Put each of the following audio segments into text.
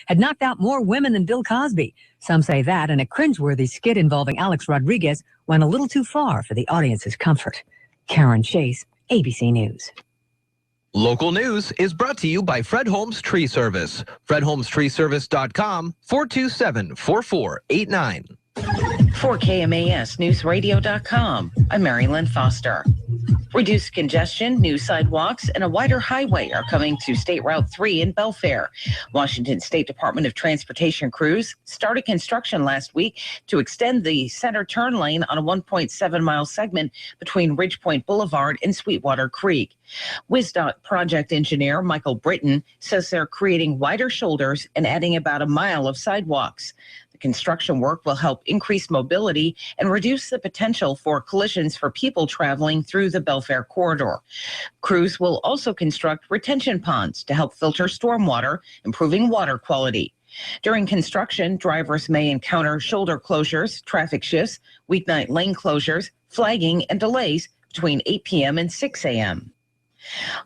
had knocked out more women than Bill Cosby. Some say that, and a cringeworthy skit involving Alex Rodriguez went a little too far for the audience's comfort. Karen Chase, ABC News. Local news is brought to you by Fred Holmes Tree Service. FredHolmesTreeService.com, 427-4489. For KMASNewsRadio.com, I'm Mary Lynn Foster. Reduced congestion, new sidewalks, and a wider highway are coming to State Route 3 in Belfair. Washington State Department of Transportation crews started construction last week to extend the center turn lane on a 1.7-mile segment between Ridgepoint Boulevard and Sweetwater Creek. WisDOT project engineer Michael Britton says they're creating wider shoulders and adding about a mile of sidewalks. Construction work will help increase mobility and reduce the potential for collisions for people traveling through the Belfair corridor. Crews will also construct retention ponds to help filter stormwater, improving water quality. During construction, drivers may encounter shoulder closures, traffic shifts, weeknight lane closures, flagging, and delays between 8 p.m. and 6 a.m.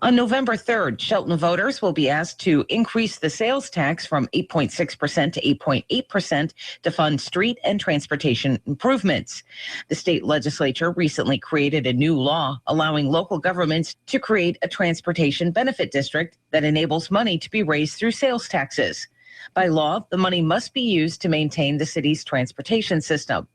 On November 3rd, Shelton voters will be asked to increase the sales tax from 8.6% to 8.8% to fund street and transportation improvements. The state legislature recently created a new law allowing local governments to create a transportation benefit district that enables money to be raised through sales taxes. By law, the money must be used to maintain the city's transportation system.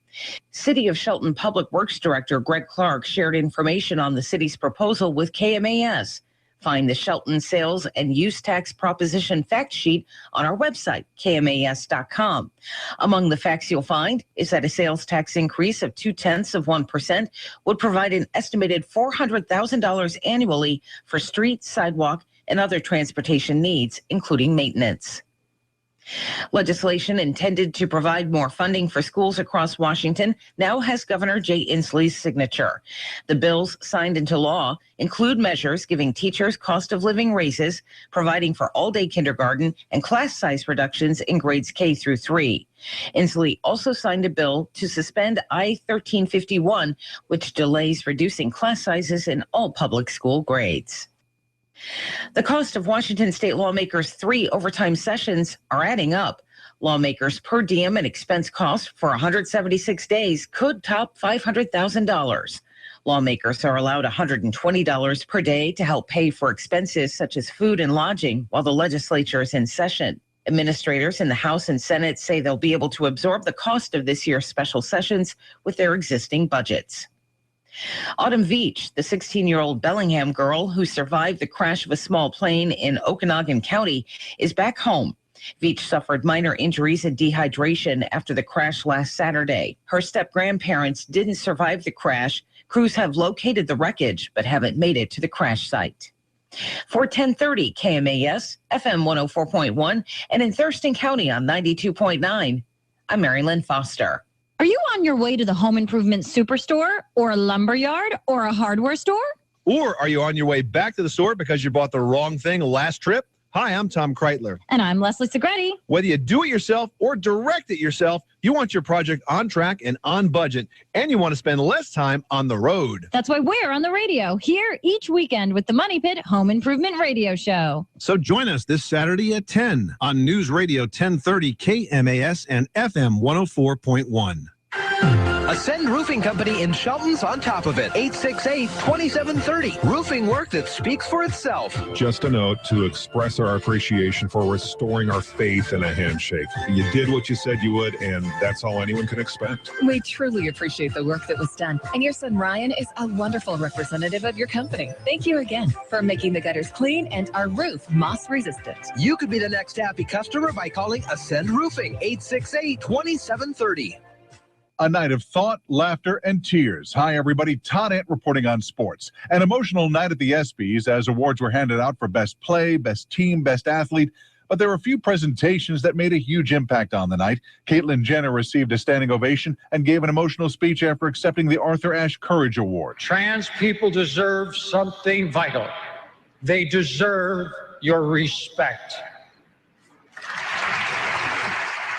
City of Shelton Public Works Director Greg Clark shared information on the city's proposal with KMAS. Find the Shelton Sales and Use Tax Proposition fact sheet on our website, KMAS.com. Among the facts you'll find is that a sales tax increase of 0.2% would provide an estimated $400,000 annually for street, sidewalk, and other transportation needs, including maintenance. Legislation intended to provide more funding for schools across Washington now has Governor Jay Inslee's signature. The bills signed into law include measures giving teachers cost of living raises, providing for all-day kindergarten, and class size reductions in grades K through 3. Inslee also signed a bill to suspend I-1351, which delays reducing class sizes in all public school grades. The cost of Washington state lawmakers' 3 overtime sessions are adding up. Lawmakers' per diem and expense costs for 176 days could top $500,000. Lawmakers are allowed $120 per day to help pay for expenses such as food and lodging while the legislature is in session. Administrators in the House and Senate say they'll be able to absorb the cost of this year's special sessions with their existing budgets. Autumn Veach, the 16-year-old Bellingham girl who survived the crash of a small plane in Okanogan County, is back home. Veach suffered minor injuries and dehydration after the crash last Saturday. Her step-grandparents didn't survive the crash. Crews have located the wreckage but haven't made it to the crash site. For 1030 KMAS, FM 104.1, and in Thurston County on 92.9, I'm Mary Lynn Foster. Are you on your way to the home improvement superstore or a lumber yard or a hardware store? Or are you on your way back to the store because you bought the wrong thing last trip? Hi, I'm Tom Kreitler. And I'm Leslie Segretti. Whether you do it yourself or direct it yourself, you want your project on track and on budget, and you want to spend less time on the road. That's why we're on the radio, here each weekend with the Money Pit Home Improvement Radio Show. So join us this Saturday at 10 on News Radio 1030 KMAS and FM 104.1. Ascend Roofing Company in Shelton's on top of it. 868-2730. Roofing work that speaks for itself. Just a note to express our appreciation for restoring our faith in a handshake. You did what you said you would, and that's all anyone can expect. We truly appreciate the work that was done. And your son Ryan is a wonderful representative of your company. Thank you again for making the gutters clean and our roof moss resistant. You could be the next happy customer by calling Ascend Roofing. 868-2730. A night of thought, laughter, and tears. Hi, everybody. Todd Ant reporting on sports. An emotional night at the ESPYs as awards were handed out for best play, best team, best athlete. But there were a few presentations that made a huge impact on the night. Caitlyn Jenner received a standing ovation and gave an emotional speech after accepting the Arthur Ashe Courage Award. Trans people deserve something vital. They deserve your respect.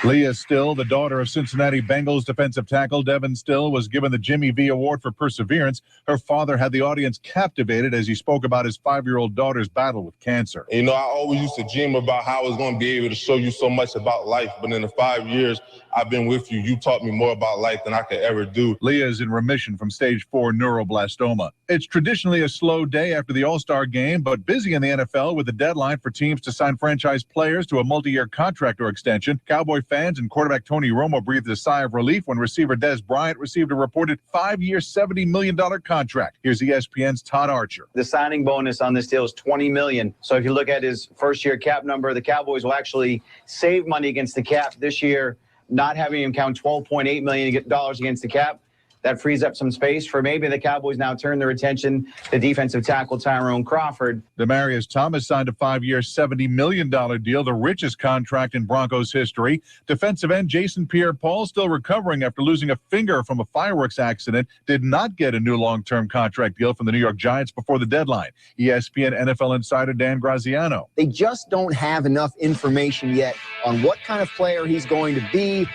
Leah Still, the daughter of Cincinnati Bengals defensive tackle Devin Still, was given the Jimmy V Award for perseverance. Her father had the audience captivated as he spoke about his 5-year-old daughter's battle with cancer. You know, I always used to dream about how I was going to be able to show you so much about life, but in the 5 years I've been with you, you taught me more about life than I could ever do. Leah is in remission from stage 4 neuroblastoma. It's traditionally a slow day after the All-Star game, but busy in the NFL with the deadline for teams to sign franchise players to a multi-year contract or extension. Cowboy fans and quarterback Tony Romo breathed a sigh of relief when receiver Des Bryant received a reported 5-year, $70 million contract. Here's ESPN's Todd Archer. The signing bonus on this deal is $20 million. So if you look at his first-year cap number, the Cowboys will actually save money against the cap this year, not having him count $12.8 million against the cap. That frees up some space for maybe the Cowboys now turn their attention to defensive tackle Tyrone Crawford. Demaryius Thomas signed a 5-year, $70 million deal, the richest contract in Broncos history. Defensive end Jason Pierre-Paul, still recovering after losing a finger from a fireworks accident, did not get a new long-term contract deal from the New York Giants before the deadline. ESPN NFL insider Dan Graziano. They just don't have enough information yet on what kind of player he's going to be,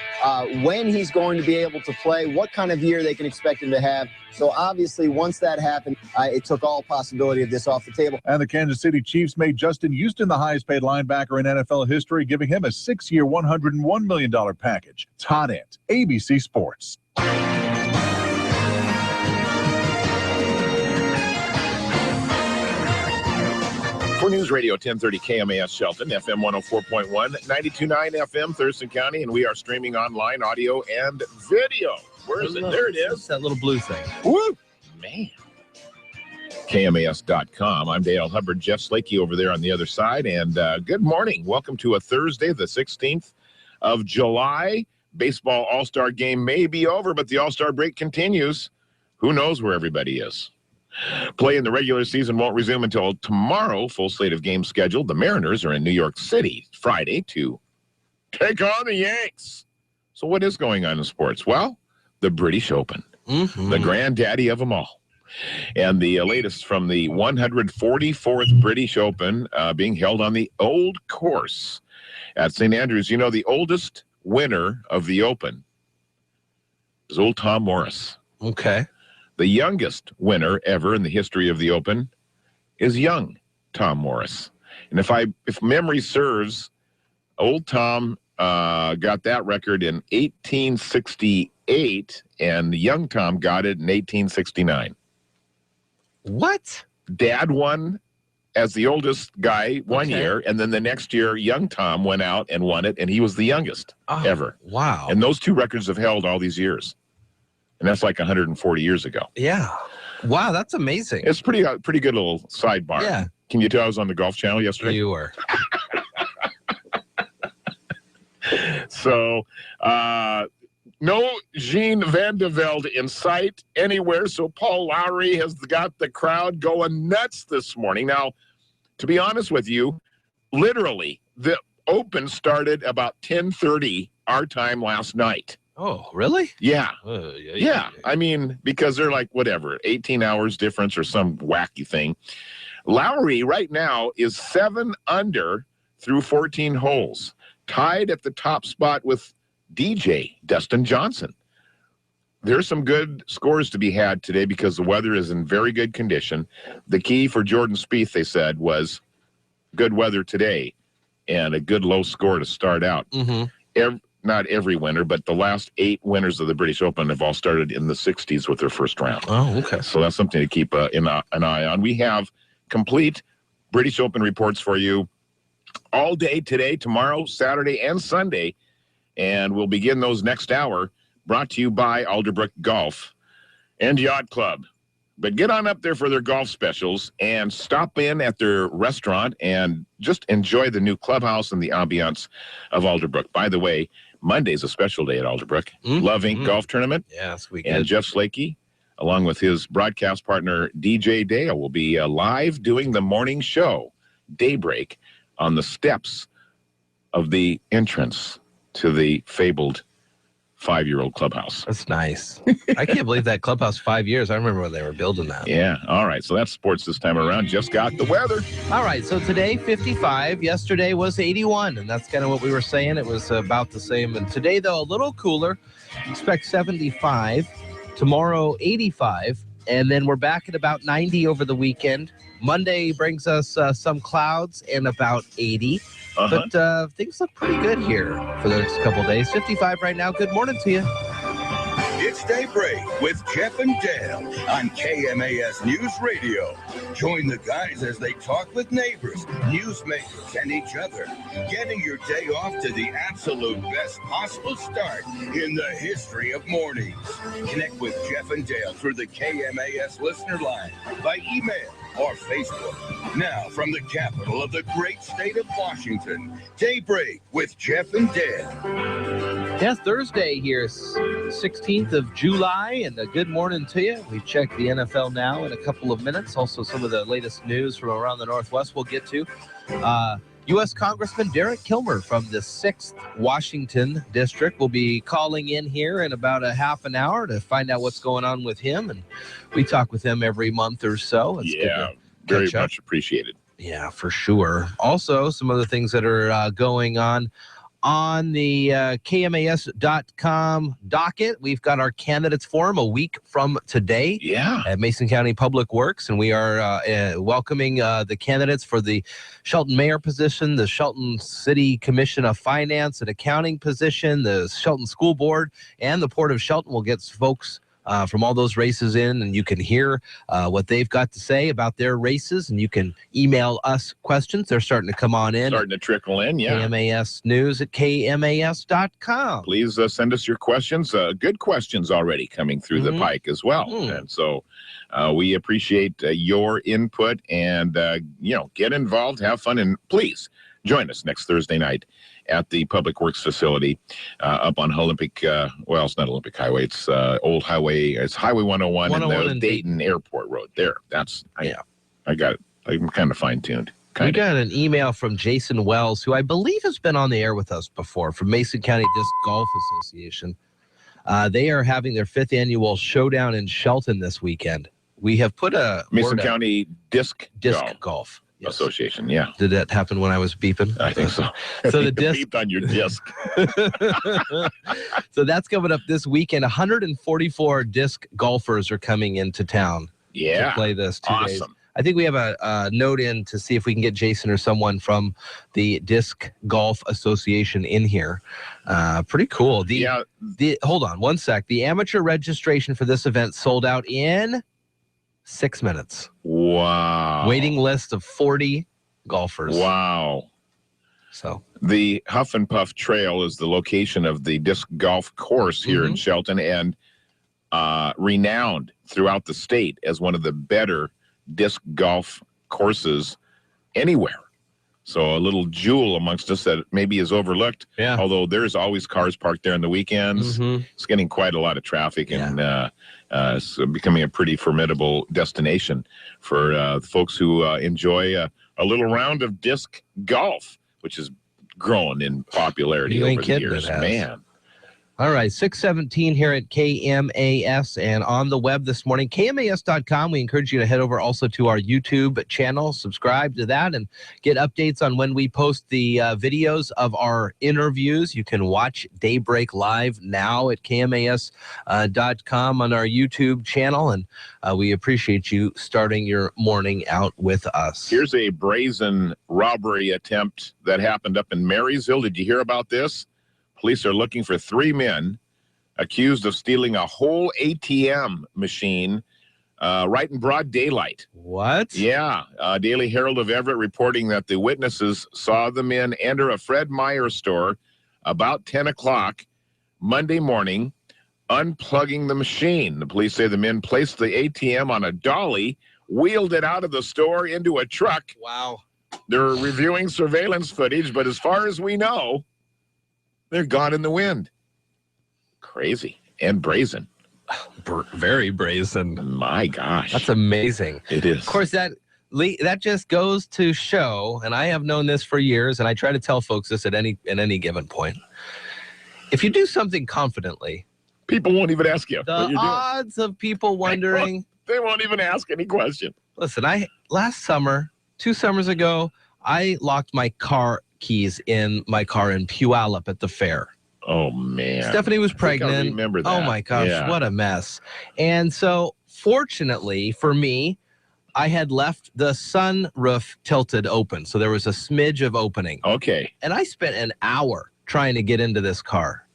when he's going to be able to play, what kind of year they can expect him to have. So obviously, once that happened, it took all possibility of this off the table. And the Kansas City Chiefs made Justin Houston the highest paid linebacker in NFL history, giving him a 6-year, $101 million package. Todd Ent, ABC Sports. For News Radio 1030 KMAS Shelton, FM 104.1, 92.9 FM Thurston County, and we are streaming online, audio and video. Where is it? There it is. That little blue thing. Woo! Man. KMAS.com. I'm Dale Hubbard, Jeff Slakey over there on the other side, and good morning. Welcome to a Thursday, the 16th of July. Baseball All-Star game may be over, but the All-Star break continues. Who knows where everybody is? Play in the regular season won't resume until tomorrow. Full slate of games scheduled. The Mariners are in New York City Friday to take on the Yanks. So what is going on in sports? Well, the British Open, the granddaddy of them all. And the latest from the 144th British Open being held on the old course at St. Andrews. You know, the oldest winner of the Open is old Tom Morris. Okay. The youngest winner ever in the history of the Open is young Tom Morris. And if memory serves, old Tom got that record in 1868, and young Tom got it in 1869. What? Dad won as the oldest guy one year, and then the next year, young Tom went out and won it, and he was the youngest ever. Wow. And those two records have held all these years. And that's like 140 years ago. Yeah. Wow, that's amazing. It's pretty good little sidebar. Yeah. Can you tell I was on the Golf Channel yesterday? You were. So, no Jean Van de Velde in sight anywhere, so Paul Lowry has got the crowd going nuts this morning. Now, to be honest with you, literally, the Open started about 10:30 our time last night. Oh, really? Yeah. Yeah. I mean, because they're like, whatever, 18 hours difference or some wacky thing. Lowry right now is 7 under through 14 holes, tied at the top spot with DJ Dustin Johnson. There's some good scores to be had today because the weather is in very good condition. The key for Jordan Spieth, they said, was good weather today and a good low score to start out. Not every winner, but the last 8 winners of the British Open have all started in the 60s with their first round. Oh, okay. So that's something to keep an eye on. We have complete British Open reports for you all day today, tomorrow, Saturday, and Sunday. And we'll begin those next hour, brought to you by Alderbrook Golf and Yacht Club. But get on up there for their golf specials and stop in at their restaurant and just enjoy the new clubhouse and the ambiance of Alderbrook. By the way, Monday's a special day at Alderbrook. Love Inc. Golf Tournament. Yes, we And Jeff Slakey, along with his broadcast partner, DJ Dale, will be live doing the morning show, Daybreak, on the steps of the entrance to the fabled 5-year-old clubhouse. That's nice. I can't believe that clubhouse 5 years. I remember when they were building that. Yeah. All right. So that's sports this time around. Just got the weather. All right. So today, 55. Yesterday was 81. And that's kind of what we were saying. It was about the same. And today, though, a little cooler. Expect 75. Tomorrow, 85. And then we're back at about 90 over the weekend. Monday brings us some clouds and about 80. But things look pretty good here for the next couple of days. 55 right now. Good morning to you. It's Daybreak with Jeff and Dale on KMAS News Radio. Join the guys as they talk with neighbors, newsmakers, and each other, getting your day off to the absolute best possible start in the history of mornings. Connect with Jeff and Dale through the KMAS listener line by email or Facebook. Now, from the capital of the great state of Washington, Daybreak with Jeff and Dale. Yeah, Thursday here, 16th of July, and a good morning to you. We check the NFL now in a couple of minutes. Also, some of the latest news from around the Northwest we'll get to. U.S. Congressman Derek Kilmer from the 6th Washington District will be calling in here in about a half an hour to find out what's going on with him. And we talk with him every month or so. It's very much appreciated. Yeah, for sure. Also, some other things that are going on the KMAS.com docket. We've got our candidates forum a week from today at Mason County Public Works, and we are welcoming the candidates for the Shelton Mayor position, the Shelton City Commission of Finance and Accounting position, the Shelton School Board, and the Port of Shelton. Will get folks from all those races in, and you can hear what they've got to say about their races, and you can email us questions. They're starting to come on in. Starting to trickle in, KMAS News at KMAS.com. Please send us your questions. Good questions already coming through the pike as well. And so we appreciate your input and, get involved, have fun, and please join us next Thursday night at the Public Works facility up on Olympic, it's not Olympic Highway, it's Old Highway, it's Highway 101 and the Dayton Airport Road. There, I got it. I'm kind of fine-tuned. We got an email from Jason Wells, who I believe has been on the air with us before, from Mason County Disc Golf Association. They are having their 5th annual showdown in Shelton this weekend. We have put a Mason County Disc Golf. Association, Did that happen when I was beeping? I think so. So the disc beeped on your disc. So that's coming up this weekend. 144 disc golfers are coming into town to play this 2 days. I think we have a note in to see if we can get Jason or someone from the Disc Golf Association in here. Pretty cool. Hold on one sec. The amateur registration for this event sold out in 6 minutes. Wow. Waiting list of 40 golfers. Wow. So the Huff and Puff Trail is the location of the disc golf course here in Shelton, and renowned throughout the state as one of the better disc golf courses anywhere. So a little jewel amongst us that maybe is overlooked. Yeah. Although there's always cars parked there on the weekends. It's getting quite a lot of traffic, and it's becoming a pretty formidable destination for folks who enjoy a little round of disc golf, which has grown in popularity over the years. Man. All right, 6:17 here at KMAS and on the web this morning, KMAS.com. We encourage you to head over also to our YouTube channel, subscribe to that, and get updates on when we post the videos of our interviews. You can watch Daybreak live now at KMAS.com on our YouTube channel, and we appreciate you starting your morning out with us. Here's a brazen robbery attempt that happened up in Marysville. Did you hear about this? Police are looking for 3 men accused of stealing a whole ATM machine right in broad daylight. What? Yeah. Daily Herald of Everett reporting that the witnesses saw the men enter a Fred Meyer store about 10 o'clock Monday morning, unplugging the machine. The police say the men placed the ATM on a dolly, wheeled it out of the store into a truck. Wow. They're reviewing surveillance footage, but as far as we know, they're gone in the wind. Crazy and brazen. Very brazen. My gosh. That's amazing. It is. Of course, that just goes to show, and I have known this for years, and I try to tell folks this at any given point. if you do something confidently, people won't even ask you. The odds of people wondering, they won't even ask any question. Listen, last summer, 2 summers ago, I locked my car keys in my car in Puyallup at the fair. Oh, man. Stephanie was pregnant. I remember that. Oh, my gosh, what a mess. And so, fortunately for me, I had left the sunroof tilted open. So there was a smidge of opening. Okay. And I spent an hour trying to get into this car.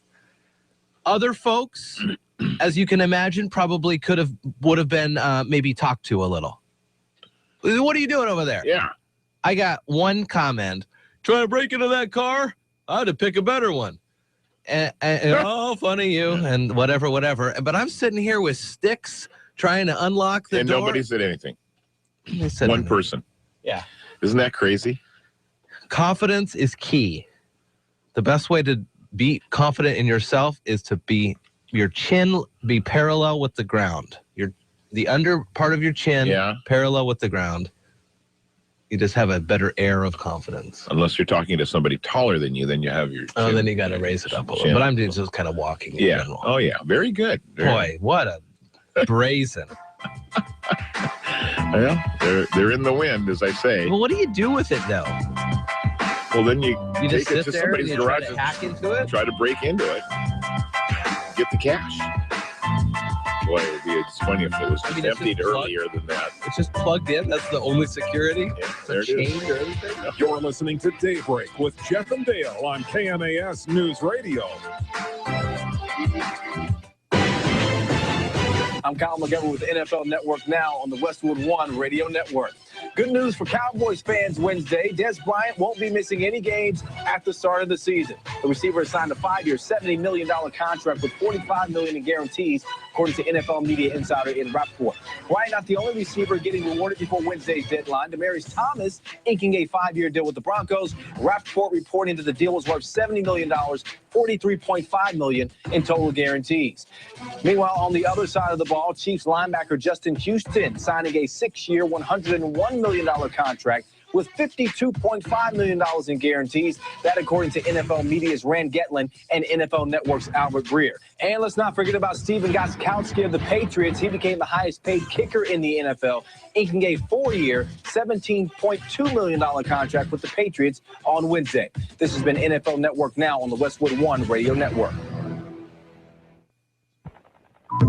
Other folks, as you can imagine, probably would have been maybe talked to a little. What are you doing over there? Yeah. I got one comment. Trying to break into that car? I had to pick a better one. And oh, funny you, and whatever. But I'm sitting here with sticks trying to unlock the door. And nobody said anything. One person. Yeah. Isn't that crazy? Confidence is key. The best way to be confident in yourself is to your chin be parallel with the ground. The under part of your chin parallel with the ground. You just have a better air of confidence. Unless you're talking to somebody taller than you, then you have your chin. Oh, then you got to raise it up a little. But I'm just kind of walking in general. Oh, yeah. Very good. Boy, what a brazen. Well, they're in the wind, as I say. Well, what do you do with it, though? Well, then you take just it to there somebody's and garage try to hack into it? Try to break into it. Get the cash. Boy, it's funny if it was just emptied earlier than that. It's just plugged in. That's the only security. Yeah, there it is. Or anything. You're listening to Daybreak with Jeff and Dale on KMAS News Radio. I'm Kyle McGovern with NFL Network Now on the Westwood One Radio Network. Good news for Cowboys fans Wednesday. Des Bryant won't be missing any games at the start of the season. The receiver has signed a 5-year, $70 million contract with $45 million in guarantees, according to NFL media insider in Rappaport. Bryant not the only receiver getting rewarded before Wednesday's deadline. Demaryius Thomas inking a 5-year deal with the Broncos. Rappaport reporting that the deal was worth $70 million, $43.5 million in total guarantees. Meanwhile, on the other side of the ball, Chiefs linebacker Justin Houston signing a 6-year, $101 million contract with $52.5 million in guarantees. That according to NFL Media's Rand Getlin and NFL Network's Albert Breer. And let's not forget about Stephen Gostkowski of the Patriots. He became the highest paid kicker in the NFL, inking a 4-year, $17.2 million contract with the Patriots on Wednesday. This has been NFL Network Now on the Westwood One Radio Network.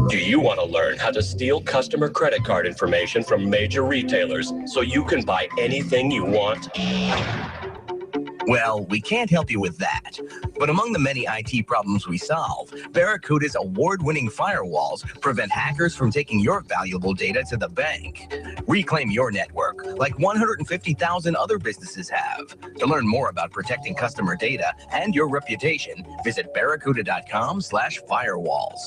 Do you want to learn how to steal customer credit card information from major retailers so you can buy anything you want? Well, we can't help you with that. But among the many IT problems we solve, Barracuda's award-winning firewalls prevent hackers from taking your valuable data to the bank. Reclaim your network, like 150,000 other businesses have. To learn more about protecting customer data and your reputation, visit barracuda.com/firewalls.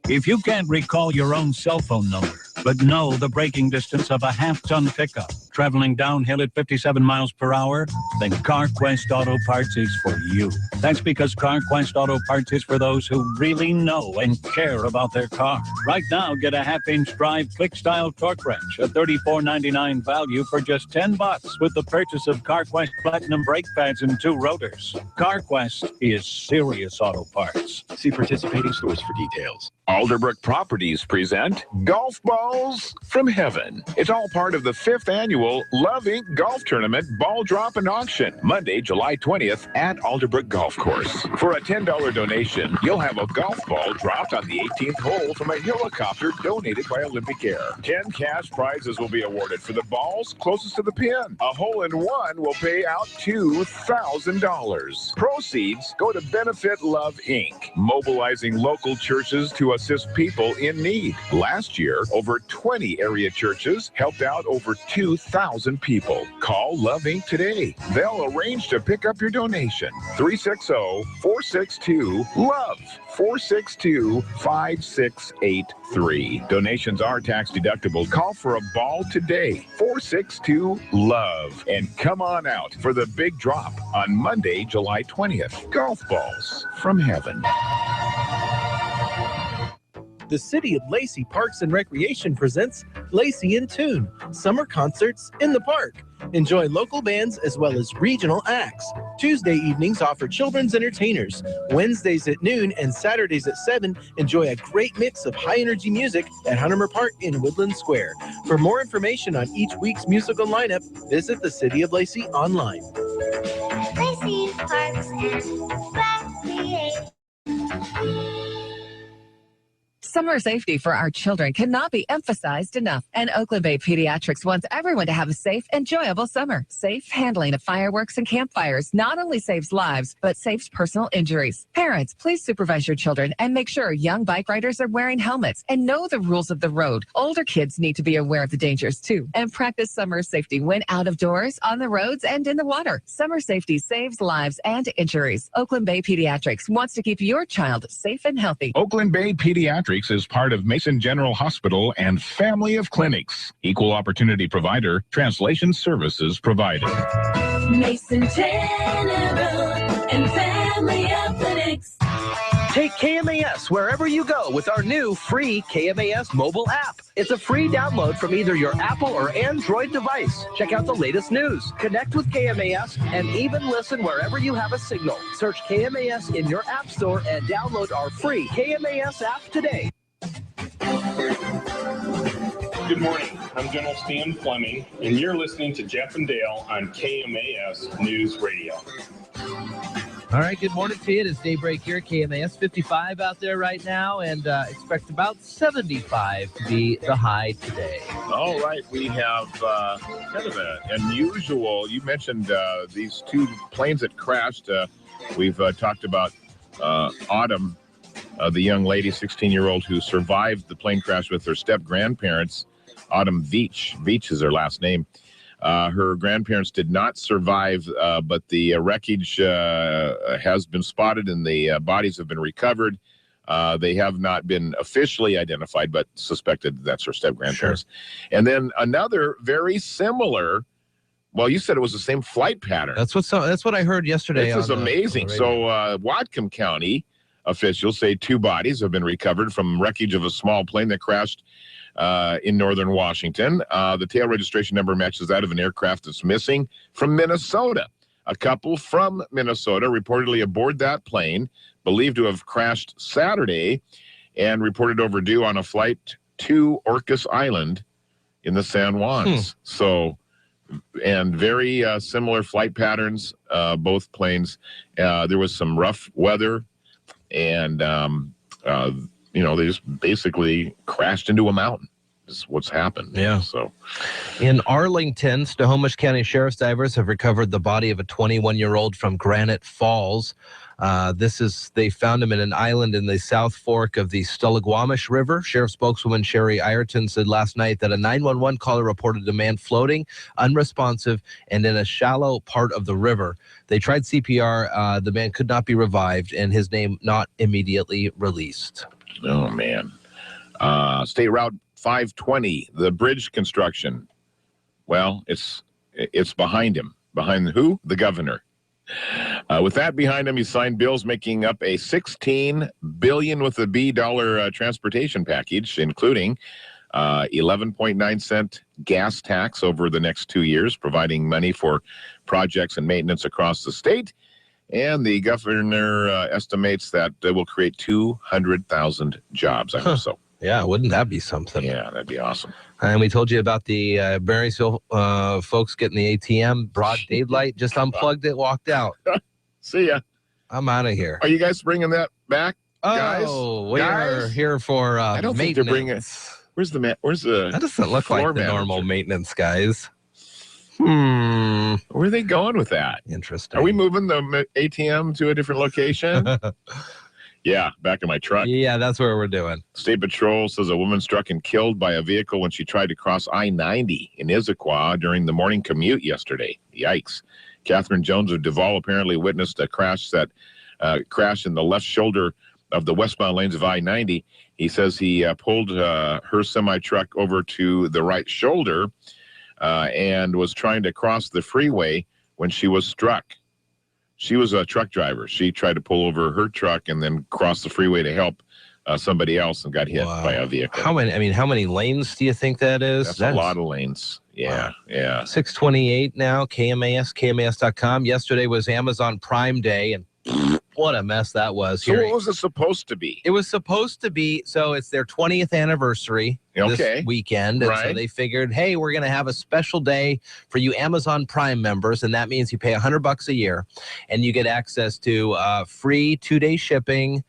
If you can't recall your own cell phone number, but know the braking distance of a half-ton pickup traveling downhill at 57 miles per hour, then CarQuest Auto Parts is for you. That's because CarQuest Auto Parts is for those who really know and care about their car. Right now, get a half-inch drive click-style torque wrench, a $34.99 value for just $10 with the purchase of CarQuest Platinum brake pads and 2 rotors. CarQuest is serious auto parts. See participating stores for details. Alderbrook Properties present Golf Balls from Heaven. It's all part of the 5th annual Love Inc. Golf Tournament Ball Drop and Auction, Monday, July 20th at Alderbrook Golf Course. For a $10 donation, you'll have a golf ball dropped on the 18th hole from a helicopter donated by Olympic Air. 10 cash prizes will be awarded for the balls closest to the pin. A hole-in-one will pay out $2,000. Proceeds go to Benefit Love Inc., mobilizing local churches to assist people in need. Last year, over 20 area churches helped out over 2,000 people. Call Love Inc. today. They'll arrange to pick up your donation. 360-462-LOVE. 462-5683. Donations are tax deductible. Call for a ball today. 462-LOVE. And come on out for the big drop on Monday, July 20th. Golf balls from heaven. The City of Lacey Parks and Recreation presents Lacey in Tune, summer concerts in the park. Enjoy local bands as well as regional acts. Tuesday evenings offer children's entertainers. Wednesdays at noon and Saturdays at 7, enjoy a great mix of high-energy music at Huntermer Park in Woodland Square. For more information on each week's musical lineup, visit the City of Lacey online. Lacey Parks and Recreation. Summer safety for our children cannot be emphasized enough, and Oakland Bay Pediatrics wants everyone to have a safe, enjoyable summer. Safe handling of fireworks and campfires not only saves lives, but saves personal injuries. Parents, please supervise your children and make sure young bike riders are wearing helmets and know the rules of the road. Older kids need to be aware of the dangers too, and practice summer safety when out of doors, on the roads, and in the water. Summer safety saves lives and injuries. Oakland Bay Pediatrics wants to keep your child safe and healthy. Oakland Bay Pediatrics is part of Mason General Hospital and family of clinics. Equal opportunity provider, translation services provided. Mason General and family of clinics. Take KMAS wherever you go with our new free KMAS mobile app. It's a free download from either your Apple or Android device. Check out the latest news, connect with KMAS, and even listen wherever you have a signal. Search KMAS in your app store and download our free KMAS app today. Good morning. I'm General Stan Fleming, and you're listening to Jeff and Dale on KMAS News Radio. All right, good morning to you. It is Daybreak here, KMAS 55 out there right now, and expect about 75 to be the high today. All right, we have kind of an unusual, you mentioned these two planes that crashed. We've talked about Autumn, the young lady, 16-year-old, who survived the plane crash with her step-grandparents. Autumn Veach. Veach is her last name. Her grandparents did not survive, but the wreckage has been spotted and the bodies have been recovered. They have not been officially identified, but suspected that's her step-grandparents. Sure. And then another very similar, well, you said it was the same flight pattern. That's what I heard yesterday. This is amazing. So Whatcom County officials say 2 bodies have been recovered from wreckage of a small plane that crashed in northern Washington. The tail registration number matches that of an aircraft that's missing from Minnesota. A couple from Minnesota reportedly aboard that plane, believed to have crashed Saturday and reported overdue on a flight to Orcas Island in the San Juans. So, and very similar flight patterns, both planes. There was some rough weather, and they just basically crashed into a mountain. Is what's happened. Yeah. So, in Arlington, Snohomish County Sheriff's divers have recovered the body of a 21-year-old from Granite Falls. They found him in an island in the South Fork of the Stillaguamish River. Sheriff spokeswoman Sherry Ireton said last night that a 911 caller reported a man floating, unresponsive, and in a shallow part of the river. They tried CPR. The man could not be revived, and his name not immediately released. Oh, man. State Route 520, the bridge construction. Well, it's behind him. Behind who? The governor. With that behind him, he signed bills making up a $16 billion with a B dollar transportation package, including 11.9-cent gas tax over the next 2 years, providing money for projects and maintenance across the state. And the governor estimates that it will create 200,000 jobs. I hope so. Yeah, wouldn't that be something? Yeah, that'd be awesome. And we told you about the Marysville folks getting the ATM, broad daylight, just unplugged it, walked out. See ya. I'm out of here. Are you guys bringing that back, guys? Oh, we are here for I don't think they're bringing it. Where's the That doesn't look like the normal maintenance guys. Where are they going with that? Interesting. Are we moving the ATM to a different location? Yeah, back in my truck. Yeah, that's where we're doing. State Patrol says a woman struck and killed by a vehicle when she tried to cross I-90 in Issaquah during the morning commute yesterday. Yikes. Catherine Jones of Duval apparently witnessed a crash crash in the left shoulder of the westbound lanes of I-90. He says he pulled her semi-truck over to the right shoulder and was trying to cross the freeway when she was struck. She was a truck driver. She tried to pull over her truck and then cross the freeway to help somebody else and got hit by a vehicle. How many lanes do you think that is? That's a lot of lanes. Yeah, yeah. 628 now, KMAS.com. Yesterday was Amazon Prime Day, and what a mess that was. So what was it supposed to be? It was supposed to be, so it's their 20th anniversary this weekend. And so they figured, hey, we're going to have a special day for you Amazon Prime members. And that means you pay $100 a year and you get access to free 2-day shipping.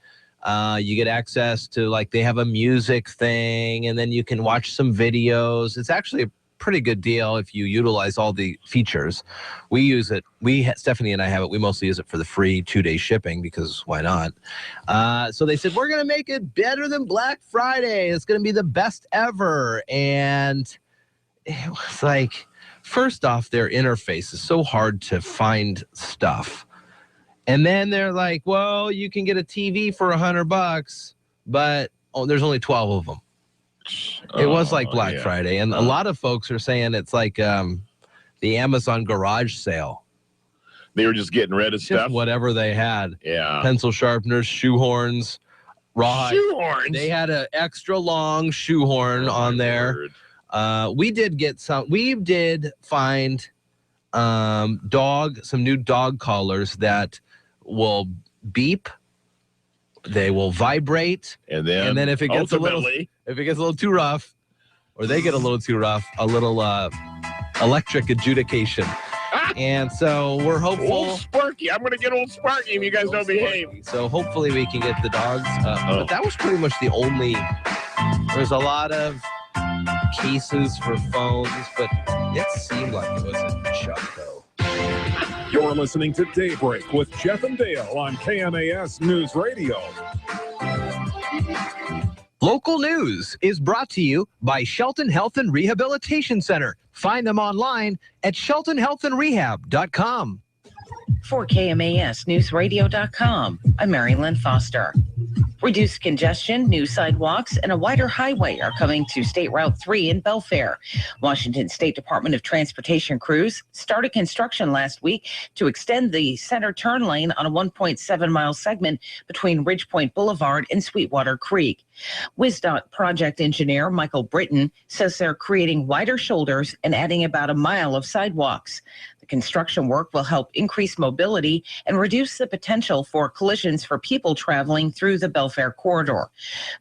You get access to, like, they have a music thing, and then you can watch some videos. It's actually a pretty good deal if you utilize all the features. We use it. Stephanie and I have it. We mostly use it for the free 2-day shipping because why not? So they said, we're going to make it better than Black Friday. It's going to be the best ever. And it was like, first off, their interface is so hard to find stuff. And then they're like, well, you can get a TV for $100, but there's only 12 of them. It was like Black Friday. And a lot of folks are saying it's like the Amazon garage sale. They were just getting rid of stuff? Whatever they had. Yeah. Pencil sharpeners, shoehorns, rawhide. Shoehorns? They had an extra long shoehorn on there. We did find some new dog collars that will beep, they will vibrate, and then if it gets a little too rough, or they get a little too rough, a little electric adjudication. And so we're hopeful. Old Sparky, I'm going to get old Sparky if you guys don't behave. So hopefully we can get the dogs. But that was pretty much the only. There's a lot of cases for phones, but it seemed like it was a chuck though. You're listening to Daybreak with Jeff and Dale on KMAS News Radio. Local news is brought to you by Shelton Health and Rehabilitation Center. Find them online at sheltonhealthandrehab.com. For KMASnewsradio.com, I'm Mary Lynn Foster. Reduced congestion, new sidewalks, and a wider highway are coming to State Route 3 in Belfair. Washington State Department of Transportation crews started construction last week to extend the center turn lane on a 1.7-mile segment between Ridgepoint Boulevard and Sweetwater Creek. WisDOT project engineer Michael Britton says they're creating wider shoulders and adding about a mile of sidewalks. The construction work will help increase mobility and reduce the potential for collisions for people traveling through the Belfair corridor.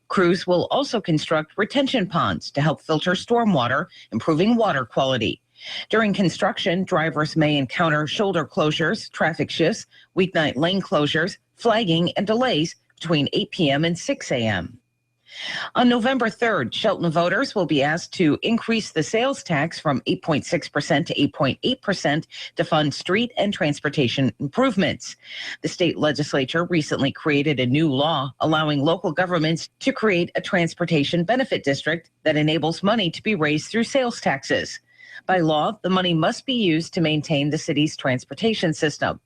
Crews will also construct retention ponds to help filter stormwater, improving water quality. During construction, drivers may encounter shoulder closures, traffic shifts, weeknight lane closures, flagging, and delays between 8 p.m. and 6 a.m. On November 3rd, Shelton voters will be asked to increase the sales tax from 8.6% to 8.8% to fund street and transportation improvements. The state legislature recently created a new law allowing local governments to create a transportation benefit district that enables money to be raised through sales taxes. By law, the money must be used to maintain the city's transportation system.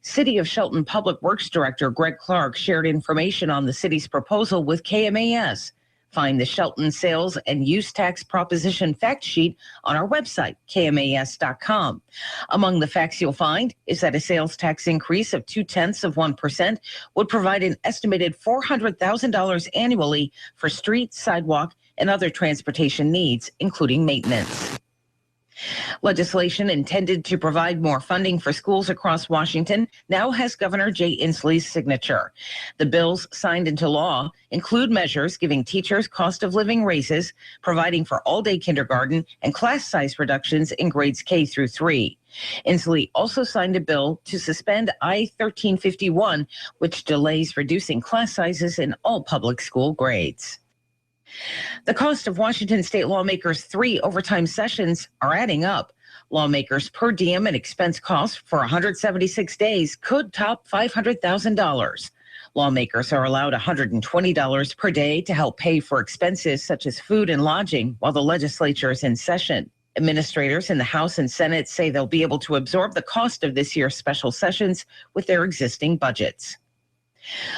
City of Shelton Public Works Director Greg Clark shared information on the city's proposal with KMAS. Find the Shelton Sales and Use Tax Proposition fact sheet on our website, KMAS.com. Among the facts you'll find is that a sales tax increase of 0.2% would provide an estimated $400,000 annually for street, sidewalk, and other transportation needs, including maintenance. Legislation intended to provide more funding for schools across Washington now has Governor Jay Inslee's signature. The bills signed into law include measures giving teachers cost of living raises, providing for all-day kindergarten, and class size reductions in grades K through 3. Inslee also signed a bill to suspend I-1351, which delays reducing class sizes in all public school grades. The cost of Washington state lawmakers' 3 overtime sessions are adding up. Lawmakers' per diem and expense costs for 176 days could top $500,000. Lawmakers are allowed $120 per day to help pay for expenses such as food and lodging while the legislature is in session. Administrators in the House and Senate say they'll be able to absorb the cost of this year's special sessions with their existing budgets.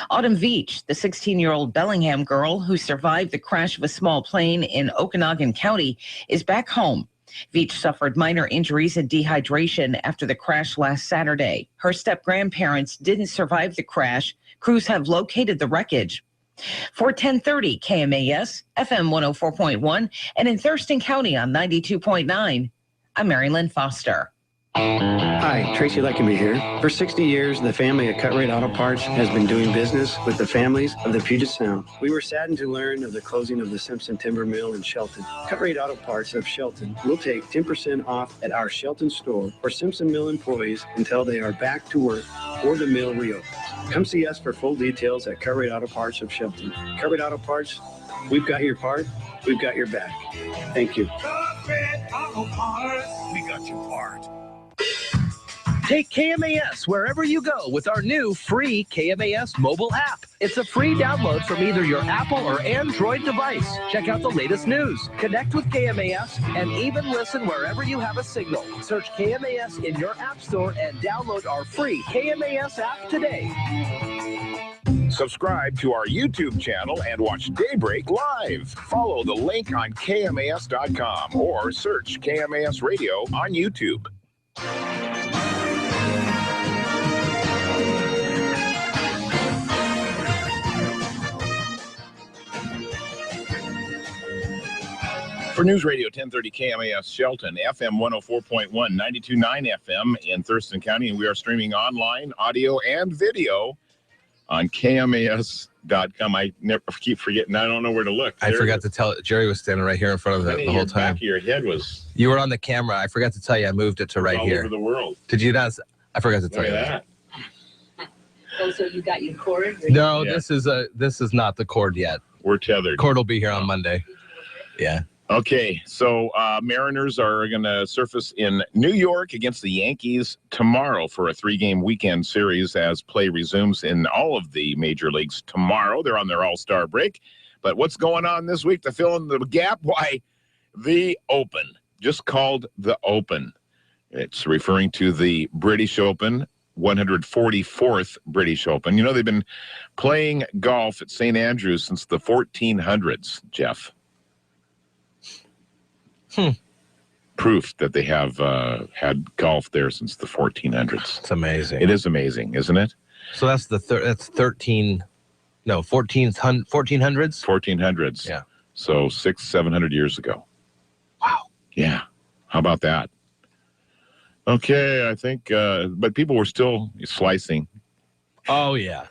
Autumn Veach, the 16-year-old Bellingham girl who survived the crash of a small plane in Okanogan County, is back home. Veach suffered minor injuries and dehydration after the crash last Saturday. Her step-grandparents didn't survive the crash. Crews have located the wreckage. For 1030 KMAS, FM 104.1, and in Thurston County on 92.9, I'm Mary Lynn Foster. Hi, Tracy Leckenby here. For 60 years, the family at Cut Rate Auto Parts has been doing business with the families of the Puget Sound. We were saddened to learn of the closing of the Simpson Timber Mill in Shelton. Cut Rate Auto Parts of Shelton will take 10% off at our Shelton store for Simpson Mill employees until they are back to work or the mill reopens. Come see us for full details at Cut Rate Auto Parts of Shelton. Cut Rate Auto Parts, we've got your part, we've got your back. Thank you. Cut Rate Auto Parts, we got your part. Take KMAS wherever you go with our new free KMAS mobile app. It's a free download from either your Apple or Android device. Check out the latest news, connect with KMAS, and even listen wherever you have a signal. Search KMAS in your app store and download our free KMAS app today. Subscribe to our YouTube channel and watch Daybreak live. Follow the link on KMAS.com or search KMAS Radio on YouTube. For News Radio 1030 KMAS Shelton, FM 104.1, 92.9 FM in Thurston County, and we are streaming online, audio and video on KMAS.com. I never keep forgetting. I don't know where to look. I forgot to tell Jerry was standing right here in front of it the whole time. Back of your head was. You were on the camera. I forgot to tell you. I moved it to right all here. Over the world. Did you not? I forgot to tell you that. Oh, so you got your cord? No, yeah. This is not the cord yet. We're tethered. Cord will be here on Monday. Yeah. Okay, so Mariners are going to surface in New York against the Yankees tomorrow for a 3-game weekend series as play resumes in all of the major leagues tomorrow. They're on their all-star break. But what's going on this week to fill in the gap? Why, the Open, just called the Open. It's referring to the British Open, 144th British Open. You know, they've been playing golf at St. Andrews since the 1400s, Jeff. Proof that they have had golf there since the 1400s. It's amazing. It is amazing, isn't it? So that's that's 1400s? 1400s. Yeah. So 600-700 years ago. Wow. Yeah. How about that? Okay, I think, but people were still slicing. Oh, yeah.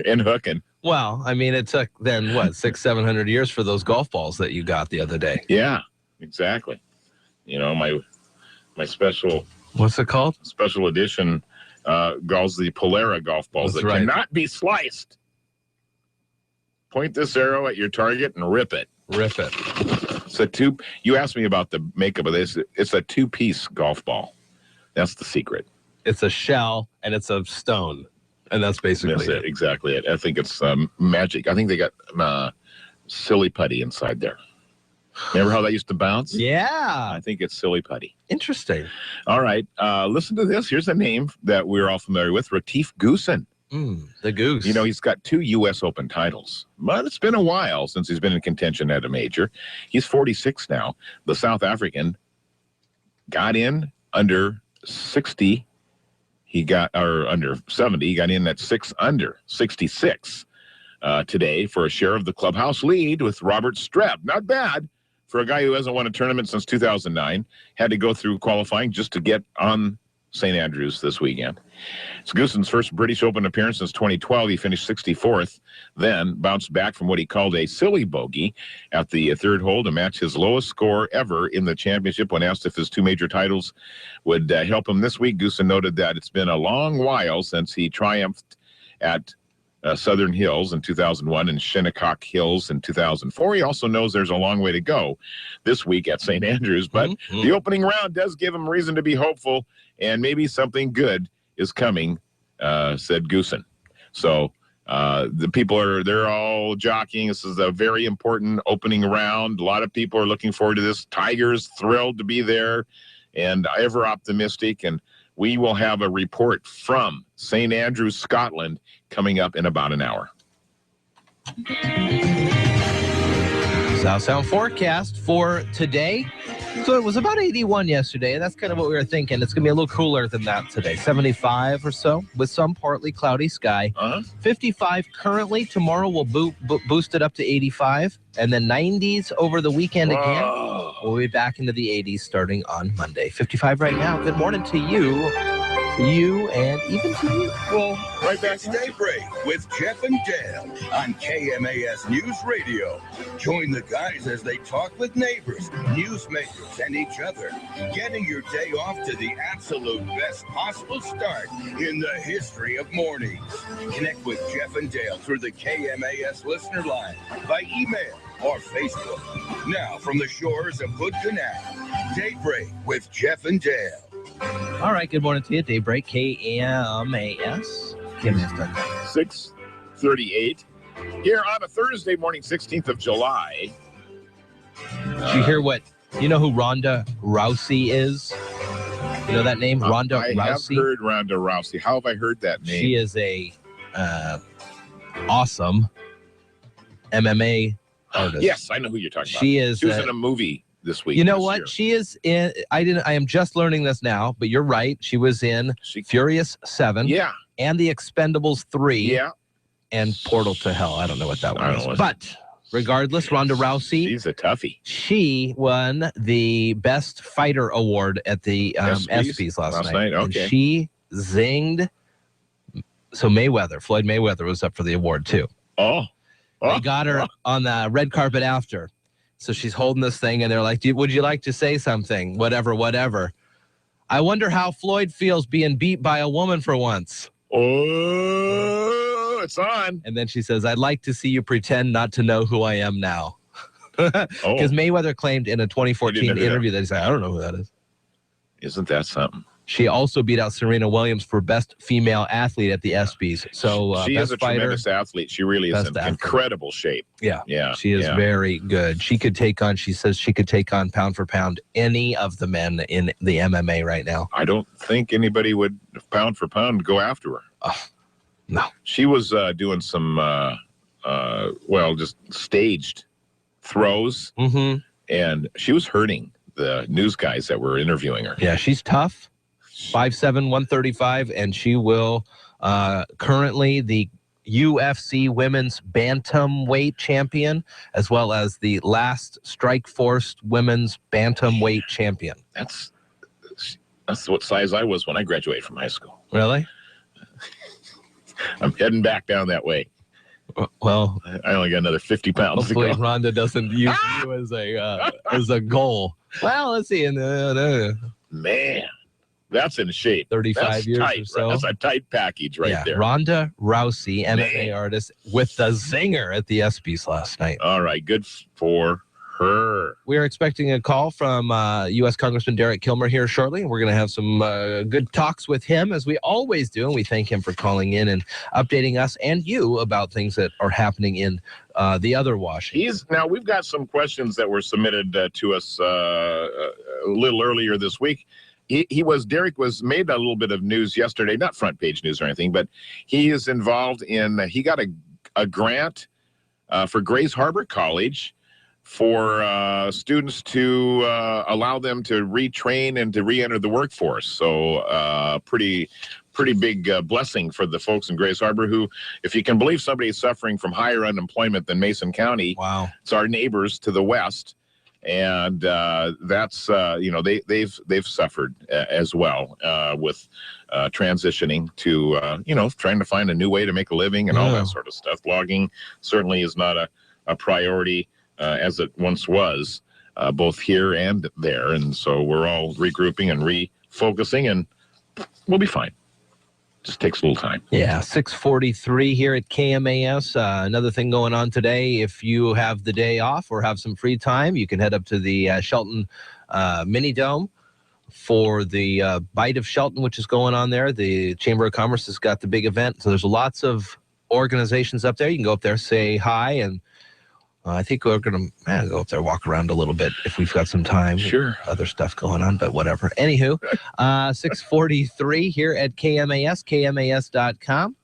And hooking. Well, I mean, it took then, what, 600-700 years for those golf balls that you got the other day. Yeah. Exactly. You know, my special. What's it called? Special edition golf, the Polara golf balls. That's that right. Cannot be sliced. Point this arrow at your target and rip it. Rip it. It's a two. You asked me about the makeup of this. It's a 2-piece golf ball. That's the secret. It's a shell and it's a stone, and that's basically it. Exactly it. I think it's magic. I think they got silly putty inside there. Remember how that used to bounce? Yeah. I think it's silly putty. Interesting. All right. Listen to this. Here's a name that we're all familiar with, Retief Goosen. The Goose. You know, he's got 2 U.S. Open titles, but it's been a while since he's been in contention at a major. He's 46 now. The South African got in under 60. Under 70. He got in at 6 under 66 today for a share of the clubhouse lead with Robert Streb. Not bad. For a guy who hasn't won a tournament since 2009, had to go through qualifying just to get on St. Andrews this weekend. It's Goosen's first British Open appearance since 2012. He finished 64th, then bounced back from what he called a silly bogey at the third hole to match his lowest score ever in the championship. When asked if his 2 major titles would help him this week, Goosen noted that it's been a long while since he triumphed at Southern Hills in 2001 and Shinnecock Hills in 2004. He also knows there's a long way to go this week at St. Andrews, but the opening round does give him reason to be hopeful, and maybe something good is coming, said Goosen. So the people they're all jockeying. This is a very important opening round. A lot of people are looking forward to this. Tiger's thrilled to be there and ever optimistic, and we will have a report from St. Andrews, Scotland, coming up in about an hour. South Sound forecast for today. So it was about 81 yesterday, and that's kind of what we were thinking. It's going to be a little cooler than that today, 75 or so, with some partly cloudy sky. 55 currently. Tomorrow we'll boost it up to 85, and then 90s over the weekend again. We'll be back into the 80s starting on Monday. 55 right now. Good morning to you. And even to you. Well, right back. It's Daybreak with Jeff and Dale on KMAS News Radio. Join the guys as they talk with neighbors, newsmakers, and each other, getting your day off to the absolute best possible start in the history of mornings. Connect with Jeff and Dale through the KMAS listener line by email or Facebook. Now, from the shores of Hood Canal, Daybreak with Jeff and Dale. All right, good morning to you. Daybreak, KMAS. KMAS.com. 6:38 here on a Thursday morning, 16th of July. Did you hear you know who Ronda Rousey is? You know that name, Ronda Rousey? I have heard Ronda Rousey. How have I heard that name? She is a awesome MMA artist. Yes, I know who you're talking about. She was in a movie this week. You know what? Year. She is in. I am just learning this now, but you're right. She was in Furious 7. Yeah. And The Expendables 3. Yeah. And Portal to Hell. I don't know what that one is. But regardless, Ronda Rousey. She's a toughie. She won the Best Fighter Award at the ESPYs last night. Okay. And she zinged. So Floyd Mayweather was up for the award too. They got her on the red carpet after. So she's holding this thing, and they're like, would you like to say something? Whatever. I wonder how Floyd feels being beat by a woman for once. Oh, it's on. And then she says, I'd like to see you pretend not to know who I am now. Because Mayweather claimed in a 2014 interview that he said, I don't know who that is. Isn't that something? She also beat out Serena Williams for best female athlete at the ESPYs. So she is a fighter, tremendous athlete. She really is in incredible shape. Yeah. She is very good. She says she could take on pound for pound any of the men in the MMA right now. I don't think anybody would pound for pound go after her. No. She was doing some, just staged throws. Mm-hmm. And she was hurting the news guys that were interviewing her. Yeah, she's tough. 5'7", 135, and she will currently the UFC Women's Bantamweight Champion, as well as the last Strikeforce Women's Bantamweight Champion. That's what size I was when I graduated from high school. Really? I'm heading back down that way. Well, I only got another 50 pounds to go. Hopefully Ronda doesn't use you as a goal. Well, let's see. Man. That's in shape. 35 years tight, or so. That's a tight package there. Ronda Rousey, MMA artist, with the zinger at the ESPYs last night. All right, good for her. We are expecting a call from U.S. Congressman Derek Kilmer here shortly. We're going to have some good talks with him, as we always do, and we thank him for calling in and updating us and you about things that are happening in the other Washington. Now, we've got some questions that were submitted to us a little earlier this week. Derek was made a little bit of news yesterday, not front page news or anything, but he is involved he got a grant for Grays Harbor College for students to allow them to retrain and to re-enter the workforce. So pretty big blessing for the folks in Grays Harbor who, if you can believe somebody is suffering from higher unemployment than Mason County. Wow. It's our neighbors to the west. And that's they've suffered as well with transitioning to trying to find a new way to make a living and all that sort of stuff. Logging certainly is not a priority as it once was, both here and there. And so we're all regrouping and refocusing, and we'll be fine. Just takes a little time. Yeah, 6:43 here at KMAS. Another thing going on today, if you have the day off or have some free time, you can head up to the Shelton Mini Dome for the Bite of Shelton, which is going on there. The Chamber of Commerce has got the big event. So there's lots of organizations up there. You can go up there, say hi, and I think we're going to go up there, walk around a little bit if we've got some time. Sure. Other stuff going on, but whatever. Anywho, 6:43 here at KMAS, KMAS.com.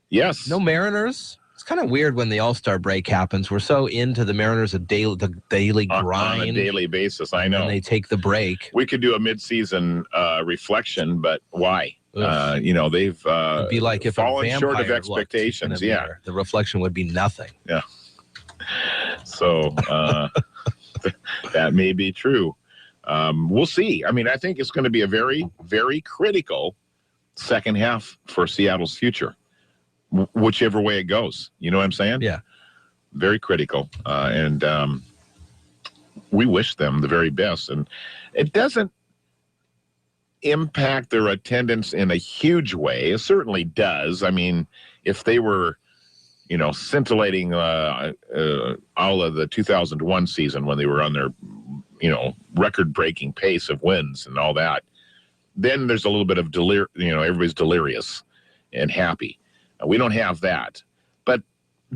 Yes. No Mariners It's kind of weird when the All-Star break happens. We're so into the Mariners, the daily grind. On a daily basis, I know. And they take the break. We could do a mid-season reflection, but why? They've It'd be like if fallen short of vampire expectations. looked in a mirror. The reflection would be nothing. Yeah. So that may be true. We'll see. I mean, I think it's going to be a very, very critical second half for Seattle's future, whichever way it goes. You know what I'm saying? Yeah. Very critical. And we wish them the very best. And it doesn't impact their attendance in a huge way. It certainly does. I mean, if they were, scintillating all of the 2001 season when they were on their, record-breaking pace of wins and all that, then there's a little bit of everybody's delirious and happy. We don't have that. But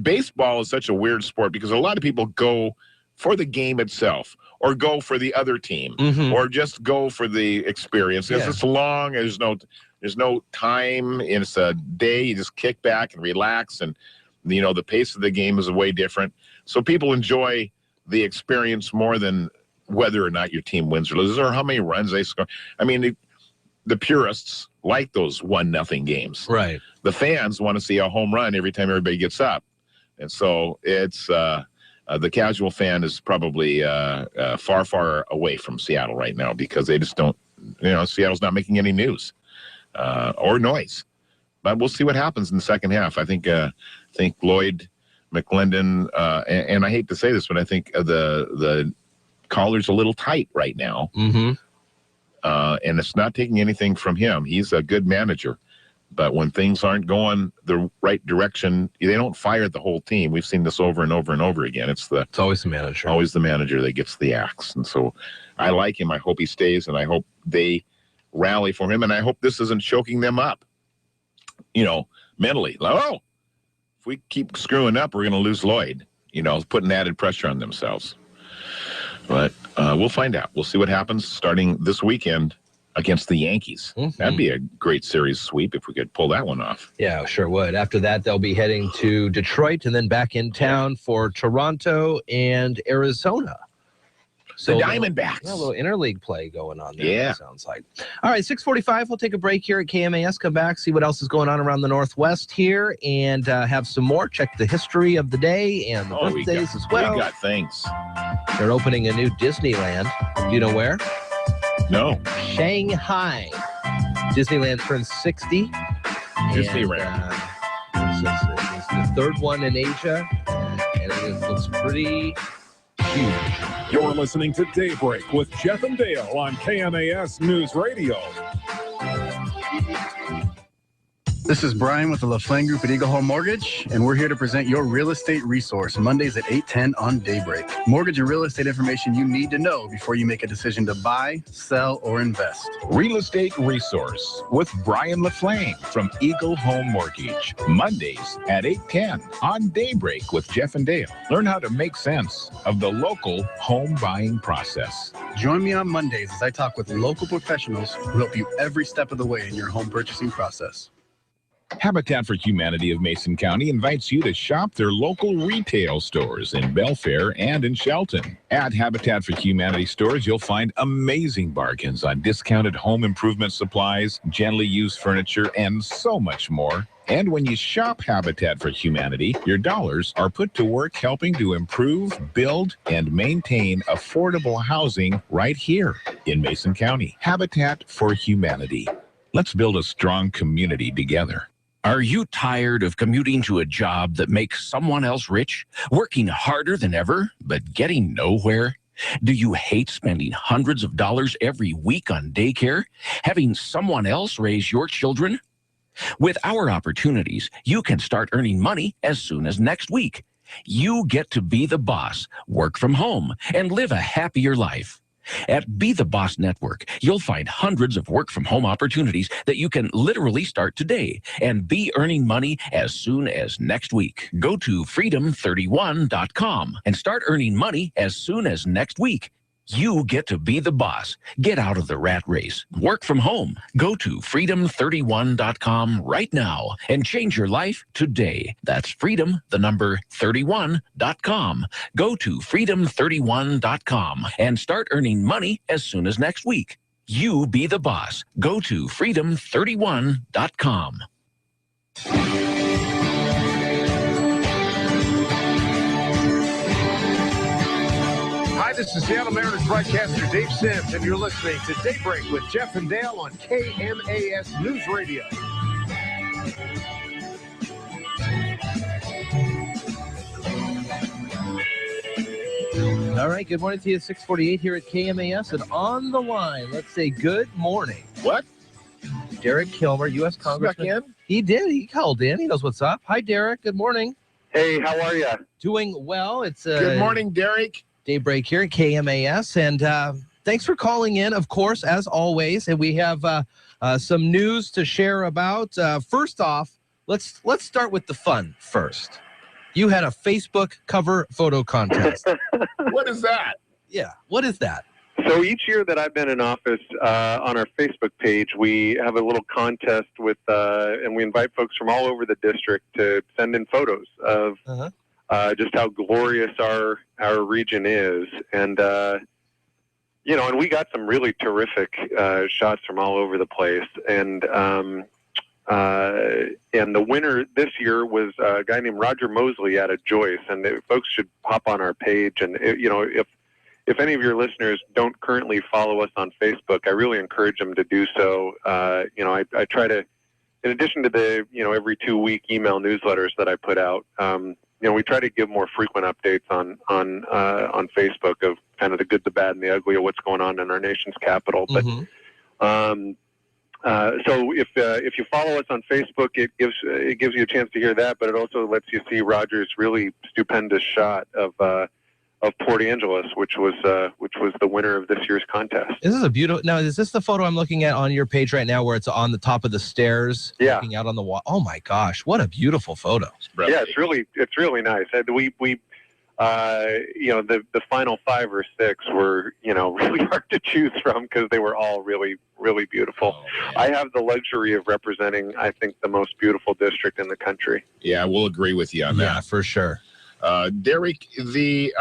baseball is such a weird sport because a lot of people go for the game itself or go for the other team or just go for the experience. Because it's long, there's no time. It's a day. You just kick back and relax. And, the pace of the game is way different. So people enjoy the experience more than whether or not your team wins or loses or how many runs they score. I mean, the purists like those 1-0 games. Right. The fans want to see a home run every time everybody gets up. And so it's the casual fan is probably far, far away from Seattle right now because they just don't, Seattle's not making any news or noise. But we'll see what happens in the second half. I think Lloyd, McClendon, and I hate to say this, but I think the collar's a little tight right now. And it's not taking anything from him. He's a good manager. But when things aren't going the right direction, they don't fire the whole team. We've seen this over and over and over again. It's always the manager. Always the manager that gets the axe. And so I like him. I hope he stays, and I hope they rally for him. And I hope this isn't choking them up, mentally. Like, if we keep screwing up, we're going to lose Lloyd, putting added pressure on themselves. But we'll find out. We'll see what happens starting this weekend against the Yankees. That'd be a great series sweep if we could pull that one off. Yeah, sure would. After that, they'll be heading to Detroit and then back in town for Toronto and Arizona. So the Diamondbacks. A little interleague play going on there, Yeah. it sounds like. All right, 6:45. We'll take a break here at KMAS. Come back, see what else is going on around the Northwest here, and have some more. Check the history of the day and the birthdays as well. We got things. They're opening a new Disneyland. Do you know where? No. Shanghai. Disneyland turns 60. Disneyland. It's the third one in Asia, and it looks pretty huge. You're listening to Daybreak with Jeff and Dale on KMAS News Radio. This is Brian with the LaFlame Group at Eagle Home Mortgage, and we're here to present your real estate resource Mondays at 8:10 on Daybreak. Mortgage and real estate information you need to know before you make a decision to buy, sell, or invest. Real Estate Resource with Brian LaFlame from Eagle Home Mortgage. Mondays at 8:10 on Daybreak with Jeff and Dale. Learn how to make sense of the local home buying process. Join me on Mondays as I talk with local professionals who help you every step of the way in your home purchasing process. Habitat for Humanity of Mason County invites you to shop their local retail stores in Belfair and in Shelton. At Habitat for Humanity stores, you'll find amazing bargains on discounted home improvement supplies, gently used furniture, and so much more. And when you shop Habitat for Humanity, your dollars are put to work helping to improve, build, and maintain affordable housing right here in Mason County. Habitat for Humanity. Let's build a strong community together. Are you tired of commuting to a job that makes someone else rich, working harder than ever, but getting nowhere? Do you hate spending hundreds of dollars every week on daycare, having someone else raise your children? With our opportunities, you can start earning money as soon as next week. You get to be the boss, work from home, and live a happier life. At Be the Boss Network, you'll find hundreds of work-from-home opportunities that you can literally start today and be earning money as soon as next week. Go to freedom31.com and start earning money as soon as next week. You get to be the boss. Get out of the rat race. Work from home. Go to freedom31.com right now and change your life today. That's freedom31.com. Go to freedom31.com and start earning money as soon as next week. You be the boss. Go to freedom31.com. Hi, this is Seattle Mariners broadcaster Dave Sims, and you're listening to Daybreak with Jeff and Dale on KMAS News Radio. All right, good morning to you. 6:48 here at KMAS, and on the line, let's say good morning. What? Derek Kilmer, U.S. Congressman. He did. He called in. He knows what's up. Hi, Derek. Good morning. Hey, how are you? Doing well. It's good morning, Derek. Daybreak here at KMAS, and thanks for calling in, of course, as always. And we have some news to share about. First off, let's start with the fun first. You had a Facebook cover photo contest. What is that? Yeah, what is that? So each year that I've been in office, on our Facebook page, we have a little contest with, and we invite folks from all over the district to send in photos of just how glorious our region is. And, and we got some really terrific shots from all over the place. And the winner this year was a guy named Roger Mosley out of Joyce. And folks should hop on our page. And, if any of your listeners don't currently follow us on Facebook, I really encourage them to do so. I try to, in addition to the, every 2-week email newsletters that I put out, we try to give more frequent updates on Facebook of kind of the good, the bad, and the ugly of what's going on in our nation's capital. But so if you follow us on Facebook, it gives you a chance to hear that, but it also lets you see Roger's really stupendous shot of Port Angeles, which was the winner of this year's contest. This is a beautiful. Now, is this the photo I'm looking at on your page right now, where it's on the top of the stairs, looking out on the wall? Oh my gosh, what a beautiful photo! Yeah, it's really nice. We the final 5 or 6 were really hard to choose from because they were all really, really beautiful. I have the luxury of representing, I think, the most beautiful district in the country. Yeah, we'll agree with you on that. Yeah, for sure. Derek, the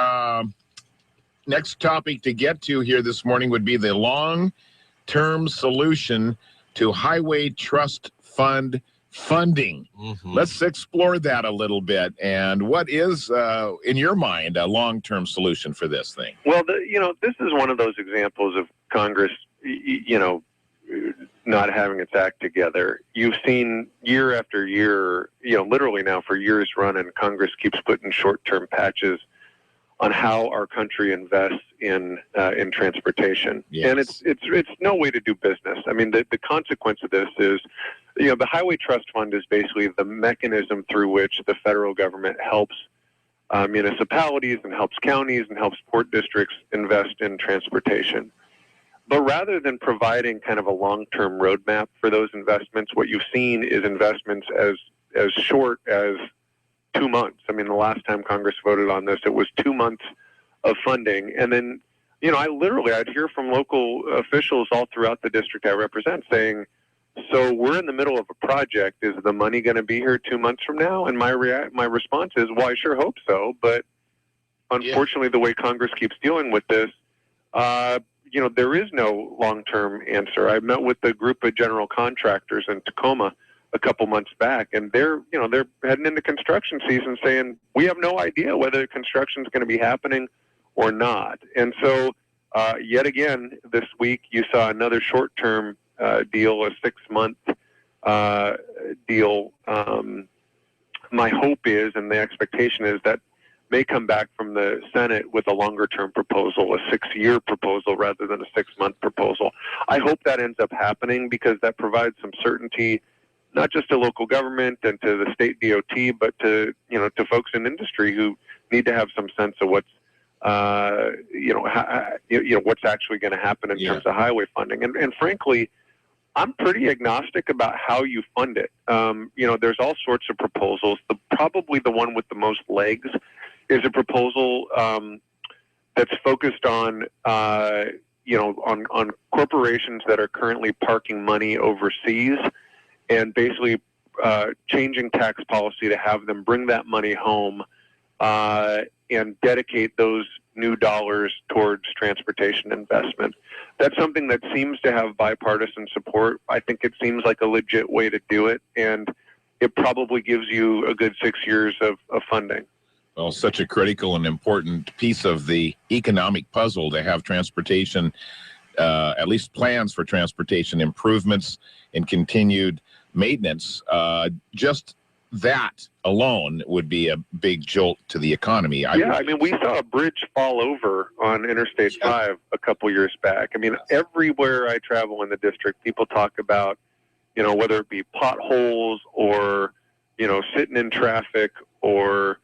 next topic to get to here this morning would be the long-term solution to Highway Trust Fund funding. Let's explore that a little bit. And what is, in your mind, a long-term solution for this thing? Well, this is one of those examples of Congress, not having its act together. You've seen year after year, literally now for years running, Congress keeps putting short-term patches on how our country invests in transportation. Yes. And it's no way to do business. I mean, the consequence of this is, the Highway Trust Fund is basically the mechanism through which the federal government helps municipalities and helps counties and helps port districts invest in transportation. But rather than providing kind of a long-term roadmap for those investments, what you've seen is investments as short as 2 months. I mean, the last time Congress voted on this, it was 2 months of funding. And then, I'd hear from local officials all throughout the district I represent saying, so we're in the middle of a project. Is the money going to be here 2 months from now? And my response is, well, I sure hope so. But unfortunately, the way Congress keeps dealing with this, there is no long-term answer. I met with a group of general contractors in Tacoma a couple months back, and they're heading into construction season saying, we have no idea whether construction is going to be happening or not. And so, yet again, this week you saw another short-term deal, a 6-month deal. My hope is, and the expectation is, that may come back from the Senate with a longer-term proposal, a 6-year proposal rather than a 6-month proposal. I hope that ends up happening because that provides some certainty, not just to local government and to the state DOT, but to folks in industry who need to have some sense of what's what's actually going to happen in terms of highway funding. And frankly, I'm pretty agnostic about how you fund it. There's all sorts of proposals. Probably the one with the most legs is a proposal that's focused on on corporations that are currently parking money overseas, and basically changing tax policy to have them bring that money home and dedicate those new dollars towards transportation investment. That's something that seems to have bipartisan support. I think it seems like a legit way to do it, and it probably gives you a good 6 years of funding. Well, such a critical and important piece of the economic puzzle to have transportation, at least plans for transportation improvements and continued maintenance. Just that alone would be a big jolt to the economy. We saw a bridge fall over on Interstate 5 a couple years back. I mean, everywhere I travel in the district, people talk about, whether it be potholes or, sitting in traffic or,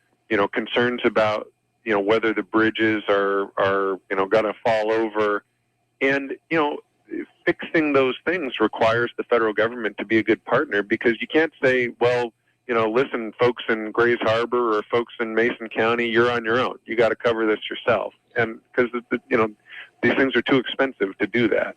concerns about, whether the bridges are going to fall over. And, fixing those things requires the federal government to be a good partner, because you can't say, well, listen, folks in Grays Harbor or folks in Mason County, you're on your own. You got to cover this yourself. And because, these things are too expensive to do that.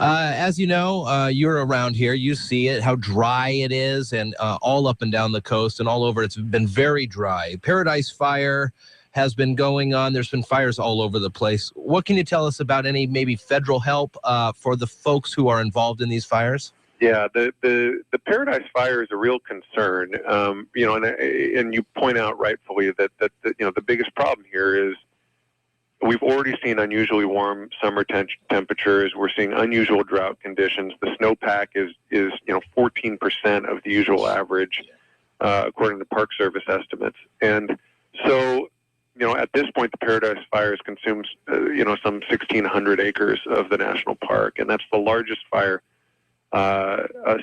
As you know, you're around here. You see it, how dry it is, and all up and down the coast and all over. It's been very dry. Paradise Fire has been going on. There's been fires all over the place. What can you tell us about any maybe federal help for the folks who are involved in these fires? Yeah, the Paradise Fire is a real concern. And you point out rightfully that the biggest problem here is we've already seen unusually warm summer temperatures. We're seeing unusual drought conditions. The snowpack is 14% of the usual average, according to Park Service estimates. And so, at this point, the Paradise Fire has consumed, some 1,600 acres of the national park, and that's the largest fire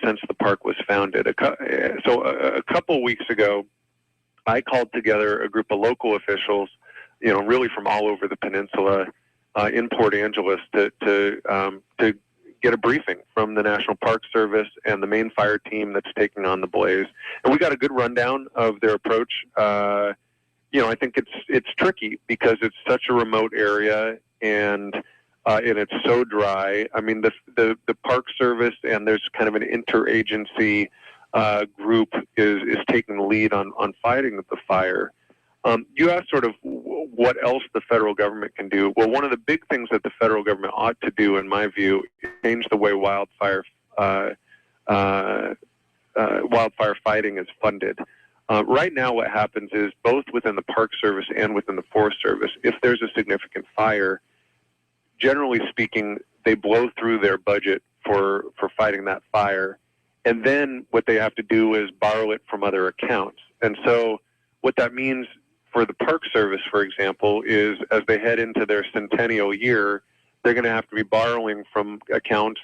since the park was founded. So a couple weeks ago, I called together a group of local officials, really from all over the peninsula, in Port Angeles, to get a briefing from the National Park Service and the main fire team that's taking on the blaze. And we got a good rundown of their approach. I think it's tricky because it's such a remote area and it's so dry. I mean, the Park Service, and there's kind of an interagency group is taking the lead on fighting the fire. You asked sort of what else the federal government can do. Well, one of the big things that the federal government ought to do, in my view, is change the way wildfire fighting is funded. Right now, what happens is both within the Park Service and within the Forest Service, if there's a significant fire, generally speaking, they blow through their budget for fighting that fire. And then what they have to do is borrow it from other accounts. And so what that means for the Park Service, for example, is as they head into their centennial year, they're going to have to be borrowing from accounts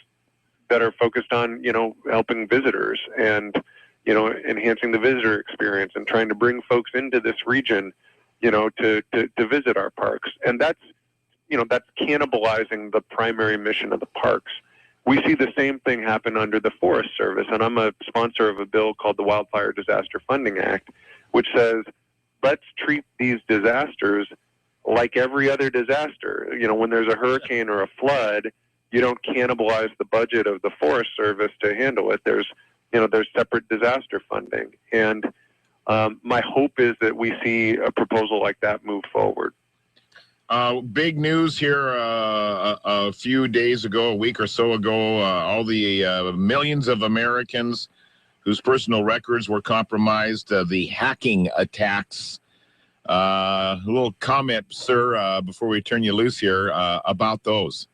that are focused on, helping visitors and, enhancing the visitor experience and trying to bring folks into this region, to visit our parks. And that's cannibalizing the primary mission of the parks. We see the same thing happen under the Forest Service, and I'm a sponsor of a bill called the Wildfire Disaster Funding Act, which says, let's treat these disasters like every other disaster. When there's a hurricane or a flood, you don't cannibalize the budget of the Forest Service to handle it. There's separate disaster funding. And my hope is that we see a proposal like that move forward. Big news here a few days ago, a week or so ago, all the millions of Americans whose personal records were compromised, the hacking attacks. A little comment, sir, before we turn you loose here, about those.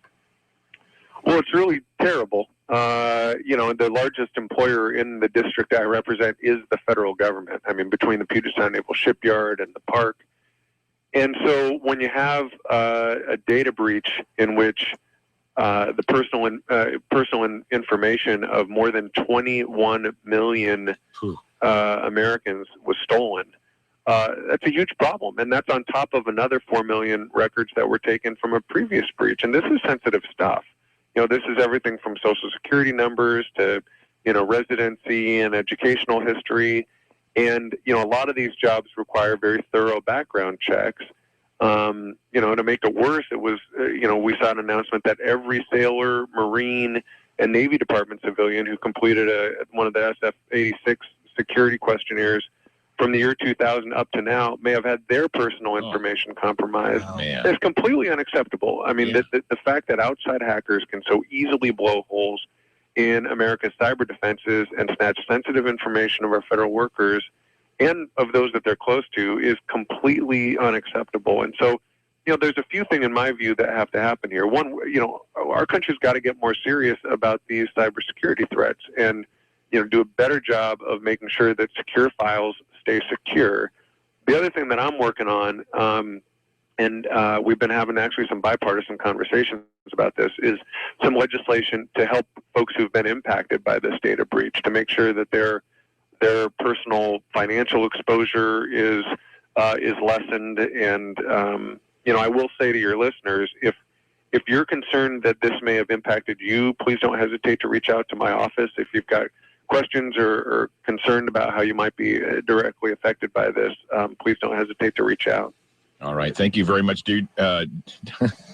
Well, it's really terrible. The largest employer in the district I represent is the federal government. I mean, between the Puget Sound Naval Shipyard and the park. And so when you have a data breach in which the personal information of more than 21 million Americans was stolen, that's a huge problem. And that's on top of another 4 million records that were taken from a previous breach. And this is sensitive stuff. This is everything from Social Security numbers to, residency and educational history. And, a lot of these jobs require very thorough background checks. To make it worse, it was, we saw an announcement that every sailor, Marine, and Navy Department civilian who completed one of the SF-86 security questionnaires from the year 2000 up to now may have had their personal information compromised. It's completely unacceptable. I mean, the fact that outside hackers can so easily blow holes in America's cyber defenses and snatch sensitive information of our federal workers and of those that they're close to is completely unacceptable. And so, there's a few things in my view that have to happen here. One, our country's got to get more serious about these cybersecurity threats and, do a better job of making sure that secure files stay secure. The other thing that I'm working on, and we've been having actually some bipartisan conversations about this, is some legislation to help folks who've been impacted by this data breach to make sure that their personal financial exposure is lessened. And I will say to your listeners, if you're concerned that this may have impacted you, please don't hesitate to reach out to my office. If you've got questions or concerned about how you might be directly affected by this, please don't hesitate to reach out. All right. Thank you very much, dude.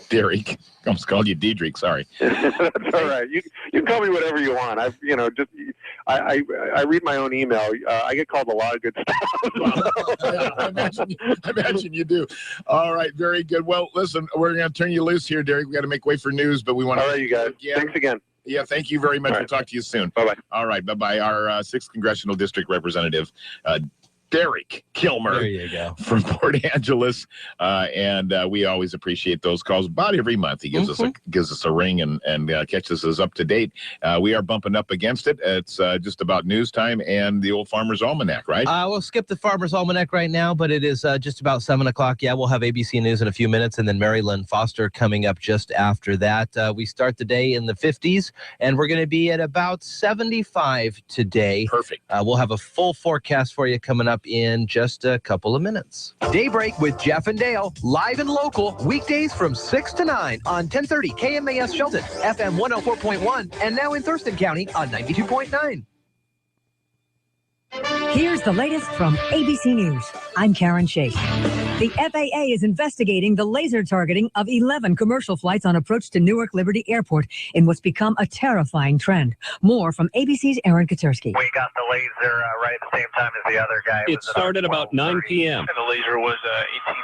Derek. I almost called you Diedrich. Sorry. That's all right. You can call me whatever you want. I read my own email. I get called a lot of good stuff. I imagine you do. All right. Very good. Well, listen, we're going to turn you loose here, Derek. We got to make way for news, but we want to. All right, you guys. Thanks again. Yeah, thank you very much. We'll talk to you soon. Bye-bye. All right. Bye-bye. Our 6th Congressional District Representative, Derek Kilmer. There you go. From Port Angeles, and we always appreciate those calls. About every month, he gives us a ring and catches us up to date. We are bumping up against it. It's just about news time and the old Farmer's Almanac, right? We'll skip the Farmer's Almanac right now, but it is just about 7 o'clock. Yeah, we'll have ABC News in a few minutes, and then Mary Lynn Foster coming up just after that. We start the day in the 50s, and we're going to be at about 75 today. Perfect. We'll have a full forecast for you coming up in just a couple of minutes. Daybreak with Jeff and Dale, live and local, weekdays from 6 to 9 on 1030 KMAS Shelton, FM 104.1, and now in Thurston County on 92.9. Here's the latest from ABC News. I'm Karen Sheikh. The FAA is investigating the laser targeting of 11 commercial flights on approach to Newark Liberty Airport in what's become a terrifying trend. More from ABC's Aaron Katersky. We got the laser right at the same time as the other guy. It started about 9 p.m. And the laser was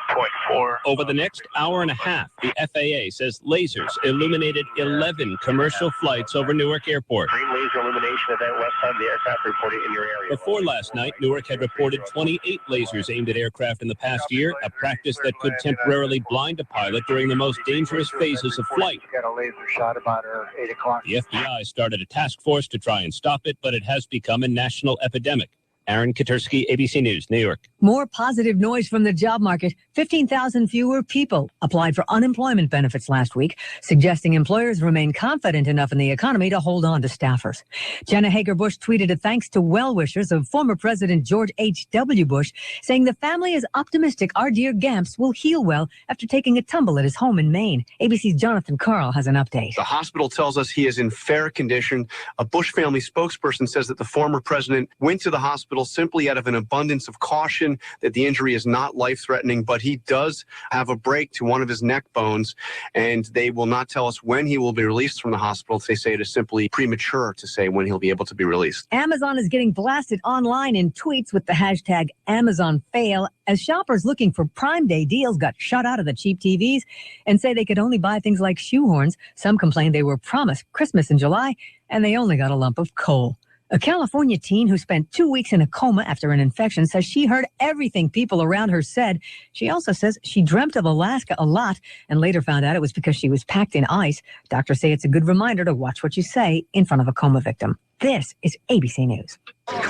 18.4. Over the next hour and a half, the FAA says lasers illuminated 11 commercial flights over Newark Airport. Green laser illumination event west side of the aircraft reported in your area. Before last night, Newark had reported 28 lasers aimed at aircraft in the past year, a practice that could temporarily blind a pilot during the most dangerous phases of flight. Got a laser shot about 8 o'clock. The FBI started a task force to try and stop it, but it has become a national epidemic. Aaron Katersky, ABC News, New York. More positive noise from the job market. 15,000 fewer people applied for unemployment benefits last week, suggesting employers remain confident enough in the economy to hold on to staffers. Jenna Hager-Bush tweeted a thanks to well-wishers of former President George H.W. Bush, saying the family is optimistic our dear Gamps will heal well after taking a tumble at his home in Maine. ABC's Jonathan Carl has an update. The hospital tells us he is in fair condition. A Bush family spokesperson says that the former president went to the hospital simply out of an abundance of caution, that the injury is not life-threatening, but he does have a break to one of his neck bones, and they will not tell us when he will be released from the hospital. They say it is simply premature to say when he'll be able to be released. Amazon is getting blasted online in tweets with the hashtag AmazonFail as shoppers looking for Prime Day deals got shut out of the cheap TVs and say they could only buy things like shoehorns. Some complained they were promised Christmas in July, and they only got a lump of coal. A California teen who spent 2 weeks in a coma after an infection says she heard everything people around her said. She also says she dreamt of Alaska a lot and later found out it was because she was packed in ice. Doctors say it's a good reminder to watch what you say in front of a coma victim. This is ABC News.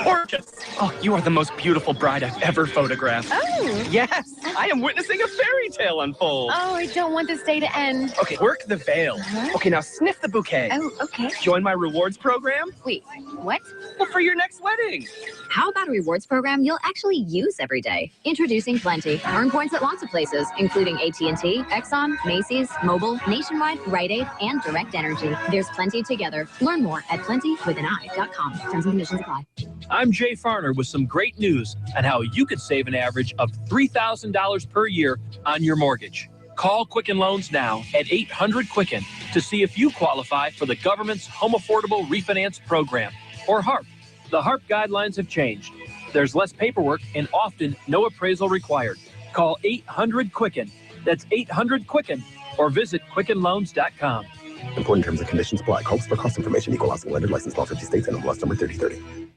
Gorgeous! Oh, you are the most beautiful bride I've ever photographed. Oh! Yes! I am witnessing a fairy tale unfold. Oh, I don't want this day to end. Okay, work the veil. Okay, now sniff the bouquet. Oh, okay. Join my rewards program? Wait, what? Well, for your next wedding. How about a rewards program you'll actually use every day? Introducing Plenty. Earn points at lots of places, including AT&T, Exxon, Macy's, Mobile, Nationwide, Rite Aid, and Direct Energy. There's Plenty together. Learn more at plentywithanI.com. Terms and conditions apply. I'm Jay Farner with some great news on how you could save an average of $3,000 per year on your mortgage. Call Quicken Loans now at 800-QUICKEN to see if you qualify for the government's Home Affordable Refinance Program, or HARP. The HARP guidelines have changed. There's less paperwork and often no appraisal required. Call 800-QUICKEN. That's 800-QUICKEN, or visit QuickenLoans.com. Important terms and conditions apply. Call for cost information. Equal housing lender. License law 50 states. NMLS number 3030.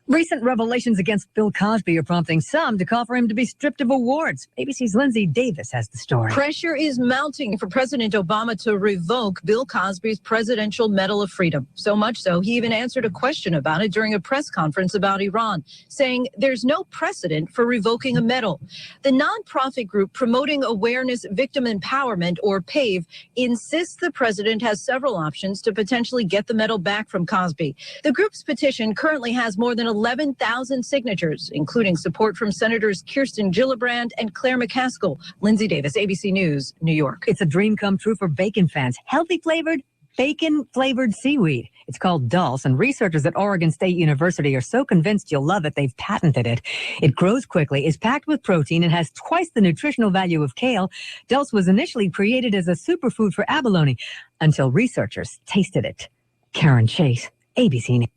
Recent revelations against Bill Cosby are prompting some to call for him to be stripped of awards. ABC's Lindsay Davis has the story. Pressure is mounting for President Obama to revoke Bill Cosby's Presidential Medal of Freedom. So much so, he even answered a question about it during a press conference about Iran, saying there's no precedent for revoking a medal. The nonprofit group Promoting Awareness Victim Empowerment, or PAVE, insists the president has several options to potentially get the medal back from Cosby. The group's petition currently has more than 11,000 signatures, including support from Senators Kirsten Gillibrand and Claire McCaskill. Lindsay Davis, ABC News, New York. It's a dream come true for bacon fans. Healthy flavored, bacon-flavored seaweed. It's called dulse, and researchers at Oregon State University are so convinced you'll love it, they've patented it. It grows quickly, is packed with protein, and has twice the nutritional value of kale. Dulse was initially created as a superfood for abalone until researchers tasted it. Karen Chase, ABC News.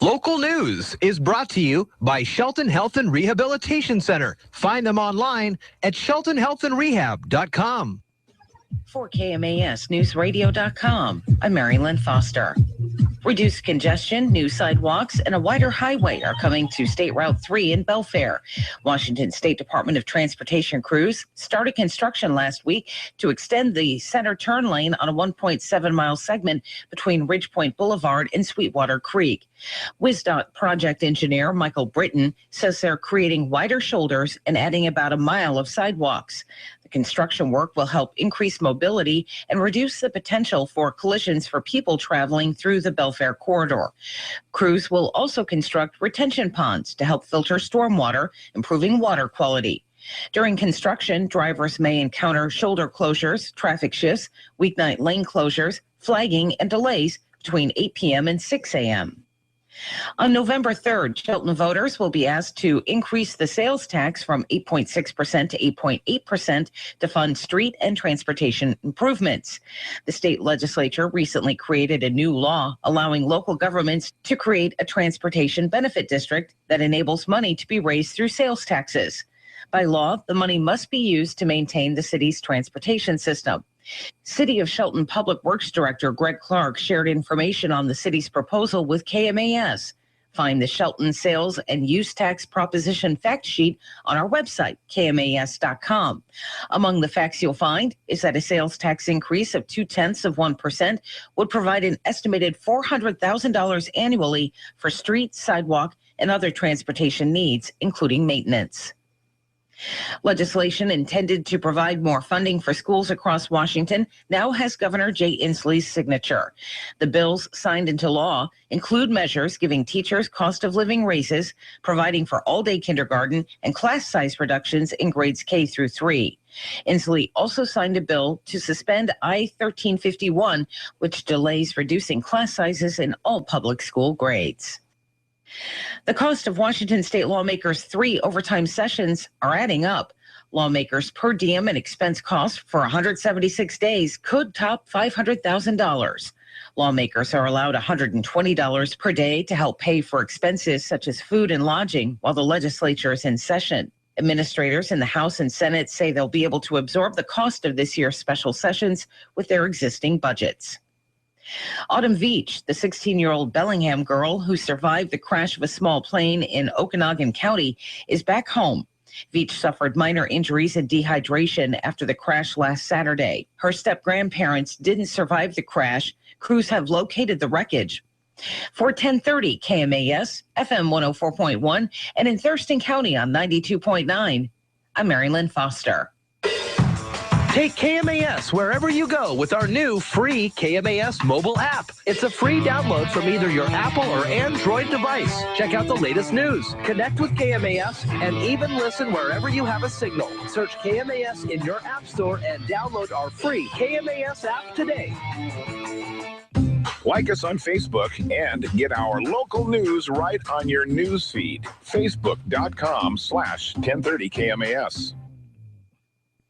Local news is brought to you by Shelton Health and Rehabilitation Center. Find them online at sheltonhealthandrehab.com. For KMASnewsradio.com, I'm Mary Lynn Foster. Reduced congestion, new sidewalks, and a wider highway are coming to State Route 3 in Belfair. Washington State Department of Transportation crews started construction last week to extend the center turn lane on a 1.7-mile segment between Ridgepoint Boulevard and Sweetwater Creek. WisDOT project engineer Michael Britton says they're creating wider shoulders and adding about a mile of sidewalks. The construction work will help increase mobility and reduce the potential for collisions for people traveling through the Belfair corridor. Crews will also construct retention ponds to help filter stormwater, improving water quality. During construction, drivers may encounter shoulder closures, traffic shifts, weeknight lane closures, flagging, and delays between 8 p.m. and 6 a.m. On November 3rd, Shelton voters will be asked to increase the sales tax from 8.6% to 8.8% to fund street and transportation improvements. The state legislature recently created a new law allowing local governments to create a transportation benefit district that enables money to be raised through sales taxes. By law, the money must be used to maintain the city's transportation system. City of Shelton Public Works Director Greg Clark shared information on the city's proposal with KMAS. Find the Shelton Sales and Use Tax Proposition Fact Sheet on our website, KMAS.com. Among the facts you'll find is that a sales tax increase of 0.2% would provide an estimated $400,000 annually for street, sidewalk, and other transportation needs, including maintenance. Legislation intended to provide more funding for schools across Washington now has Governor Jay Inslee's signature. The bills signed into law include measures giving teachers cost of living raises, providing for all-day kindergarten, and class size reductions in grades K through 3. Inslee also signed a bill to suspend I-1351, which delays reducing class sizes in all public school grades. The cost of Washington state lawmakers' 3 overtime sessions are adding up. Lawmakers' per diem and expense costs for 176 days could top $500,000. Lawmakers are allowed $120 per day to help pay for expenses such as food and lodging while the legislature is in session. Administrators in the House and Senate say they'll be able to absorb the cost of this year's special sessions with their existing budgets. Autumn Veach, the 16-year-old Bellingham girl who survived the crash of a small plane in Okanogan County, is back home. Veach suffered minor injuries and dehydration after the crash last Saturday. Her step-grandparents didn't survive the crash. Crews have located the wreckage. For 1030 KMAS, FM 104.1, and in Thurston County on 92.9, I'm Mary Lynn Foster. Take KMAS wherever you go with our new free KMAS mobile app. It's a free download from either your Apple or Android device. Check out the latest news, connect with KMAS, and even listen wherever you have a signal. Search KMAS in your app store and download our free KMAS app today. Like us on Facebook and get our local news right on your news feed. Facebook.com/1030 KMAS.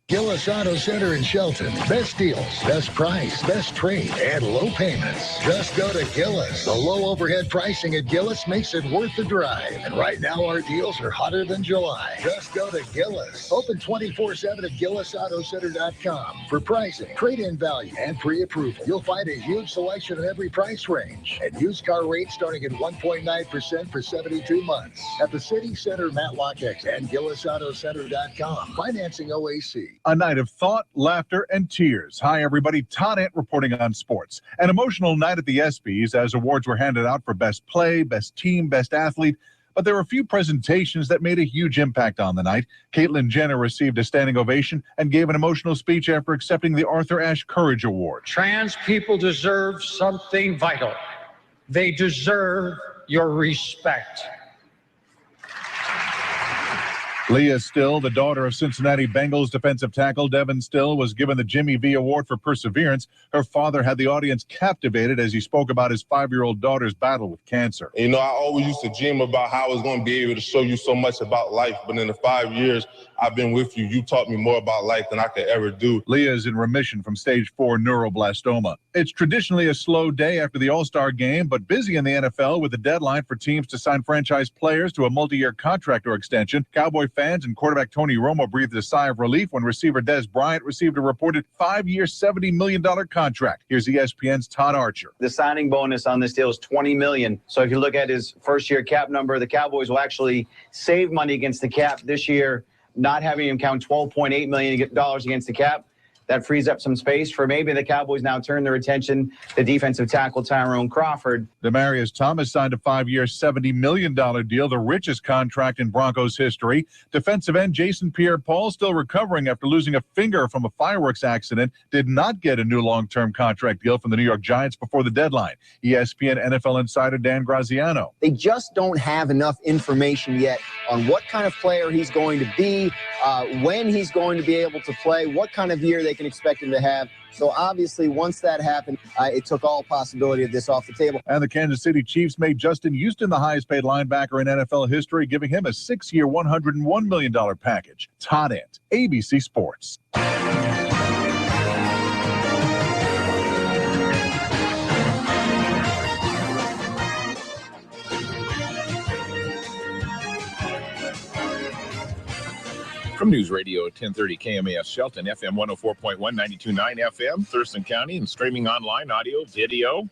Gillis Auto Center in Shelton. Best deals, best price, best trade, and low payments. Just go to Gillis. The low overhead pricing at Gillis makes it worth the drive. And right now, our deals are hotter than July. Just go to Gillis. Open 24/7 at GillisAutoCenter.com for pricing, trade-in value, and pre-approval. You'll find a huge selection in every price range. And used car rates starting at 1.9% for 72 months. At the City Center, Matlock X, and GillisAutoCenter.com. Financing OAC. A night of thought, laughter, and tears. Hi, everybody. Todd Ant reporting on sports. An emotional night at the ESPYs as awards were handed out for best play, best team, best athlete. But there were a few presentations that made a huge impact on the night. Caitlyn Jenner received a standing ovation and gave an emotional speech after accepting the Arthur Ashe Courage Award. Trans people deserve something vital. They deserve your respect. Leah Still, the daughter of Cincinnati Bengals defensive tackle Devin Still, was given the Jimmy V Award for perseverance. Her father had the audience captivated as he spoke about his 5-year-old daughter's battle with cancer. You know, I always used to dream about how I was going to be able to show you so much about life. But in the 5 years I've been with you, you taught me more about life than I could ever do. Leah is in remission from stage 4 neuroblastoma. It's traditionally a slow day after the All-Star game, but busy in the NFL with the deadline for teams to sign franchise players to a multi-year contract or extension. Cowboy fans and quarterback Tony Romo breathed a sigh of relief when receiver Dez Bryant received a reported 5-year, $70 million contract. Here's ESPN's Todd Archer. The signing bonus on this deal is $20 million. So if you look at his first-year cap number, the Cowboys will actually save money against the cap this year, not having him count $12.8 million against the cap. That frees up some space for maybe the Cowboys now turn their attention to defensive tackle Tyrone Crawford. Demaryius Thomas signed a 5-year, $70 million deal, the richest contract in Broncos history. Defensive end Jason Pierre-Paul, still recovering after losing a finger from a fireworks accident, did not get a new long-term contract deal from the New York Giants before the deadline. ESPN NFL insider Dan Graziano. They just don't have enough information yet on what kind of player he's going to be, when he's going to be able to play, what kind of year they can expect him to have. So obviously, once that happened, it took all possibility of this off the table. And the Kansas City Chiefs made Justin Houston the highest paid linebacker in NFL history, giving him a 6-year, $101 million package. Todd Ant, ABC Sports. From News Radio 1030 KMAS Shelton, FM 104.1, 92.9 FM, Thurston County, and streaming online, audio, video,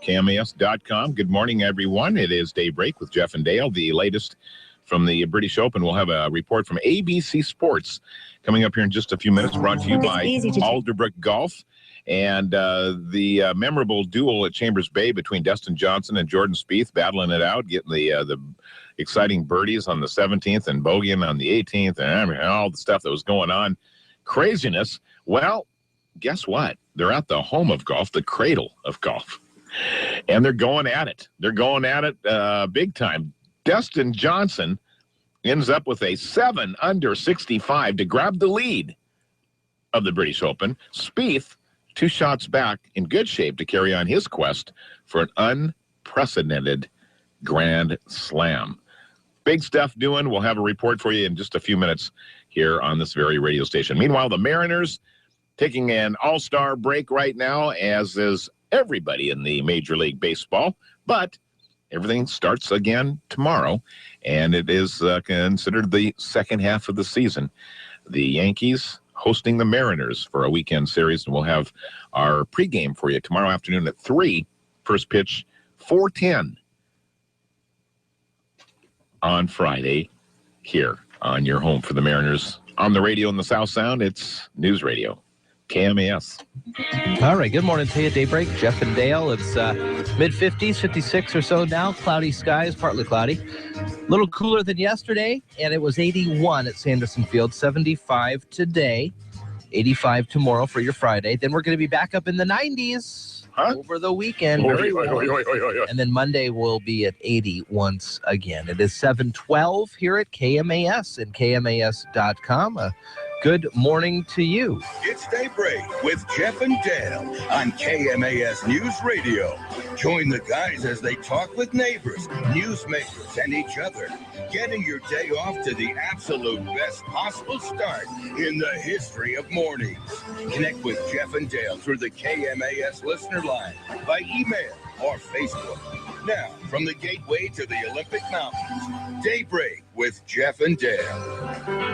KMAS.com. Good morning, everyone. It is Daybreak with Jeff and Dale. The latest from the British Open. We'll have a report from ABC Sports coming up here in just a few minutes, brought to you by Alderbrook Golf. And the memorable duel at Chambers Bay between Dustin Johnson and Jordan Spieth, battling it out, getting the exciting birdies on the 17th and bogeying on the 18th, and I mean, all the stuff that was going on. Craziness. Well, guess what? They're at the home of golf, the cradle of golf. And they're going at it. They're going at it big time. Dustin Johnson ends up with a 7 under 65 to grab the lead of the British Open. Spieth, 2 shots back, in good shape to carry on his quest for an unprecedented Grand Slam. Big stuff doing. We'll have a report for you in just a few minutes here on this very radio station. Meanwhile, the Mariners taking an all-star break right now, as is everybody in the Major League Baseball. But everything starts again tomorrow, and it is considered the second half of the season. The Yankees hosting the Mariners for a weekend series, and we'll have our pregame for you tomorrow afternoon at 3. First pitch, 4:10 on Friday here on your home for the Mariners. On the radio in the South Sound, it's News Radio, KMAS. All right, good morning to you, Daybreak. Jeff and Dale. It's mid-50s, 56 or so now. Cloudy skies, partly cloudy. A little cooler than yesterday, and it was 81 at Sanderson Field, 75 today, 85 tomorrow for your Friday. Then we're going to be back up in the 90s over the weekend. Very warm. And then Monday will be at 80 once again. It is 7:12 here at KMAS and KMAS.com. good morning to you. It's Daybreak with Jeff and Dale on KMAS News Radio. Join the guys as they talk with neighbors, newsmakers, and each other, getting your day off to the absolute best possible start in the history of mornings. Connect with Jeff and Dale through the KMAS listener line, by email or Facebook. Now, from the gateway to the Olympic Mountains, Daybreak with Jeff and Dale.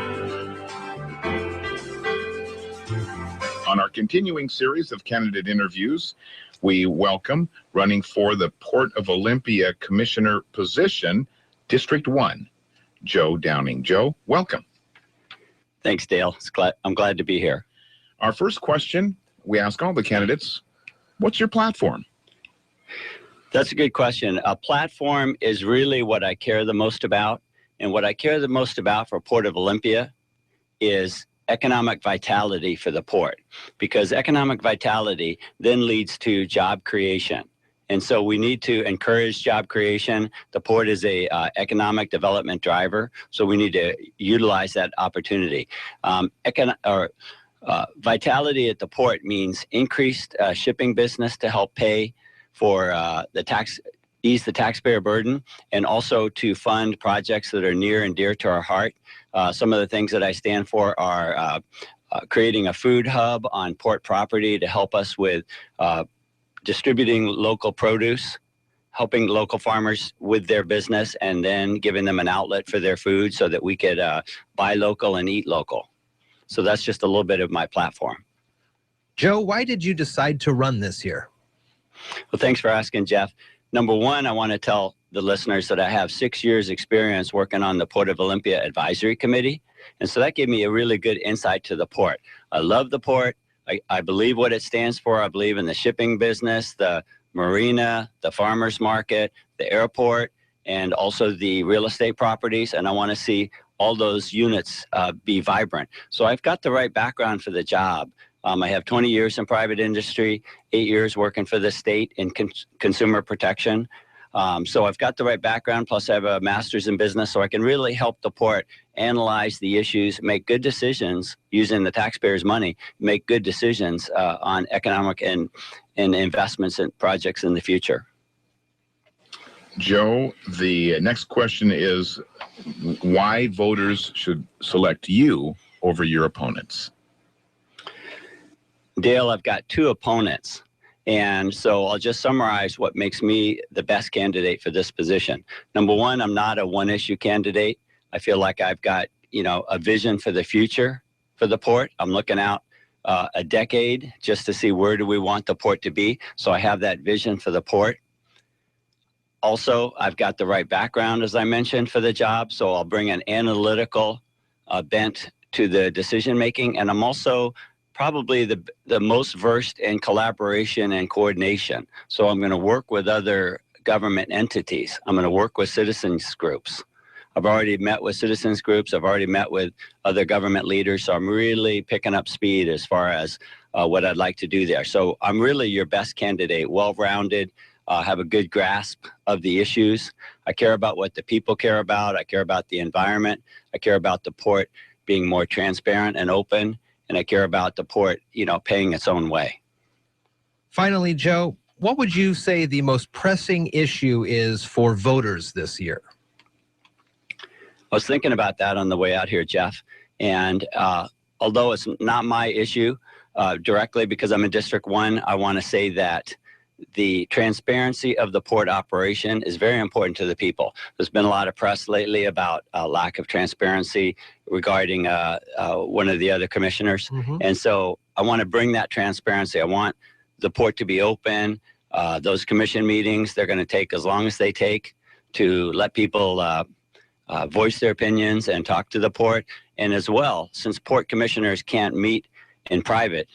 On our continuing series of candidate interviews, we welcome, running for the Port of Olympia Commissioner position, District 1, Joe Downing. Joe, welcome. Thanks, Dale. I'm glad to be here. Our first question, we ask all the candidates, what's your platform? That's a good question. A platform is really what I care the most about. And what I care the most about for Port of Olympia is economic vitality for the port, because economic vitality then leads to job creation. And so we need to encourage job creation. The port is a economic development driver, so we need to utilize that opportunity. Vitality at the port means increased shipping business to help pay for ease the taxpayer burden, and also to fund projects that are near and dear to our heart. Some of the things that I stand for are creating a food hub on port property to help us with distributing local produce, helping local farmers with their business, and then giving them an outlet for their food so that we could buy local and eat local. So that's just a little bit of my platform. Joe, why did you decide to run this year? Well, thanks for asking, Jeff. Number one, I want to tell the listeners that I have 6 years experience working on the Port of Olympia Advisory Committee. And so that gave me a really good insight to the port. I love the port. I believe what it stands for. I believe in the shipping business, the marina, the farmers market, the airport, and also the real estate properties. And I want to see all those units be vibrant. So I've got the right background for the job. I have 20 years in private industry, 8 years working for the state in consumer protection. So I've got the right background, plus I have a master's in business, so I can really help the port analyze the issues, make good decisions using the taxpayers' money, make good decisions on economic and investments and projects in the future. Joe, the next question is why voters should select you over your opponents? Dale, I've got two opponents. And so I'll just summarize what makes me the best candidate for this position. Number one, I'm not a one-issue candidate. I feel like I've got, a vision for the future for the port. I'm looking out a decade just to see where do we want the port to be. So I have that vision for the port. Also, I've got the right background, as I mentioned, for the job. So I'll bring an analytical bent to the decision-making. And I'm also probably the most versed in collaboration and coordination. So I'm going to work with other government entities. I'm going to work with citizens groups. I've already met with citizens groups. I've already met with other government leaders. So I'm really picking up speed as far as what I'd like to do there. So I'm really your best candidate, well-rounded, have a good grasp of the issues. I care about what the people care about. I care about the environment. I care about the port being more transparent and open. And I care about the port, paying its own way. Finally, Joe, what would you say the most pressing issue is for voters this year? I was thinking about that on the way out here, Jeff. And although it's not my issue directly because I'm in District 1, I want to say that the transparency of the port operation is very important to the people. There's been a lot of press lately about lack of transparency regarding one of the other commissioners. And so I want to bring that transparency. I want the port to be open. Those commission meetings, they're going to take as long as they take to let people voice their opinions and talk to the port. And as well, since port commissioners can't meet in private,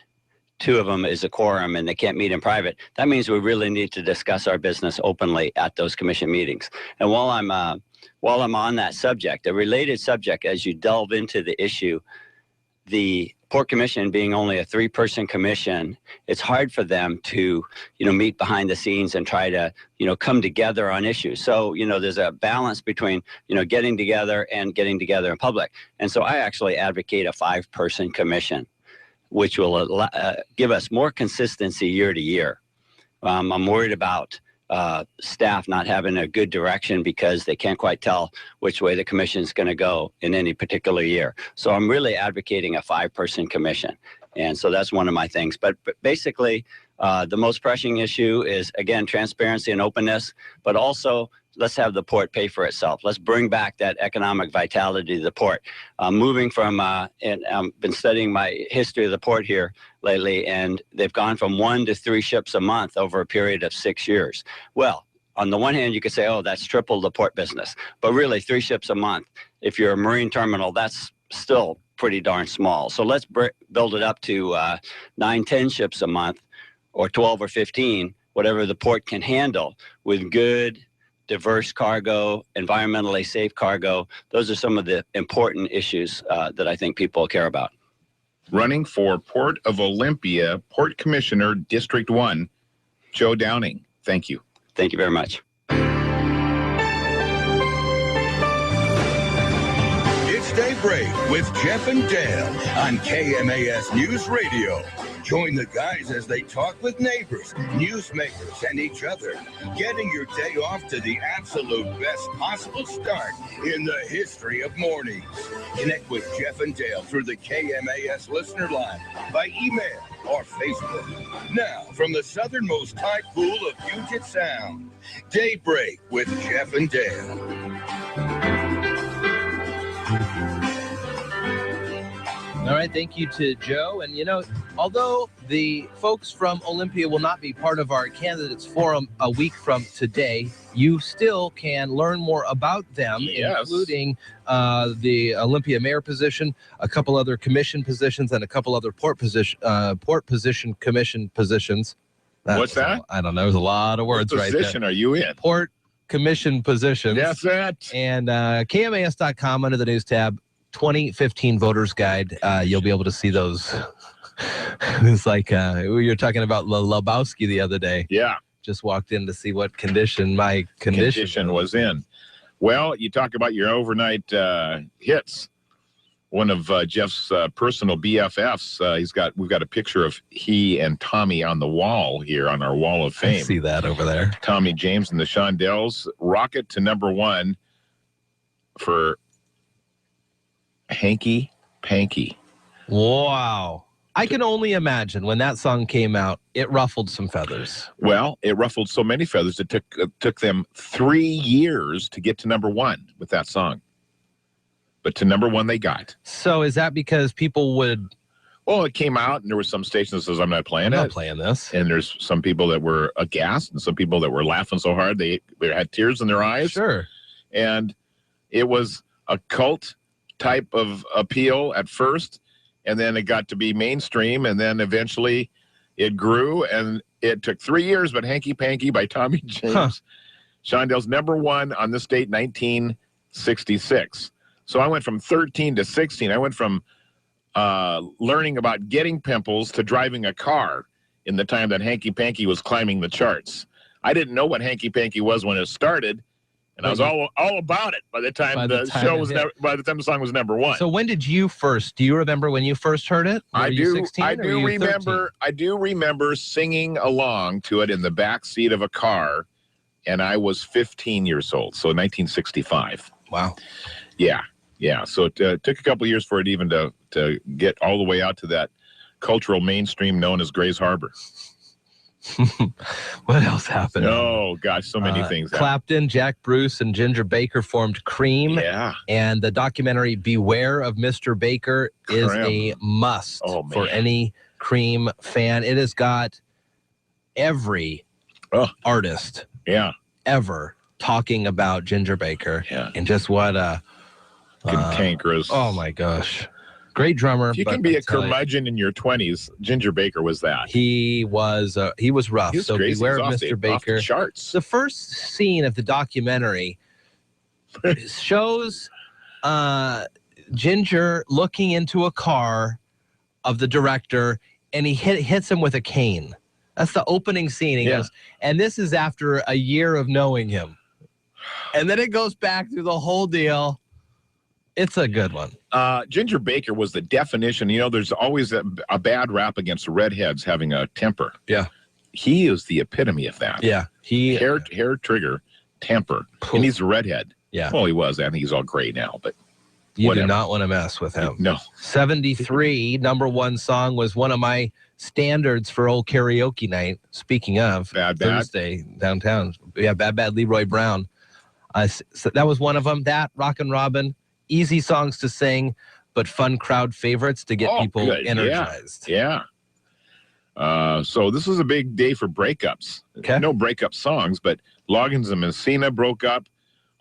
two of them is a quorum and they can't meet in private, that means we really need to discuss our business openly at those commission meetings. And while I'm on that subject, a related subject, as you delve into the issue, the Port Commission being only a 3-person commission, it's hard for them to, meet behind the scenes and try to, come together on issues. So, there's a balance between, getting together and getting together in public. And so I actually advocate a 5-person commission, which will give us more consistency year to year. I'm worried about staff not having a good direction because they can't quite tell which way the commission is going to go in any particular year. So I'm really advocating a 5-person commission. And so that's one of my things. But basically, the most pressing issue is, again, transparency and openness, but also let's have the port pay for itself. Let's bring back that economic vitality to the port. Moving from, and I've been studying my history of the port here lately, and they've gone from 1 to 3 ships a month over a period of 6 years. Well, on the one hand, you could say, oh, that's triple the port business. But really, 3 ships a month, if you're a marine terminal, that's still pretty darn small. So let's build it up to 9, 10 ships a month, or 12 or 15, whatever the port can handle, with good, diverse cargo, environmentally safe cargo. Those are some of the important issues that I think people care about. Running for Port of Olympia, Port Commissioner, District 1, Joe Downing. Thank you. Thank you very much. It's Daybreak with Jeff and Dale on KMAS News Radio. Join the guys as they talk with neighbors, newsmakers, and each other, getting your day off to the absolute best possible start in the history of mornings. Connect with Jeff and Dale through the KMAS listener line, by email, or Facebook. Now, from the southernmost tide pool of Puget Sound, Daybreak with Jeff and Dale. All right, thank you to Joe. And, although the folks from Olympia will not be part of our candidates forum a week from today, you still can learn more about them, including the Olympia mayor position, a couple other commission positions, and a couple other port position commission positions. What's that? I don't know. There's a lot of words right there. What position are you in? Port commission positions. That's it. And KMAS.com under the news tab. 2015 Voters Guide. You'll be able to see those. It's like we were talking about Lebowski the other day. Yeah. Just walked in to see what condition my condition was in. Well, you talk about your overnight hits. One of Jeff's personal BFFs, we've got a picture of he and Tommy on the wall here on our wall of fame. I see that over there. Tommy James and the Shondells rocket to #1 for Hanky Panky. Wow. I can only imagine when that song came out, it ruffled some feathers. Well, it ruffled so many feathers, it took them 3 years to get to #1 with that song. But to #1 they got. So is that because people would... Well, it came out, and there were some stations that says, I'm not playing it. I'm not playing this. And there's some people that were aghast, and some people that were laughing so hard, they had tears in their eyes. Sure. And it was a cult type of appeal at first, and then it got to be mainstream, and then eventually it grew, and it took 3 years, but Hanky Panky by Tommy James. Shondells #1 on this date, 1966. So I went from 13 to 16. I went from learning about getting pimples to driving a car in the time that Hanky Panky was climbing the charts. I didn't know what Hanky Panky was when it started, and I was all about it by the time the song was #1. So when did you first? Do you remember when you first heard it? I do remember singing along to it in the back seat of a car, and I was 15 years old. So 1965. Wow. Yeah. So it took a couple years for it even to get all the way out to that cultural mainstream known as Grays Harbor. What else happened? Oh, gosh, so many things happened. Clapton, Jack Bruce, and Ginger Baker formed Cream. Yeah. And the documentary Beware of Mr. Baker is a must for any Cream fan. It has got every artist ever talking about Ginger Baker. Yeah. And just what a... cantankerous. Oh, my gosh. Great drummer. If you can be a curmudgeon in your 20s, Ginger Baker was that. He was rough. He was so crazy. Beware of Mr. Baker. Off the charts. The first scene of the documentary shows Ginger looking into a car of the director, and he hits him with a cane. That's the opening scene. He goes, and this is after a year of knowing him. And then it goes back through the whole deal. It's a good one. Ginger Baker was the definition. You know, there's always a bad rap against redheads having a temper. Yeah. He is the epitome of that. Yeah. Hair trigger, temper. And he's a redhead. Yeah. Well, he was. I think he's all gray now, but you whatever. do not want to mess with him. No. 73, number one song, was one of my standards for old karaoke night. Speaking of Thursday downtown. Yeah, Bad Leroy Brown. So that was one of them. That, Rockin' Robin, easy songs to sing, but fun crowd favorites to get people energized. Yeah. So this is a big day for breakups. Okay. No breakup songs, but Loggins and Messina broke up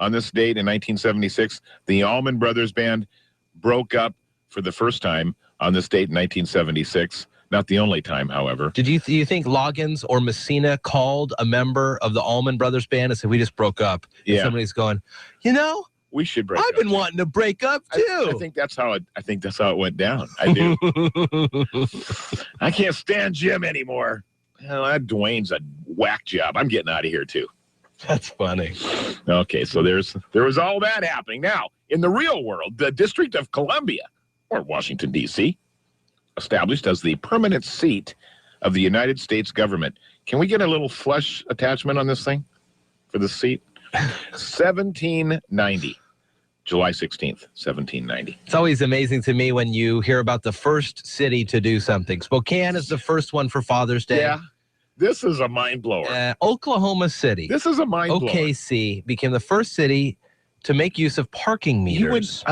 on this date in 1976. The Allman Brothers Band broke up for the first time on this date in 1976. Not the only time, however. Do you think Loggins or Messina called a member of the Allman Brothers Band and said, we just broke up? And somebody's going, you know, we should break up. I've been wanting to break up too. I think that's how it went down. I do. I can't stand Jim anymore. Well, that Dwayne's a whack job. I'm getting out of here too. That's funny. Okay, so there was all that happening. Now, in the real world, the District of Columbia, or Washington, D.C., established as the permanent seat of the United States government. Can we get a little flush attachment on this thing for the seat? 1790. July 16th, 1790. It's always amazing to me when you hear about the first city to do something. Spokane is the first one for Father's Day. Yeah. This is a mind blower. Oklahoma City. This is a mind blower. OKC became the first city to make use of parking meters.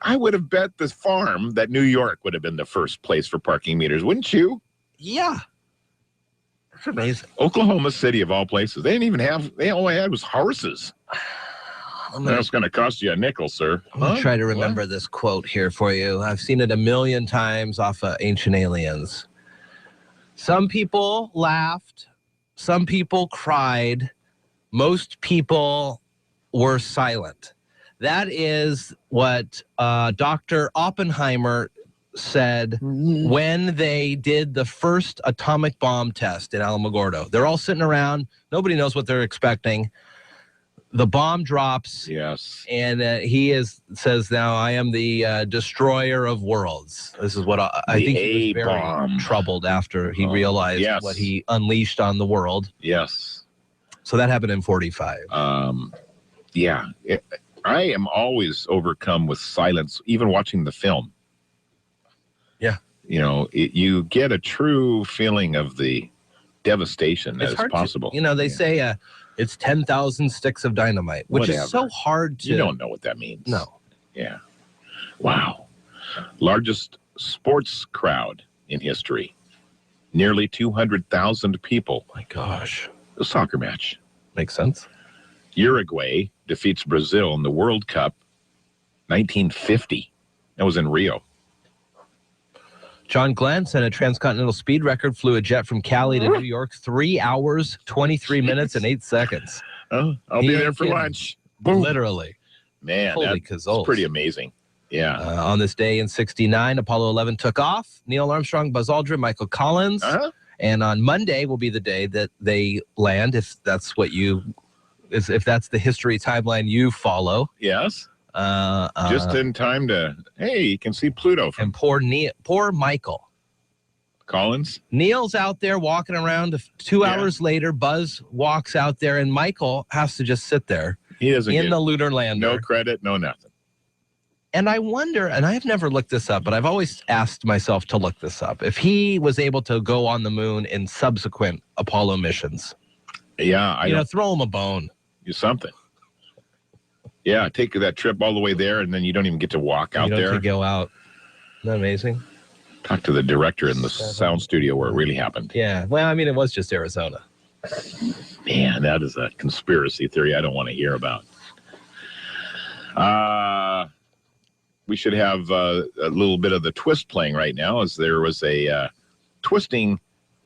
I would have bet the farm that New York would have been the first place for parking meters, wouldn't you? Yeah. That's amazing. Oklahoma City, of all places. They all they had was horses. That's going to cost you a nickel, sir. I'm going to try to remember this quote here for you. I've seen it a million times off of Ancient Aliens. Some people laughed. Some people cried. Most people were silent. That is what Dr. Oppenheimer said when they did the first atomic bomb test in Alamogordo. They're all sitting around. Nobody knows what they're expecting. The bomb drops. Yes. And says, now, I am the destroyer of worlds. This is what I think he was very troubled after he realized what he unleashed on the world. Yes. So that happened in 45. Yeah. I am always overcome with silence, even watching the film. Yeah. You know, you get a true feeling of the devastation that is possible. They say it's 10,000 sticks of dynamite, which is so hard to... You don't know what that means. No. Yeah. Wow. Largest sports crowd in history. Nearly 200,000 people. My gosh. A soccer match. Makes sense. Uruguay defeats Brazil in the World Cup 1950. That was in Rio. John Glenn set a transcontinental speed record, flew a jet from Cali to New York, 3 hours, 23 minutes, and 8 seconds. Oh, I'll be there for lunch. Boom. Literally. Man, that's pretty amazing. Yeah. On this day in 69, Apollo 11 took off. Neil Armstrong, Buzz Aldrin, Michael Collins. And on Monday will be the day that they land, if that's what if that's the history timeline you follow. Yes. Just in time to, you can see Pluto. And poor Michael Collins. Neil's out there walking around. 2 hours later, Buzz walks out there, and Michael has to just sit there. He doesn't in the lunar lander. No credit, no nothing. And I wonder, and I've never looked this up, but I've always asked myself to look this up. If he was able to go on the moon in subsequent Apollo missions. Yeah. Throw him a bone. Do something. Yeah, take that trip all the way there, and then you don't even get to walk out there. You don't get to go out. Isn't that amazing? Talk to the director in the sound studio where it really happened. Yeah, well, I mean, it was just Arizona. Man, that is a conspiracy theory I don't want to hear about. We should have a little bit of the twist playing right now, as there was a twisting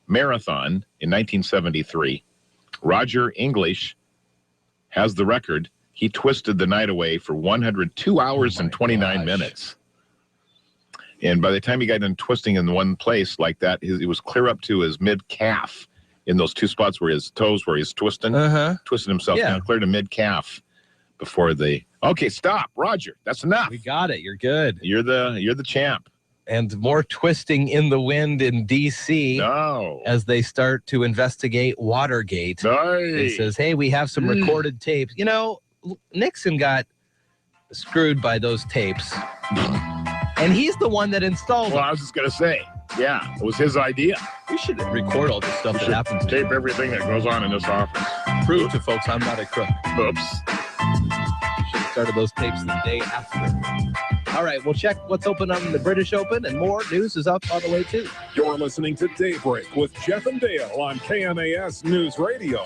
marathon in 1973. Roger English has the record. He twisted the night away for 102 hours and 29 minutes. And by the time he got done twisting in one place like that, it was clear up to his mid-calf in those two spots where his toes, where he's twisting himself down, clear to mid-calf before Okay, stop, Roger. That's enough. We got it. You're good. You're the champ. And more twisting in the wind in D.C. as they start to investigate Watergate. It says, hey, we have some recorded tapes. You know, Nixon got screwed by those tapes. And he's the one that installed Well, I was just going to say, yeah, it was his idea. We should record all the stuff that happens. Tape everything that goes on in this office. Prove to folks I'm not a crook. Oops. Should have started those tapes the day after. All right, we'll check what's open on the British Open, and more news is up on the way, too. You're listening to Daybreak with Jeff and Dale on KMAS News Radio.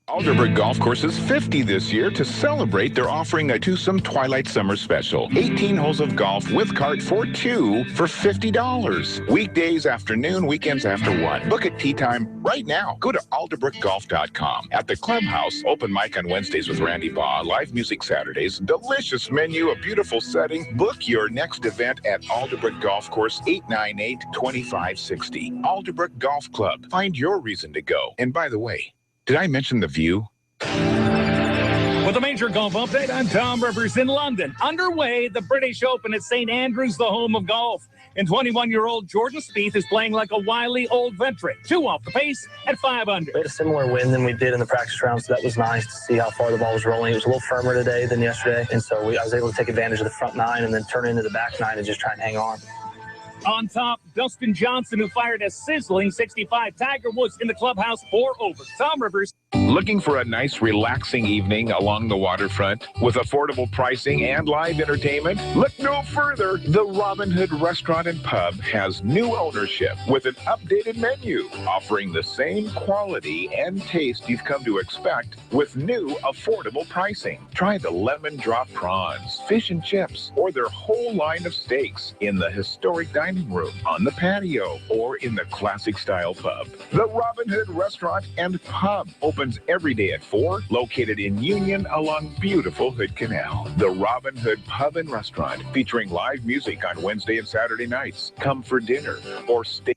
Alderbrook Golf Course is 50 this year. To celebrate, they're offering a twosome Twilight Summer Special. 18 holes of golf with cart for two for $50. Weekdays afternoon, weekends after 1. Book at tee time right now. Go to alderbrookgolf.com. At the Clubhouse, open mic on Wednesdays with Randy Baugh, live music Saturdays, delicious menu, a beautiful setting. Book your next event at Alderbrook Golf Course, 898-2560. Alderbrook Golf Club. Find your reason to go. And by the way, did I mention the view? With a major golf update, I'm Tom Rivers in London. Underway, the British Open at St. Andrews, the home of golf. And 21-year-old Jordan Spieth is playing like a wily old veteran. 2 off the pace at 5 under. We had a similar wind than we did in the practice round, so that was nice to see how far the ball was rolling. It was a little firmer today than yesterday, and so I was able to take advantage of the front 9 and then turn into the back 9 and just try and hang on. On top, Dustin Johnson, who fired a sizzling 65. Tiger Woods in the clubhouse 4 over. Tom Rivers. Looking for a nice, relaxing evening along the waterfront with affordable pricing and live entertainment? Look no further. The Robin Hood Restaurant and Pub has new ownership with an updated menu, offering the same quality and taste you've come to expect with new, affordable pricing. Try the lemon drop prawns, fish and chips, or their whole line of steaks in the historic dining room, on the patio, or in the classic style pub. The Robin Hood Restaurant and Pub opens every day at 4, located in Union along beautiful Hood Canal. The Robin Hood Pub and Restaurant, featuring live music on Wednesday and Saturday nights. Come for dinner or stay.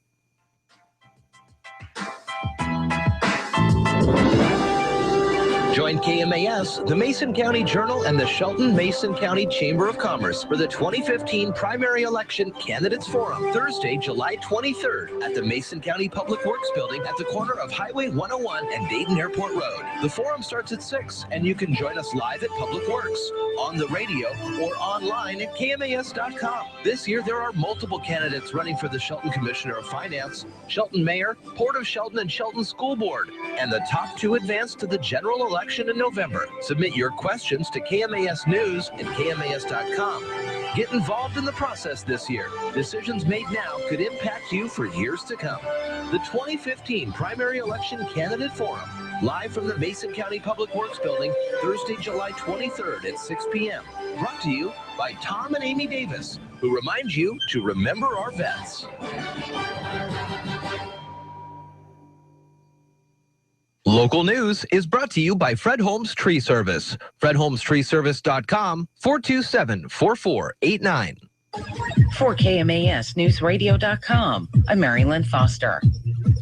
Join KMAS, the Mason County Journal, and the Shelton-Mason County Chamber of Commerce for the 2015 Primary Election Candidates Forum, Thursday, July 23rd at the Mason County Public Works Building at the corner of Highway 101 and Dayton Airport Road. The forum starts at 6, and you can join us live at Public Works, on the radio, or online at KMAS.com. This year, there are multiple candidates running for the Shelton Commissioner of Finance, Shelton Mayor, Port of Shelton, and Shelton School Board, and the top 2 advance to the general election in November. Submit your questions to KMAS News at KMAS.com. Get involved in the process this year. Decisions made now could impact you for years to come. The 2015 Primary Election Candidate Forum, live from the Mason County Public Works Building, Thursday, July 23rd at 6 p.m. Brought to you by Tom and Amy Davis, who remind you to remember our vets. Local news is brought to you by Fred Holmes Tree Service. FredHolmesTreeService.com, 427-4489. For KMASNewsRadio.com, I'm Mary Lynn Foster.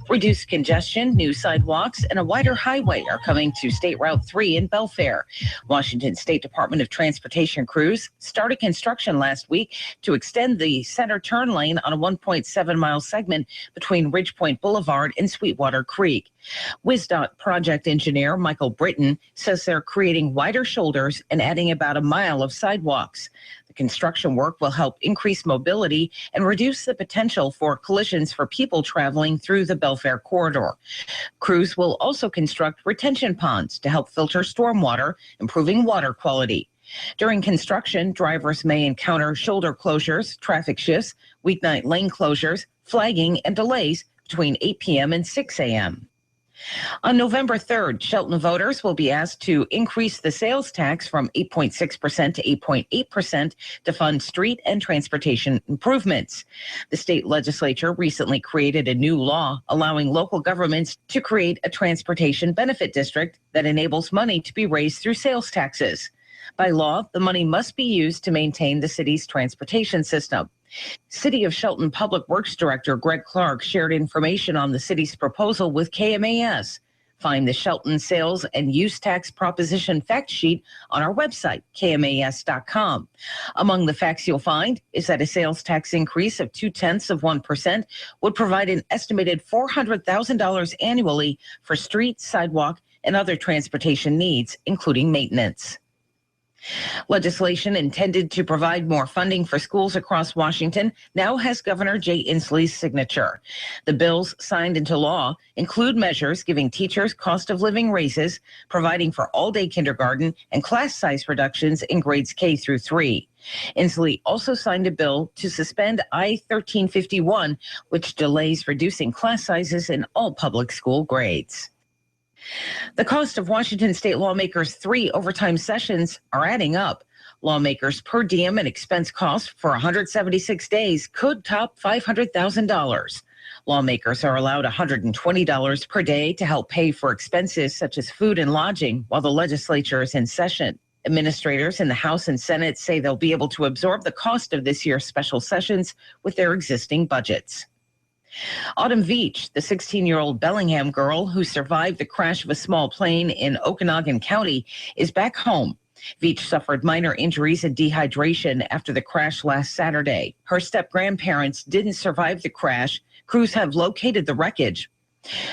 Reduced congestion, new sidewalks, and a wider highway are coming to State Route 3 in Belfair. Washington State Department of Transportation crews started construction last week to extend the center turn lane on a 1.7-mile segment between Ridgepoint Boulevard and Sweetwater Creek. WisDOT project engineer Michael Britton says they're creating wider shoulders and adding about a mile of sidewalks. The construction work will help increase mobility and reduce the potential for collisions for people traveling through the Belfair corridor. Crews will also construct retention ponds to help filter stormwater, improving water quality. During construction, drivers may encounter shoulder closures, traffic shifts, weeknight lane closures, flagging, and delays between 8 p.m. and 6 a.m. On November 3rd, Shelton voters will be asked to increase the sales tax from 8.6% to 8.8% to fund street and transportation improvements. The state legislature recently created a new law allowing local governments to create a transportation benefit district that enables money to be raised through sales taxes. By law, the money must be used to maintain the city's transportation system. City of Shelton Public Works Director Greg Clark shared information on the city's proposal with KMAS. Find the Shelton Sales and Use Tax Proposition fact sheet on our website, kmas.com. Among the facts you'll find is that a sales tax increase of 0.2% would provide an estimated $400,000 annually for street, sidewalk, and other transportation needs, including maintenance. Legislation intended to provide more funding for schools across Washington now has Governor Jay Inslee's signature. The bills signed into law include measures giving teachers cost of living raises, providing for all-day kindergarten, and class size reductions in grades K through 3. Inslee also signed a bill to suspend I-1351, which delays reducing class sizes in all public school grades. The cost of Washington state lawmakers' 3 overtime sessions are adding up. Lawmakers' per diem and expense costs for 176 days could top $500,000. Lawmakers are allowed $120 per day to help pay for expenses such as food and lodging while the legislature is in session. Administrators in the House and Senate say they'll be able to absorb the cost of this year's special sessions with their existing budgets. Autumn Veach, the 16-year-old Bellingham girl who survived the crash of a small plane in Okanogan County, is back home. Veach suffered minor injuries and dehydration after the crash last Saturday. Her step-grandparents didn't survive the crash. Crews have located the wreckage.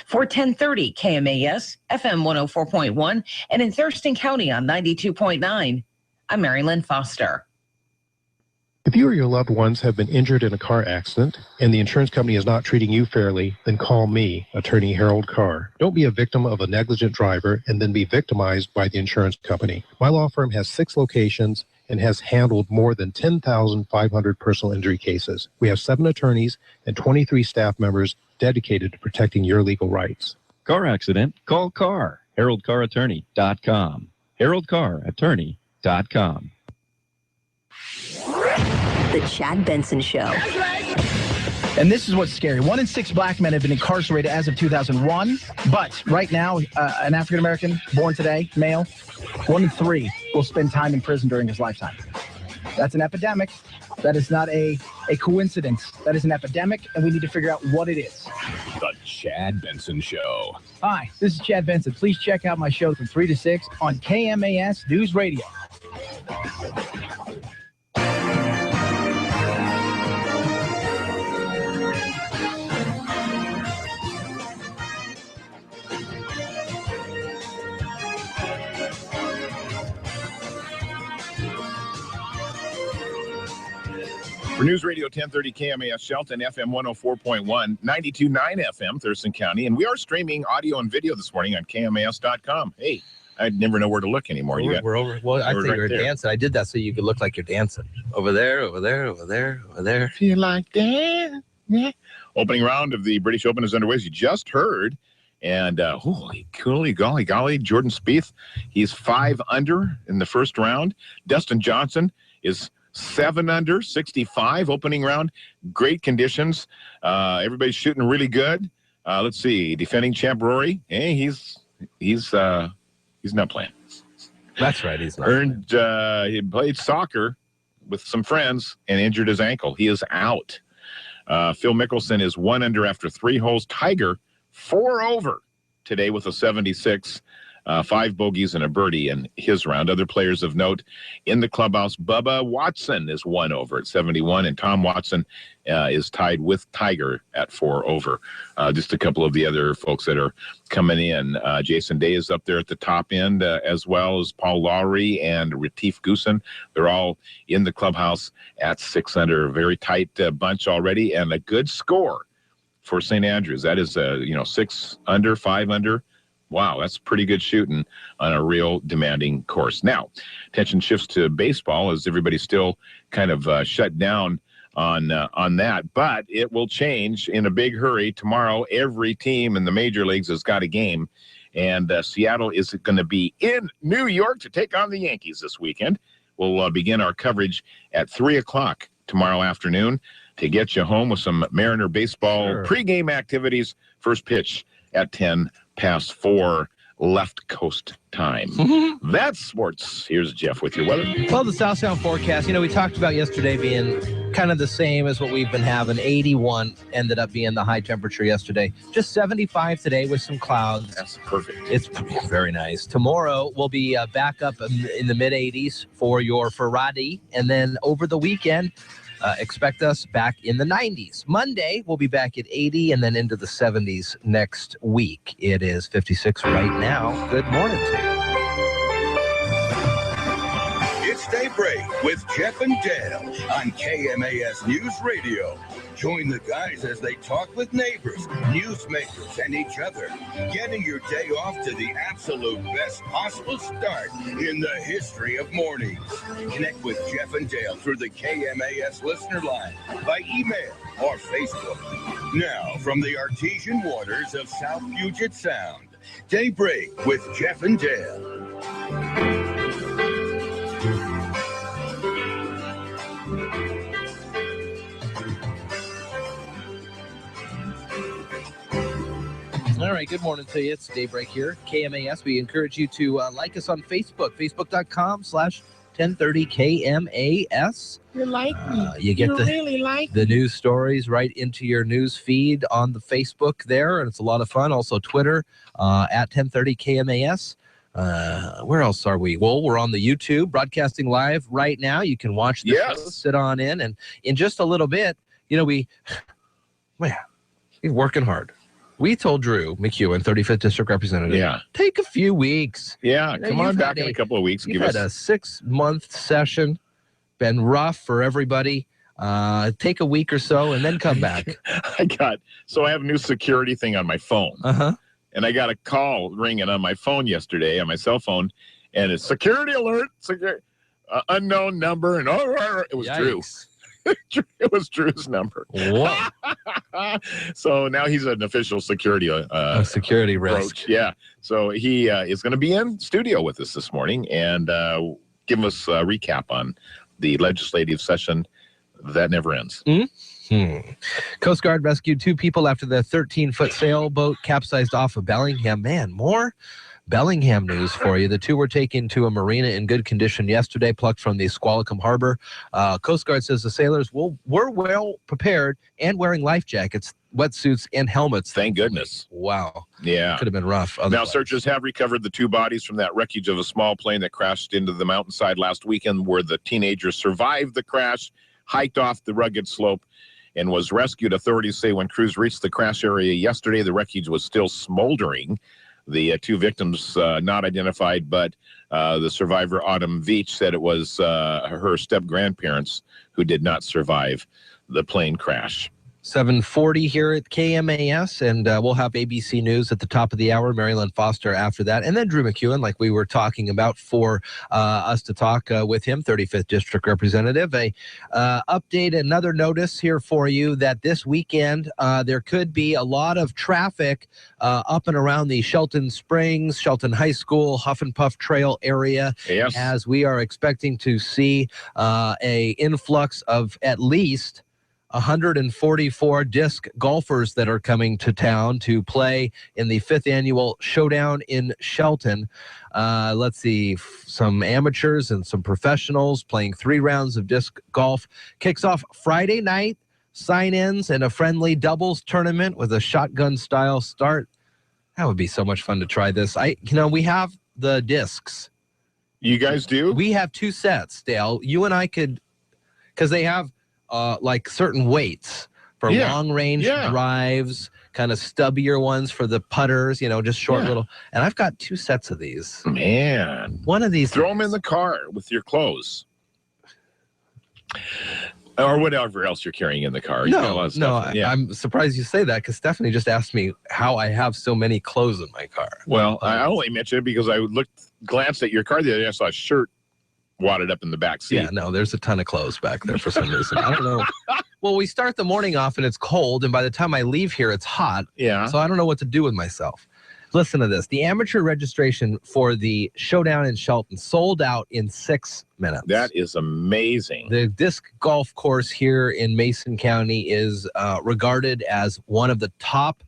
For 1030 KMAS, FM 104.1, and in Thurston County on 92.9, I'm Mary Lynn Foster. If you or your loved ones have been injured in a car accident and the insurance company is not treating you fairly, then call me, Attorney Harold Carr. Don't be a victim of a negligent driver and then be victimized by the insurance company. My law firm has 6 locations and has handled more than 10,500 personal injury cases. We have 7 attorneys and 23 staff members dedicated to protecting your legal rights. Car accident? Call Carr. HaroldCarrAttorney.com. HaroldCarrAttorney.com. The Chad Benson Show. And this is what's scary. 1 in 6 black men have been incarcerated as of 2001. But right now, an African-American born today, male, 1 in 3 will spend time in prison during his lifetime. That's an epidemic. That is not a coincidence. That is an epidemic, and we need to figure out what it is. The Chad Benson Show. Hi, this is Chad Benson. Please check out my show from 3 to 6 on KMAS News Radio. For News Radio 1030 KMAS Shelton, FM 104.1, 92.9 FM, Thurston County. And we are streaming audio and video this morning on KMAS.com. Hey, I never know where to look anymore. We're over. Well, I think you're dancing. I did that so you could look like you're dancing. Over there, over there, over there, over there. Feel like that? Yeah. Opening round of the British Open is underway, as you just heard. And holy golly, Jordan Spieth, he's 5 under in the first round. Dustin Johnson is 7 under, 65 opening round. Great conditions. Everybody's shooting really good. Let's see, defending champ Rory. Hey, he's not playing. That's right. He's not. He played soccer with some friends and injured his ankle. He is out. Phil Mickelson is 1 under after 3 holes. Tiger 4 over today with a 76. 5 bogeys and a birdie in his round. Other players of note in the clubhouse, Bubba Watson is 1 over at 71, and Tom Watson is tied with Tiger at 4 over. Just a couple of the other folks that are coming in. Jason Day is up there at the top end, as well as Paul Lawrie and Retief Goosen. They're all in the clubhouse at 6 under. A very tight bunch already, and a good score for St. Andrews. That is 6 under, 5 under. Wow, that's pretty good shooting on a real demanding course. Now, attention shifts to baseball as everybody's still kind of shut down on that. But it will change in a big hurry. Tomorrow, every team in the major leagues has got a game. And Seattle is going to be in New York to take on the Yankees this weekend. We'll begin our coverage at 3 o'clock tomorrow afternoon to get you home with some Mariner baseball pregame activities. First pitch at 10 past 4 left coast time. That's sports. Here's Jeff with your weather. Well, the South Sound forecast, we talked about yesterday being kind of the same as what we've been having. 81 ended up being the high temperature yesterday. Just 75 today with some clouds. That's perfect. It's very nice. Tomorrow we'll be back up in the mid-80s for your Friday, and then over the weekend, expect us back in the 90s. Monday, we'll be back at 80 and then into the 70s next week. It is 56 right now. Good morning to you. It's Daybreak with Jeff and Dale on KMAS News Radio. Join the guys as they talk with neighbors, newsmakers, and each other, getting your day off to the absolute best possible start in the history of mornings. Connect with Jeff and Dale through the KMAS listener line, by email or Facebook. Now, from the artesian waters of South Puget Sound, Daybreak with Jeff and Dale. All right, good morning to you. It's Daybreak here, KMAS. We encourage you to like us on Facebook, facebook.com/1030KMAS. You like me. You get really like the news stories right into your news feed on the Facebook there, and it's a lot of fun. Also, Twitter at 1030KMAS. Where else are we? Well, we're on the YouTube, broadcasting live right now. You can watch the show, sit on in, and in just a little bit, we're working hard. We told Drew McEwen, 35th District Representative, take a few weeks. Yeah, come on back in a couple of weeks. You've had a 6-month session, been rough for everybody. Take a week or so and then come back. I have a new security thing on my phone. And I got a call ringing on my phone yesterday, on my cell phone, and it's security alert, unknown number, and it was Drew. It was Drew's number. What? So now he's an official security security risk. Yeah. So he is going to be in studio with us this morning and give us a recap on the legislative session that never ends. Coast Guard rescued 2 people after the 13-foot sailboat capsized off of Bellingham. Man, more Bellingham news for you. The 2 were taken to a marina in good condition yesterday, plucked from the Squalicum Harbor. Coast Guard says the sailors were well prepared and wearing life jackets, wetsuits, and helmets. Thank goodness. Wow. Yeah. Could have been rough. Now, searchers have recovered the 2 bodies from that wreckage of a small plane that crashed into the mountainside last weekend, where the teenager survived the crash, hiked off the rugged slope, and was rescued. Authorities say when crews reached the crash area yesterday, the wreckage was still smoldering. The 2 victims not identified, but the survivor, Autumn Veach, said it was her step-grandparents who did not survive the plane crash. 7:40 here at KMAS, and we'll have ABC News at the top of the hour, Marilyn Foster after that, and then Drew McEwen, like we were talking about, for us to talk with him, 35th District Representative. Another notice here for you that this weekend there could be a lot of traffic up and around the Shelton Springs, Shelton High School, Huff and Puff Trail area, as we are expecting to see a influx of at least 144 disc golfers that are coming to town to play in the 5th annual Showdown in Shelton. Let's see, some amateurs and some professionals playing 3 rounds of disc golf. Kicks off Friday night, sign-ins, and a friendly doubles tournament with a shotgun-style start. That would be so much fun to try this. We have the discs. You guys do? We have 2 sets, Dale. You and I could, because they have like certain weights for long range drives, kind of stubbier ones for the putters, just short little. And I've got 2 sets of these. Man. One of these. Throw them in the car with your clothes. Or whatever else you're carrying in the car. I'm surprised you say that, because Stephanie just asked me how I have so many clothes in my car. Well, I only mentioned it because I glanced at your car the other day. I saw a shirt wadded up in the back seat. Yeah, no, there's a ton of clothes back there for some reason. I don't know. Well, we start the morning off and it's cold, and by the time I leave here, it's hot. Yeah. So I don't know what to do with myself. Listen to this. The amateur registration for the Showdown in Shelton sold out in 6 minutes. That is amazing. The disc golf course here in Mason County is regarded as one of the top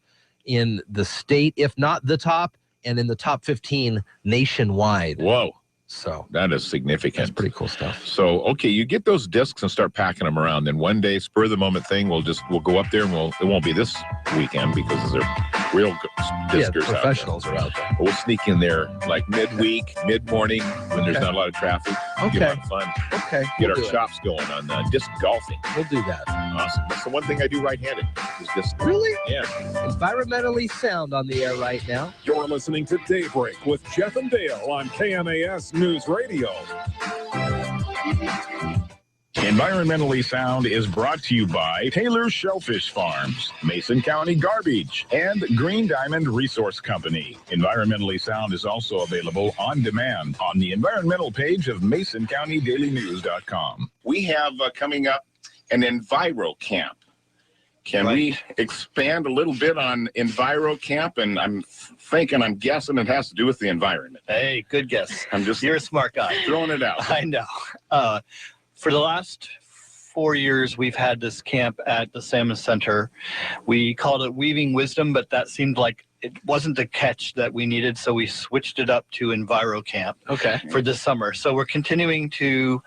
in the state, if not the top, and in the top 15 nationwide. Whoa. So that is significant. That's pretty cool stuff. So, okay, you get those discs and start packing them around. Then one day, spur of the moment thing, we'll go up there and it won't be this weekend because they're real discers professionals out there. are out there. But we'll sneak in there like midweek, mid-morning when there's not a lot of traffic. Okay. Get a lot of fun. Okay. Get we'll our do chops going on disc golfing. We'll do that. Awesome. That's the one thing I do right-handed is disc golf. Really? Yeah. Environmentally sound on the air right now. You're listening to Daybreak with Jeff and Dale on KMAS News Radio. Environmentally Sound is brought to you by Taylor Shellfish Farms, Mason County Garbage, and Green Diamond Resource Company. Environmentally Sound is also available on demand on the environmental page of MasonCountyDailyNews.com. We have coming up an Enviro Camp. Can we expand a little bit on Enviro Camp? And I'm guessing it has to do with the environment. Hey, good guess. You're a smart guy. Throwing it out. I know. For the last 4 years, we've had this camp at the Salmon Center. We called it Weaving Wisdom, but that seemed like it wasn't the catch that we needed, so we switched it up to Enviro Camp for this summer. So we're continuing to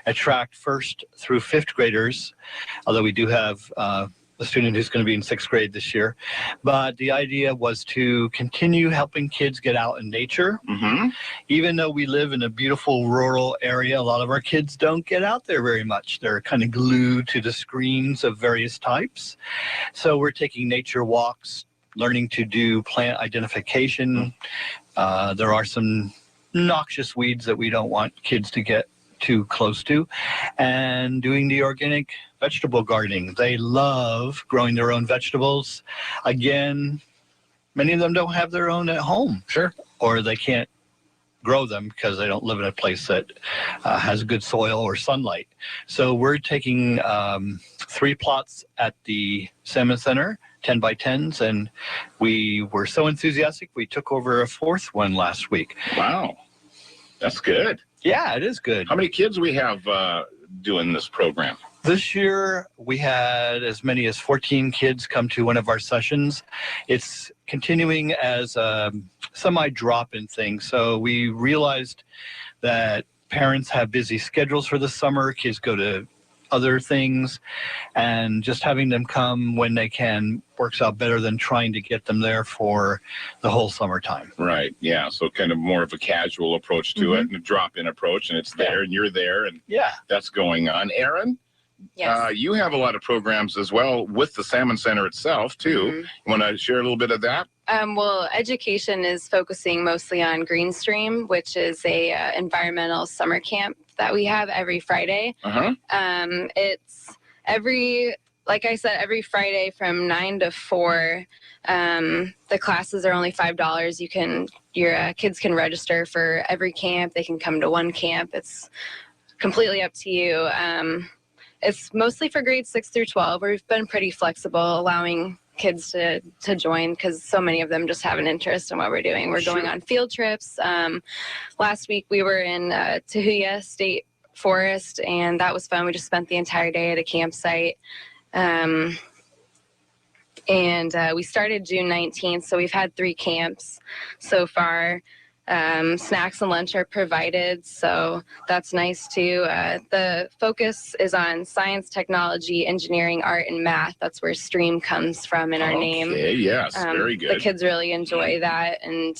attract 1st through 5th graders, although we do have a student who's going to be in 6th grade this year. But the idea was to continue helping kids get out in nature. Mm-hmm. Even though we live in a beautiful rural area, a lot of our kids don't get out there very much. They're kind of glued to the screens of various types. So we're taking nature walks, learning to do plant identification. There are some noxious weeds that we don't want kids to get too close to, and doing the organic vegetable gardening. They love growing their own vegetables. Again, many of them don't have their own at home. Sure. Or they can't grow them because they don't live in a place that has good soil or sunlight. So we're taking 3 plots at the Salmon Center, 10 by 10s, and we were so enthusiastic we took over a 4th one last week. Wow. That's good. Yeah, it is good. How many kids we have doing this program? This year, we had as many as 14 kids come to one of our sessions. It's continuing as a semi-drop-in thing. So we realized that parents have busy schedules for the summer. Kids go to other things, and just having them come when they can works out better than trying to get them there for the whole summertime. Right. Yeah. So kind of more of a casual approach to it and a drop-in approach, and it's there and you're there, and that's going on. Aaron? Yes. You have a lot of programs as well with the Salmon Center itself, too. You want to share a little bit of that? Well, education is focusing mostly on Greenstream, which is a environmental summer camp that we have every Friday. It's like I said, every Friday from 9 to 4. The classes are only $5. Your kids can register for every camp. They can come to one camp. It's completely up to you. It's mostly for grades 6 through 12. We've been pretty flexible, allowing kids to join because so many of them just have an interest in what we're doing. We're going on field trips. Last week we were in Tahuya State Forest, and that was fun. We just spent the entire day at a campsite. And we started June 19th, so we've had 3 camps so far. Snacks and lunch are provided, so that's nice too. The focus is on science, technology, engineering, art, and math. That's where STREAM comes from in our name. Okay, yes, very good. The kids really enjoy that, and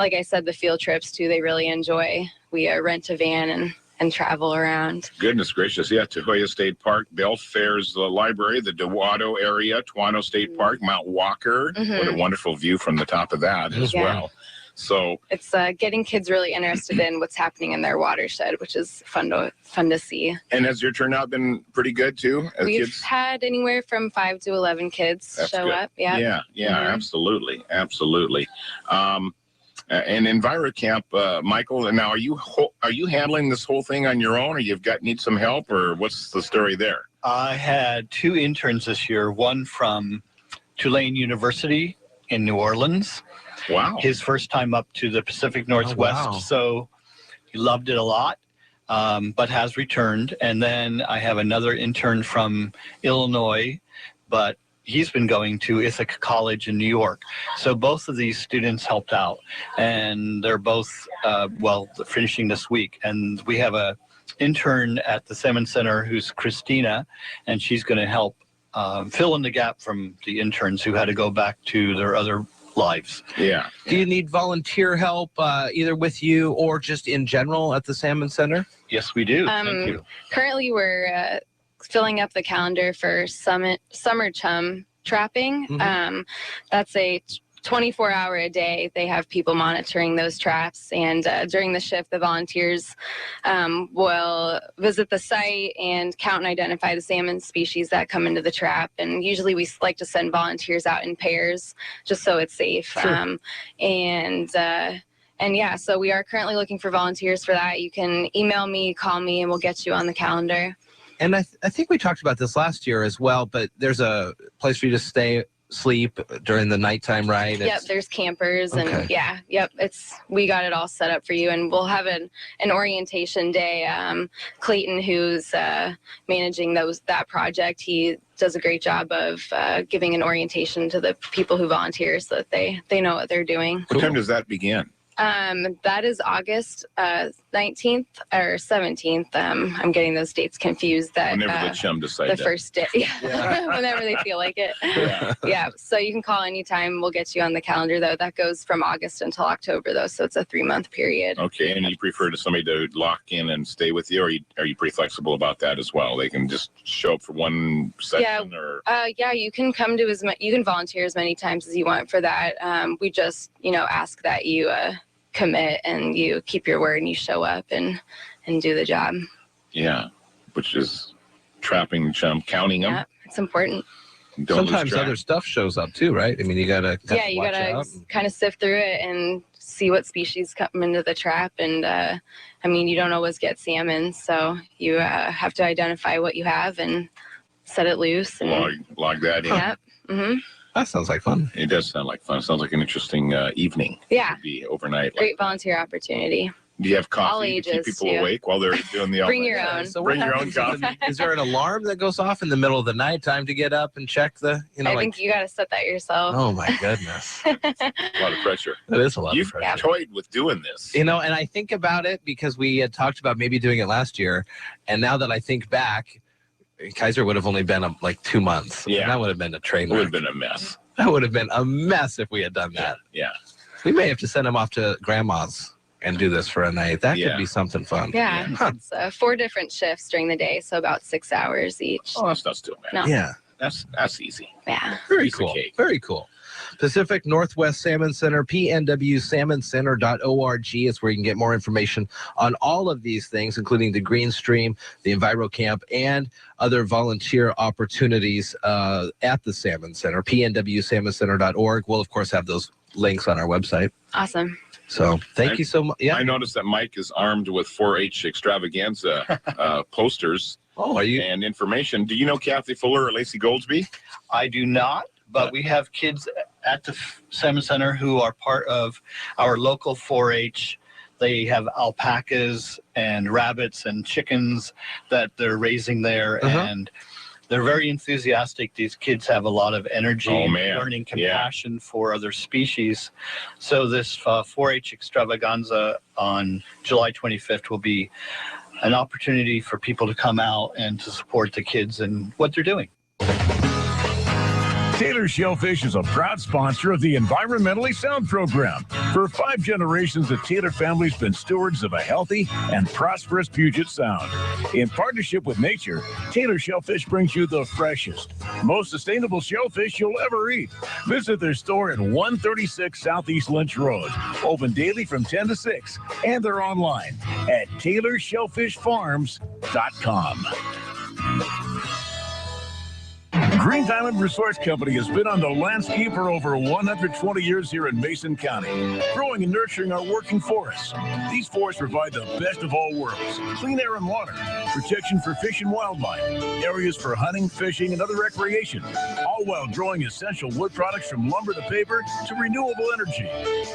like I said, the field trips too, they really enjoy. We rent a van and travel around. Goodness gracious, yeah, Tahoya State Park, Belfair's Library, the Dewado area, Tuano State Park, Mount Walker. What a wonderful view from the top of that as well. So it's getting kids really interested in what's happening in their watershed, which is fun to see. And has your turnout been pretty good too? We've had anywhere from 5 to 11 kids show up. Yeah. Absolutely. And EnviroCamp, Michael, now are you handling this whole thing on your own, or need some help, or what's the story there? I had 2 interns this year, one from Tulane University in New Orleans. Wow. His first time up to the Pacific Northwest, so he loved it a lot, but has returned. And then I have another intern from Illinois, but he's been going to Ithaca College in New York. So both of these students helped out, and they're both, finishing this week. And we have a intern at the Salmon Center who's Christina, and she's going to help fill in the gap from the interns who had to go back to their other lives. Yeah. Do you need volunteer help either with you or just in general at the Salmon Center? Yes, we do. Thank you. Currently, we're filling up the calendar for summer chum trapping. That's a 24-hour-a-day. They have people monitoring those traps, and during the shift, the volunteers will visit the site and count and identify the salmon species that come into the trap. And usually we like to send volunteers out in pairs just so it's safe. Sure. And yeah, so we are currently looking for volunteers for that. You can email me, call me, and we'll get you on the calendar. And I think we talked about this last year as well, but there's a place for you to sleep during the nighttime, right? Yep, there's campers and we got it all set up for you, and we'll have an orientation day. Clayton, who's managing that project, he does a great job of giving an orientation to the people who volunteer so that they know what they're doing. What time does that begin? That is August 19th or 17th. I'm getting those dates confused. Whenever the chum decide the first day, whenever they feel like it. Yeah. So you can call anytime. We'll get you on the calendar, though. That goes from August until October, though. So it's a 3-month period. Okay. And you prefer to somebody to lock in and stay with you, or are you pretty flexible about that as well? They can just show up for one session, or you can come to you can volunteer as many times as you want for that. We just ask that you commit and you keep your word and you show up and do the job. Yeah, which is trapping chum, counting them. Yeah, it's important. Sometimes other stuff shows up too, right? I mean, you gotta kind of sift through it and see what species come into the trap. And you don't always get salmon, so you have to identify what you have and set it loose and log that in. Yep. Mm-hmm. That sounds like fun. It does sound like fun. It sounds like an interesting evening. Yeah. To be overnight. Great volunteer opportunity. Do you have coffee All ages, to keep people awake while they're doing the Bring your own. So bring your own coffee. Is there an alarm that goes off in the middle of the night? Time to get up and check the, I think you got to set that yourself. Oh my goodness. A lot of pressure. That is a lot You've of pressure. toyed with doing this. And I think about it because we had talked about maybe doing it last year. And now that I think back, Kaiser would have only been like 2 months. Yeah. And that would have been a train wreck. It would have been a mess. That would have been a mess if we had done that. Yeah. We may have to send them off to grandma's and do this for a night. That could be something fun. Yeah. It's 4 different shifts during the day, so about 6 hours each. Oh, that's not too bad. No. Yeah. That's easy. Yeah. Very cool. Very cool. Pacific Northwest Salmon Center, pnwsalmoncenter.org is where you can get more information on all of these things, including the Green Stream, the Enviro Camp, and other volunteer opportunities at the Salmon Center, pnwsalmoncenter.org. We'll, of course, have those links on our website. Awesome. So thank you so much. Yeah. I noticed that Mike is armed with 4-H extravaganza posters. Oh, are you? And information. Do you know Kathy Fuller or Lacey Goldsby? I do not, but we have kids at the Salmon Center who are part of our local 4-H. They have alpacas and rabbits and chickens that they're raising there, and they're very enthusiastic. These kids have a lot of energy, learning compassion for other species. So this 4-H extravaganza on July 25th will be an opportunity for people to come out and to support the kids and what they're doing. Taylor Shellfish is a proud sponsor of the Environmentally Sound program. For 5 generations, the Taylor family's been stewards of a healthy and prosperous Puget Sound. In partnership with nature, Taylor Shellfish brings you the freshest, most sustainable shellfish you'll ever eat. Visit their store at 136 Southeast Lynch Road. Open daily from 10 to 6, and they're online at TaylorShellfishFarms.com. Green Diamond Resource Company has been on the landscape for over 120 years here in Mason County, growing and nurturing our working forests. These forests provide the best of all worlds: clean air and water, protection for fish and wildlife, areas for hunting, fishing, and other recreation, all while growing essential wood products from lumber to paper to renewable energy.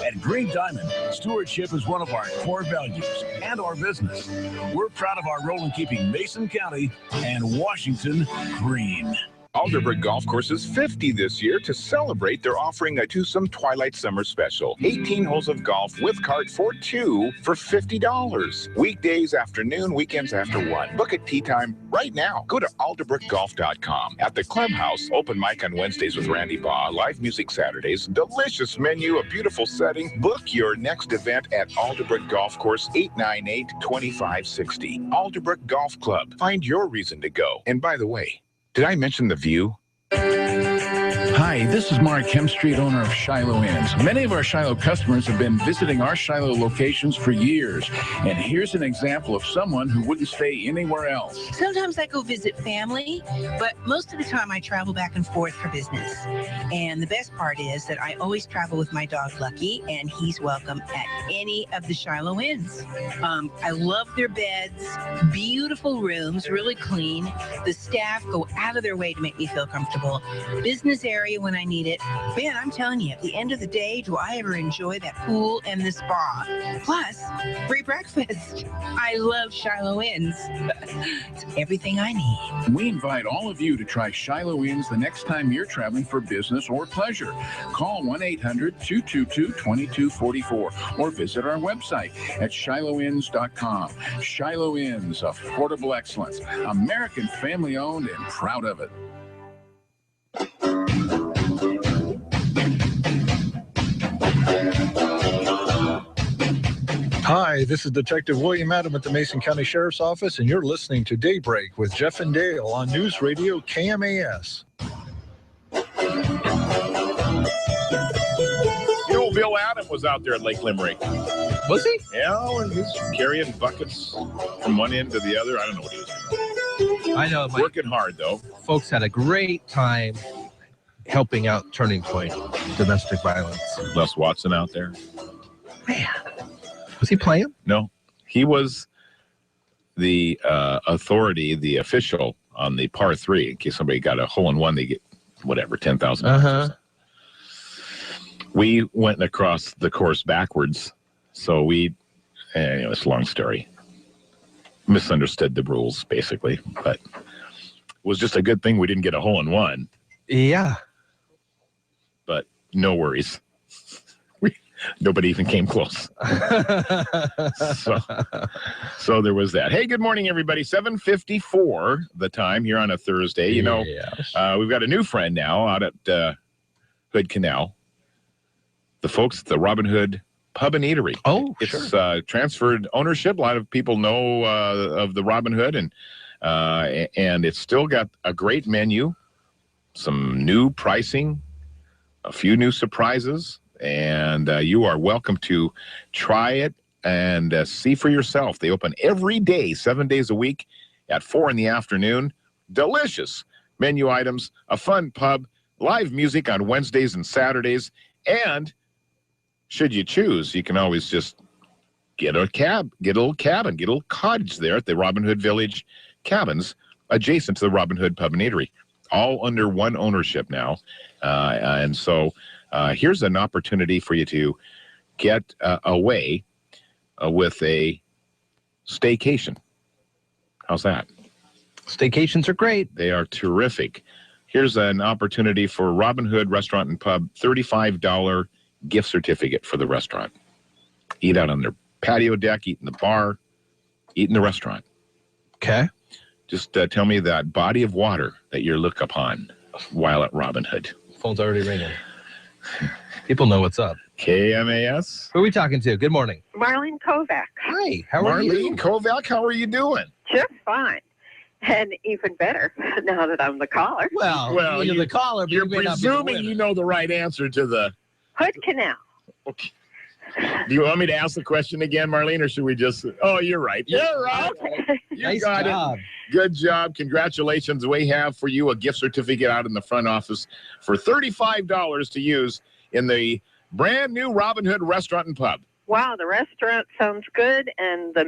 At Green Diamond, stewardship is one of our core values and our business. We're proud of our role in keeping Mason County and Washington green. Alderbrook Golf Course is 50 this year. To celebrate, they're offering a twosome Twilight Summer Special. 18 holes of golf with cart for two for $50. Weekdays afternoon, weekends after 1. Book at tee time right now. Go to alderbrookgolf.com. At the Clubhouse, open mic on Wednesdays with Randy Baugh, live music Saturdays, delicious menu, a beautiful setting. Book your next event at Alderbrook Golf Course, 898-2560. Alderbrook Golf Club. Find your reason to go. And by the way, did I mention the view? Hi, this is Mark Hemstreet, owner of Shiloh Inns. Many of our Shiloh customers have been visiting our Shiloh locations for years. And here's an example of someone who wouldn't stay anywhere else. Sometimes I go visit family, but most of the time I travel back and forth for business. And the best part is that I always travel with my dog Lucky, and he's welcome at any of the Shiloh Inns. I love their beds, beautiful rooms, really clean. The staff go out of their way to make me feel comfortable. Business area when I need it. Man, I'm telling you, at the end of the day, do I ever enjoy that pool and the spa? Plus, free breakfast. I love Shiloh Inns. It's everything I need. We invite all of you to try Shiloh Inns the next time you're traveling for business or pleasure. Call 1-800-222-2244 or visit our website at shilohins.com. Shiloh Inns, affordable excellence. American family-owned and proud of it. Hi, this is Detective William Adam at the Mason County Sheriff's Office, and you're listening to Daybreak with Jeff and Dale on News Radio KMAS. You know, Bill Adam was out there at Lake Limerick. Was he? Yeah, and he's carrying buckets from one end to the other. I don't know what he was doing. I know. Working hard, though. Folks had a great time helping out Turning Point domestic violence. Les Watson out there. Man. Was he playing? No. He was the authority, the official on the par 3. In case somebody got a hole-in-one, they get, whatever, $10,000. Uh-huh. We went across the course backwards. So it's a long story. Misunderstood the rules, basically. But it was just a good thing we didn't get a hole-in-one. Yeah. But no worries. Nobody even came close. So there was that. Hey, good morning, everybody. 7:54 the time here on a Thursday. You know, we've got a new friend now out at Hood Canal. The folks at the Robin Hood Pub and Eatery. Oh, it's transferred ownership. A lot of people know of the Robin Hood, and it's still got a great menu, some new pricing, a few new surprises. And you are welcome to try it and see for yourself. They open every day, 7 days a week at 4 in the afternoon. Delicious menu items, a fun pub, live music on Wednesdays and Saturdays. And should you choose, you can always just get a little cabin, get a little cottage there at the Robin Hood Village Cabins adjacent to the Robin Hood Pub and Eatery. All under one ownership now. And so here's an opportunity for you to get away with a staycation. How's that? Staycations are great. They are terrific. Here's an opportunity for Robin Hood Restaurant and Pub, $35 gift certificate for the restaurant. Eat out on their patio deck, eat in the bar, eat in the restaurant. Okay. Just tell me that body of water that you look upon while at Robin Hood. Phone's already ringing. People know what's up. KMAS. Who are we talking to? Good morning. Marlene Kovac. Hi, how are you? Marlene Kovac, how are you doing? Just fine. And even better now that I'm the caller. Well, you're the caller, but you're you may not be the presuming winner. you know the right answer to the Hood Canal. Okay. Do you want me to ask the question again, Marlene, or should we just... Oh, you're right. You're right. Okay. You Nice got job. it. Good job. Congratulations. We have for you a gift certificate out in the front office for $35 to use in the brand new Robin Hood Restaurant and Pub. Wow, the restaurant sounds good, and the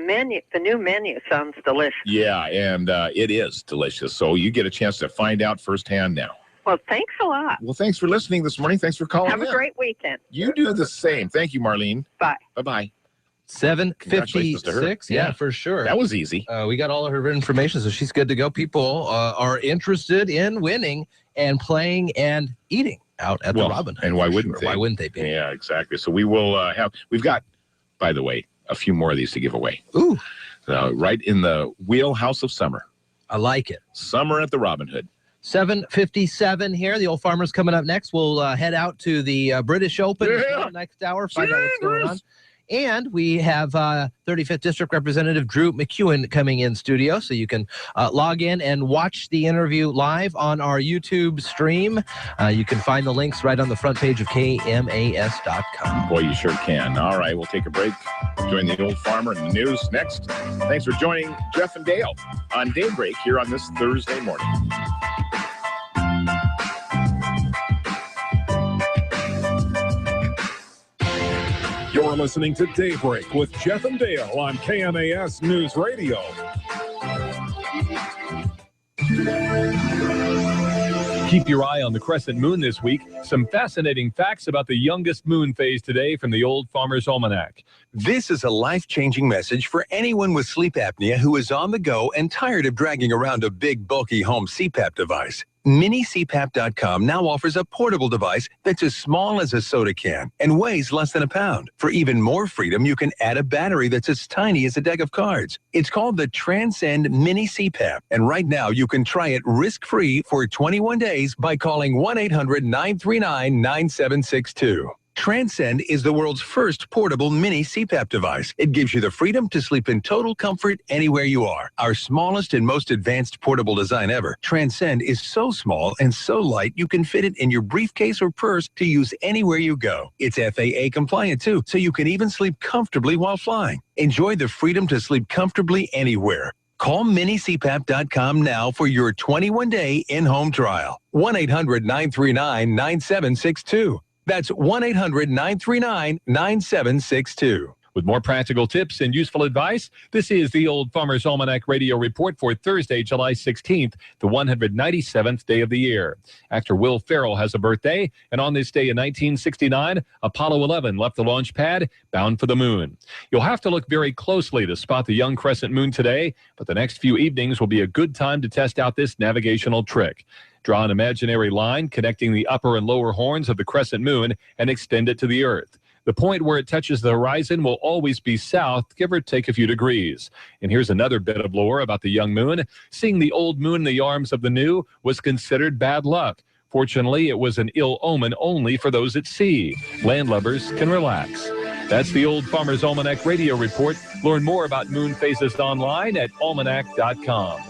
new menu sounds delicious. Yeah, and it is delicious. So you get a chance to find out firsthand now. Well, thanks a lot. Well, thanks for listening this morning. Thanks for calling Have a in. great weekend. You do the same. Thank you, Marlene. Bye. Bye-bye. 7:56. Yeah, for sure. That was easy. We got all of her information, so she's good to go. People are interested in winning and playing and eating out at the Robin Hood. And why wouldn't they? Why wouldn't they be? Yeah, exactly. So we will we've got, by the way, a few more of these to give away. Ooh. Right in the wheelhouse of summer. I like it. Summer at the Robin Hood. 7:57 here. The Old Farmer's coming up next. We'll head out to the British Open next hour, find out what's going on. And we have 35th District Representative Drew McEwen coming in studio, so you can log in and watch the interview live on our YouTube stream. You can find the links right on the front page of KMAS.com. Boy, you sure can. All right, we'll take a break. Join the Old Farmer in the news next. Thanks for joining Jeff and Dale on Daybreak here on this Thursday morning. You're listening to Daybreak with Jeff and Dale on KMAS News Radio. Keep your eye on the crescent moon this week. Some fascinating facts about the youngest moon phase today from the Old Farmer's Almanac. This is a life-changing message for anyone with sleep apnea who is on the go and tired of dragging around a big, bulky home CPAP device. MiniCPAP.com now offers a portable device that's as small as a soda can and weighs less than a pound. For even more freedom, you can add a battery that's as tiny as a deck of cards. It's called the Transcend Mini CPAP, and right now you can try it risk-free for 21 days by calling 1-800-939-9762. Transcend is the world's first portable mini CPAP device. It gives you the freedom to sleep in total comfort anywhere you are. Our smallest and most advanced portable design ever, Transcend is so small and so light you can fit it in your briefcase or purse to use anywhere you go. It's FAA compliant too, so you can even sleep comfortably while flying. Enjoy the freedom to sleep comfortably anywhere. Call minicpap.com now for your 21-day in-home trial. 1-800-939-9762. That's 1-800-939-9762. With more practical tips and useful advice, this is the Old Farmer's Almanac Radio Report for Thursday, July 16th, the 197th day of the year. Actor Will Ferrell has a birthday, and on this day in 1969, Apollo 11 left the launch pad bound for the moon. You'll have to look very closely to spot the young crescent moon today, but the next few evenings will be a good time to test out this navigational trick. Draw an imaginary line connecting the upper and lower horns of the crescent moon and extend it to the Earth. The point where it touches the horizon will always be south, give or take a few degrees. And here's another bit of lore about the young moon. Seeing the old moon in the arms of the new was considered bad luck. Fortunately, it was an ill omen only for those at sea. Landlubbers can relax. That's the Old Farmer's Almanac Radio Report. Learn more about moon phases online at almanac.com.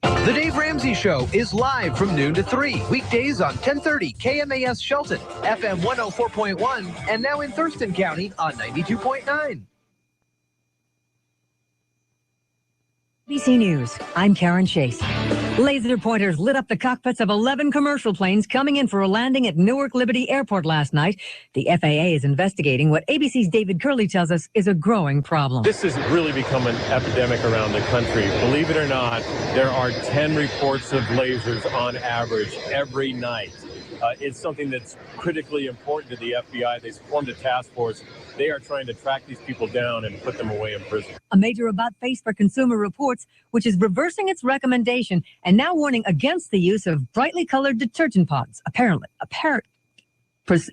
The Dave Ramsey Show is live from noon to 3, weekdays on 1030 KMAS Shelton, FM 104.1, and now in Thurston County on 92.9. ABC News, I'm Karen Chase. Laser pointers lit up the cockpits of 11 commercial planes coming in for a landing at Newark Liberty Airport last night. The FAA is investigating what ABC's David Curley tells us is a growing problem. This has really become an epidemic around the country. Believe it or not, there are 10 reports of lasers on average every night. It's something that's critically important to the FBI. They formed a task force. They are trying to track these people down and put them away in prison. A major about-face for Consumer Reports, which is reversing its recommendation and now warning against the use of brightly colored detergent pods,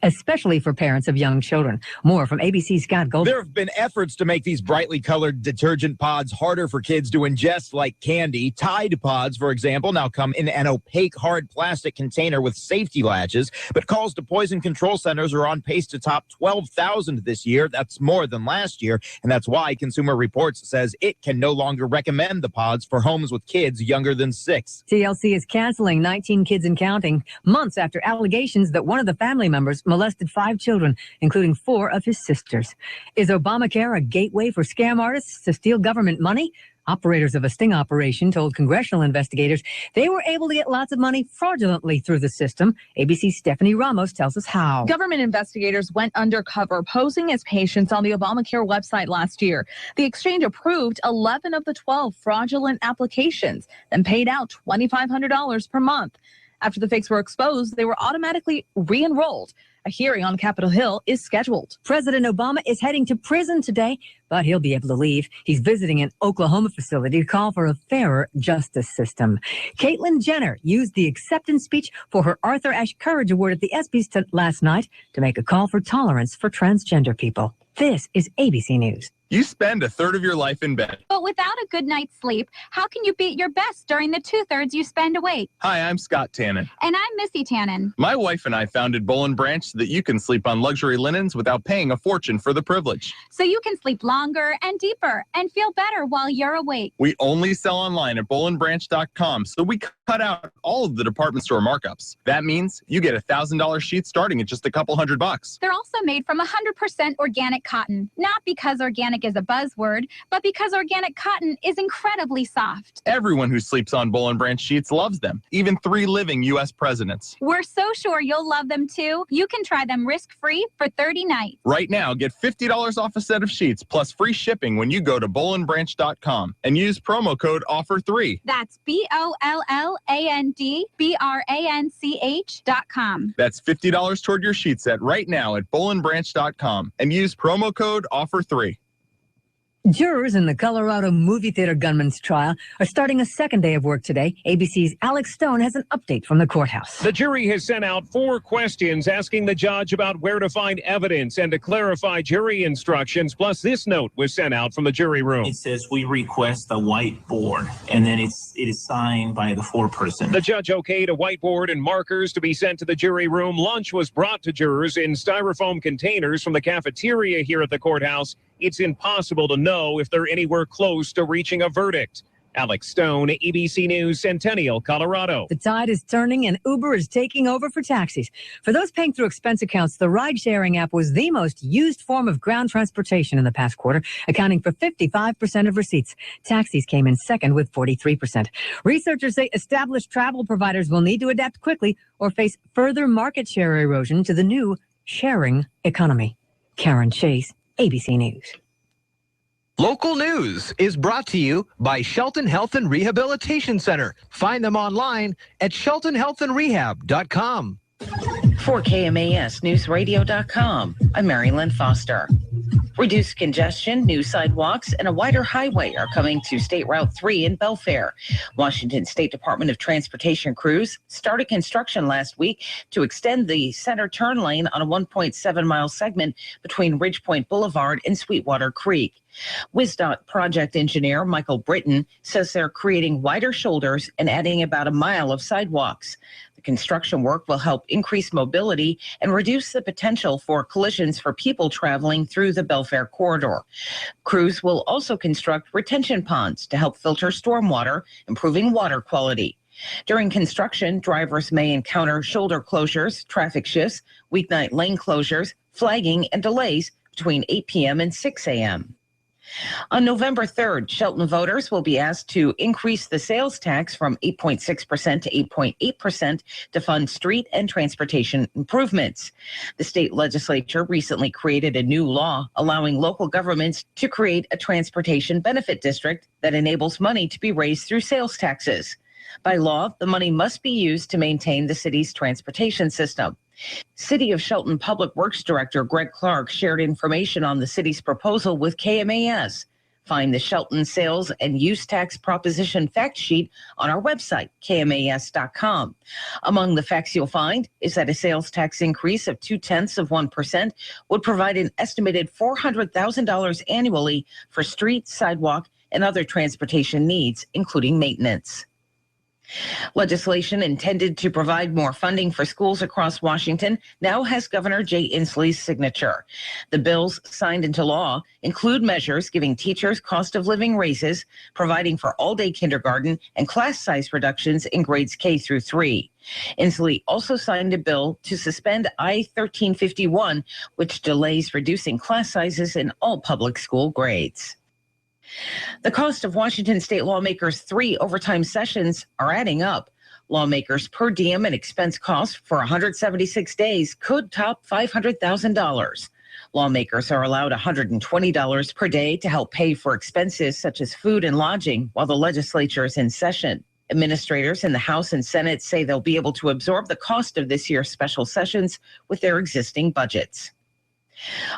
especially for parents of young children. More from ABC's Scott Gold. There have been efforts to make these brightly colored detergent pods harder for kids to ingest like candy. Tide pods, for example, now come in an opaque, hard plastic container with safety latches, but calls to poison control centers are on pace to top 12,000 this year. That's more than last year, and that's why Consumer Reports says it can no longer recommend the pods for homes with kids younger than 6. TLC is canceling 19 Kids and Counting months after allegations that one of the family members molested 5 children, including 4 of his sisters. Is Obamacare a gateway for scam artists to steal government money? Operators of a sting operation told congressional investigators they were able to get lots of money fraudulently through the system. ABC's Stephanie Ramos tells us how. Government investigators went undercover, posing as patients on the Obamacare website last year. The exchange approved 11 of the 12 fraudulent applications, then paid out $2,500 per month. After the fakes were exposed, they were automatically re-enrolled. A hearing on Capitol Hill is scheduled. President Obama is heading to prison today, but he'll be able to leave. He's visiting an Oklahoma facility to call for a fairer justice system. Caitlyn Jenner used the acceptance speech for her Arthur Ashe Courage Award at the ESPYs last night to make a call for tolerance for transgender people. This is ABC News. You spend a third of your life in bed. But without a good night's sleep, how can you be at your best during the 2/3 you spend awake? Hi, I'm Scott Tannen. And I'm Missy Tannen. My wife and I founded Boll & Branch so that you can sleep on luxury linens without paying a fortune for the privilege. So you can sleep longer and deeper and feel better while you're awake. We only sell online at bollandbranch.com, so we cut out all of the department store markups. That means you get $1,000 sheets starting at just a couple $100. They're also made from 100% organic cotton, not because organic is a buzzword, but because organic cotton is incredibly soft. Everyone who sleeps on Boll & Branch sheets loves them, even 3 living U.S. presidents. We're so sure you'll love them too. You can try them risk-free for 30 nights. Right now, get $50 off a set of sheets plus free shipping when you go to bollandbranch.com and use promo code OFFER3. That's BOLLANDBRANCH.com. That's $50 toward your sheet set right now at bollandbranch.com and use promo code OFFER3. Jurors in the Colorado movie theater gunman's trial are starting a second day of work today. ABC's Alex Stone has an update from the courthouse. The jury has sent out 4 questions asking the judge about where to find evidence and to clarify jury instructions. Plus, this note was sent out from the jury room. It says we request a whiteboard, and then it is signed by the foreperson. The judge okayed a whiteboard and markers to be sent to the jury room. Lunch was brought to jurors in styrofoam containers from the cafeteria here at the courthouse. It's impossible to know if they're anywhere close to reaching a verdict. Alex Stone, ABC News, Centennial, Colorado. The tide is turning and Uber is taking over for taxis. For those paying through expense accounts, the ride-sharing app was the most used form of ground transportation in the past quarter, accounting for 55% of receipts. Taxis came in second with 43%. Researchers say established travel providers will need to adapt quickly or face further market share erosion to the new sharing economy. Karen Chase, ABC News. Local news is brought to you by Shelton Health and Rehabilitation Center. Find them online at sheltonhealthandrehab.com. For KMASnewsradio.com, I'm Mary Lynn Foster. Reduced congestion, new sidewalks, and a wider highway are coming to State Route 3 in Belfair. Washington State Department of Transportation crews started construction last week to extend the center turn lane on a 1.7-mile segment between Ridgepoint Boulevard and Sweetwater Creek. WisDOT project engineer Michael Britton says they're creating wider shoulders and adding about a mile of sidewalks. The construction work will help increase mobility and reduce the potential for collisions for people traveling through the Belfair corridor. Crews will also construct retention ponds to help filter stormwater, improving water quality. During construction, drivers may encounter shoulder closures, traffic shifts, weeknight lane closures, flagging, and delays between 8 p.m. and 6 a.m. On November 3rd, Shelton voters will be asked to increase the sales tax from 8.6% to 8.8% to fund street and transportation improvements. The state legislature recently created a new law allowing local governments to create a transportation benefit district that enables money to be raised through sales taxes. By law, the money must be used to maintain the city's transportation system. City of Shelton Public Works Director Greg Clark shared information on the city's proposal with KMAS. Find the Shelton Sales and Use Tax Proposition fact sheet on our website, KMAS.com. Among the facts you'll find is that a sales tax increase of 0.2% would provide an estimated $400,000 annually for street, sidewalk, and other transportation needs, including maintenance. Legislation intended to provide more funding for schools across Washington now has Governor Jay Inslee's signature. The bills signed into law include measures giving teachers cost of living raises, providing for all-day kindergarten, and class size reductions in grades K through 3. Inslee also signed a bill to suspend I-1351, which delays reducing class sizes in all public school grades. The cost of Washington state lawmakers' 3 overtime sessions are adding up. Lawmakers' per diem and expense costs for 176 days could top $500,000. Lawmakers are allowed $120 per day to help pay for expenses such as food and lodging while the legislature is in session. Administrators in the House and Senate say they'll be able to absorb the cost of this year's special sessions with their existing budgets.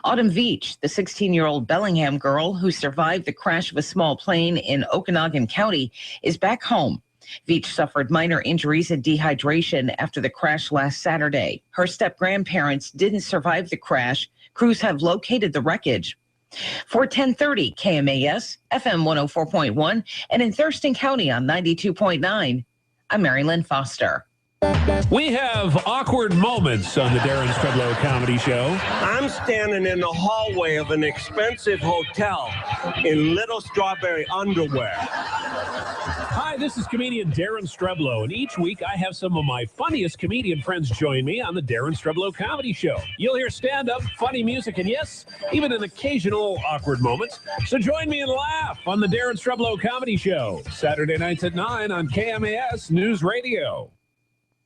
Autumn Veach, the 16-year-old Bellingham girl who survived the crash of a small plane in Okanagan County, is back home. Veach suffered minor injuries and dehydration after the crash last Saturday. Her step-grandparents didn't survive the crash. Crews have located the wreckage. For 1030 KMAS, FM 104.1, and in Thurston County on 92.9, I'm Mary Lynn Foster. We have awkward moments on the Darren Streblow Comedy Show. I'm standing in the hallway of an expensive hotel in little strawberry underwear. Hi, this is comedian Darren Streblow, and each week I have some of my funniest comedian friends join me on the Darren Streblow Comedy Show. You'll hear stand-up, funny music, and yes, even an occasional awkward moment. So join me and laugh on the Darren Streblow Comedy Show, Saturday nights at 9 on KMAS News Radio.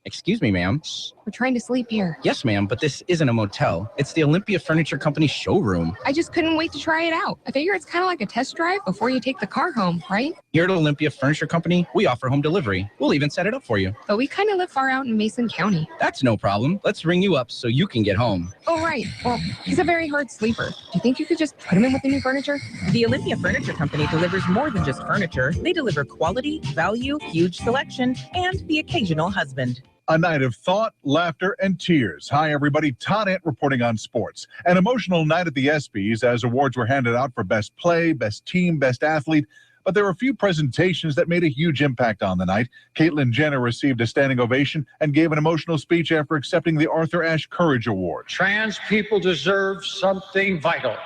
Excuse me, ma'am. We're trying to sleep here. Yes, ma'am, but this isn't a motel. It's the Olympia Furniture Company showroom. I just couldn't wait to try it out. I figure it's kind of like a test drive before you take the car home, right? Here at Olympia Furniture Company, we offer home delivery. We'll even set it up for you. But we kind of live far out in Mason County. That's no problem. Let's ring you up so you can get home. Oh, right. Well, he's a very hard sleeper. Do you think you could just put him in with the new furniture? The Olympia Furniture Company delivers more than just furniture. They deliver quality, value, huge selection, and the occasional husband. A night of thought, laughter, and tears. Hi, everybody. Todd Ant reporting on sports. An emotional night at the ESPYs as awards were handed out for best play, best team, best athlete. But there were a few presentations that made a huge impact on the night. Caitlyn Jenner received a standing ovation and gave an emotional speech after accepting the Arthur Ashe Courage Award. Trans people deserve something vital.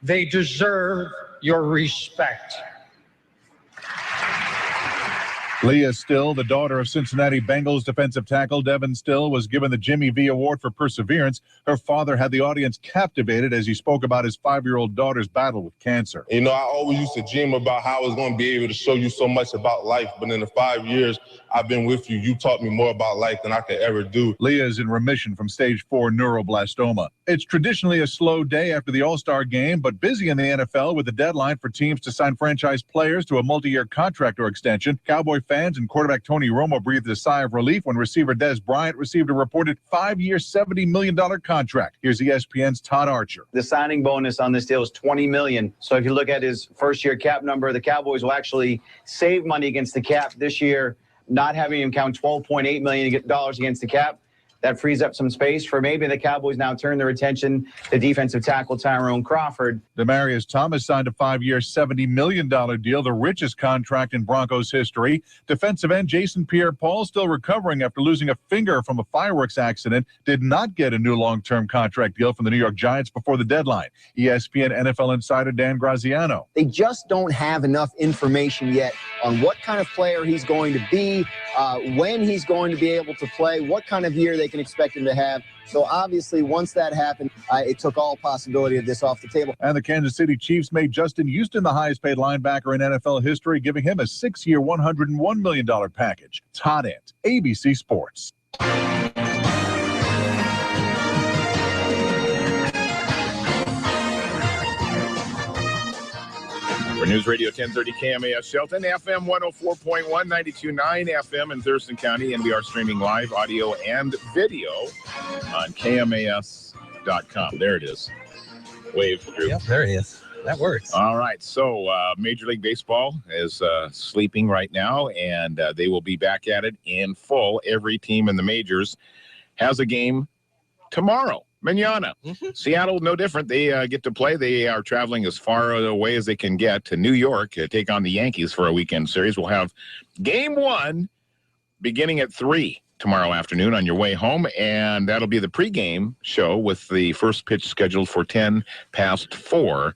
They deserve your respect. Leah Still, the daughter of Cincinnati Bengals defensive tackle Devin Still, was given the Jimmy V Award for perseverance. Her father had the audience captivated as he spoke about his 5-year-old daughter's battle with cancer. You know, I always used to dream about how I was going to be able to show you so much about life, but in the 5 years I've been with you, you taught me more about life than I could ever do. Leah is in remission from stage 4 neuroblastoma. It's traditionally a slow day after the All-Star game, but busy in the NFL with the deadline for teams to sign franchise players to a multi-year contract or extension. Cowboy fans and quarterback Tony Romo breathed a sigh of relief when receiver Des Bryant received a reported 5-year, $70 million contract. Here's ESPN's Todd Archer. The signing bonus on this deal is $20 million. So if you look at his first-year cap number, the Cowboys will actually save money against the cap this year, not having him count $12.8 million against the cap. That frees up some space for maybe the Cowboys now turn their attention to defensive tackle Tyrone Crawford. Demaryius Thomas signed a 5-year, $70 million deal, the richest contract in Broncos history. Defensive end Jason Pierre-Paul, still recovering after losing a finger from a fireworks accident, did not get a new long-term contract deal from the New York Giants before the deadline. ESPN NFL insider Dan Graziano. They just don't have enough information yet on what kind of player he's going to be, when he's going to be able to play, what kind of year they can expect him to have. So obviously, once that happened, it took all possibility of this off the table. And the Kansas City Chiefs made Justin Houston the highest-paid linebacker in NFL history, giving him a 6-year, $101 million package. Todd Ant, ABC Sports. For News Radio 1030 KMAS Shelton, FM 104.1, 92.9 FM in Thurston County, and we are streaming live audio and video on KMAS.com. There it is. Wave, Drew. Yep, there it is. That works. All right. So Major League Baseball is sleeping right now, and they will be back at it in full. Every team in the majors has a game tomorrow. Mañana. Seattle, no different. They get to play. They are traveling as far away as they can get to New York to take on the Yankees for a weekend series. We'll have game 1 beginning at 3 tomorrow afternoon on your way home, and that'll be the pregame show with the first pitch scheduled for 10 past 4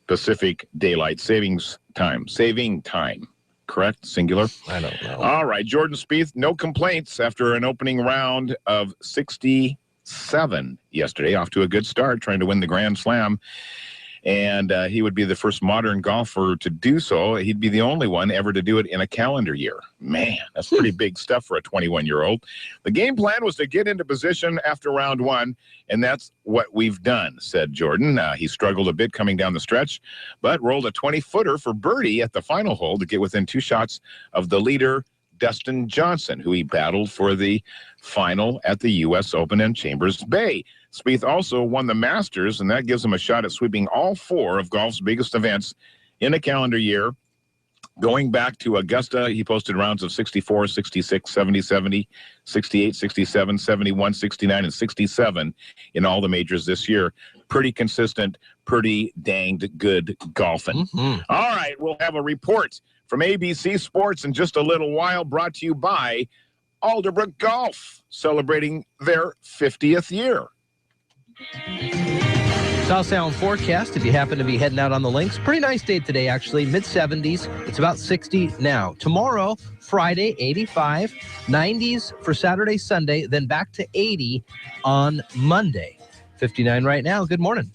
Pacific Daylight Saving time. Correct? Singular? I don't know. All right. Jordan Spieth, no complaints after an opening round of 67 yesterday, off to a good start, trying to win the Grand Slam. And he would be the first modern golfer to do so. He'd be the only one ever to do it in a calendar year. Man, that's pretty big stuff for a 21-year-old. The game plan was to get into position after round 1, and that's what we've done, said Jordan. He struggled a bit coming down the stretch, but rolled a 20-footer for birdie at the final hole to get within 2 shots of the leader, Dustin Johnson, who he battled for the final at the U.S. Open in Chambers Bay. Spieth also won the Masters, and that gives him a shot at sweeping all 4 of golf's biggest events in a calendar year. Going back to Augusta, he posted rounds of 64, 66, 70, 70, 68, 67, 71, 69, and 67 in all the majors this year. Pretty consistent, pretty danged good golfing. All right, we'll have a report from ABC Sports in just a little while, brought to you by Alderbrook Golf, celebrating their 50th year. South Sound forecast, if you happen to be heading out on the links. Pretty nice day today, actually. Mid-70s. It's about 60 now. Tomorrow, Friday, 85. 90s for Saturday, Sunday. Then back to 80 on Monday. 59 right now. Good morning.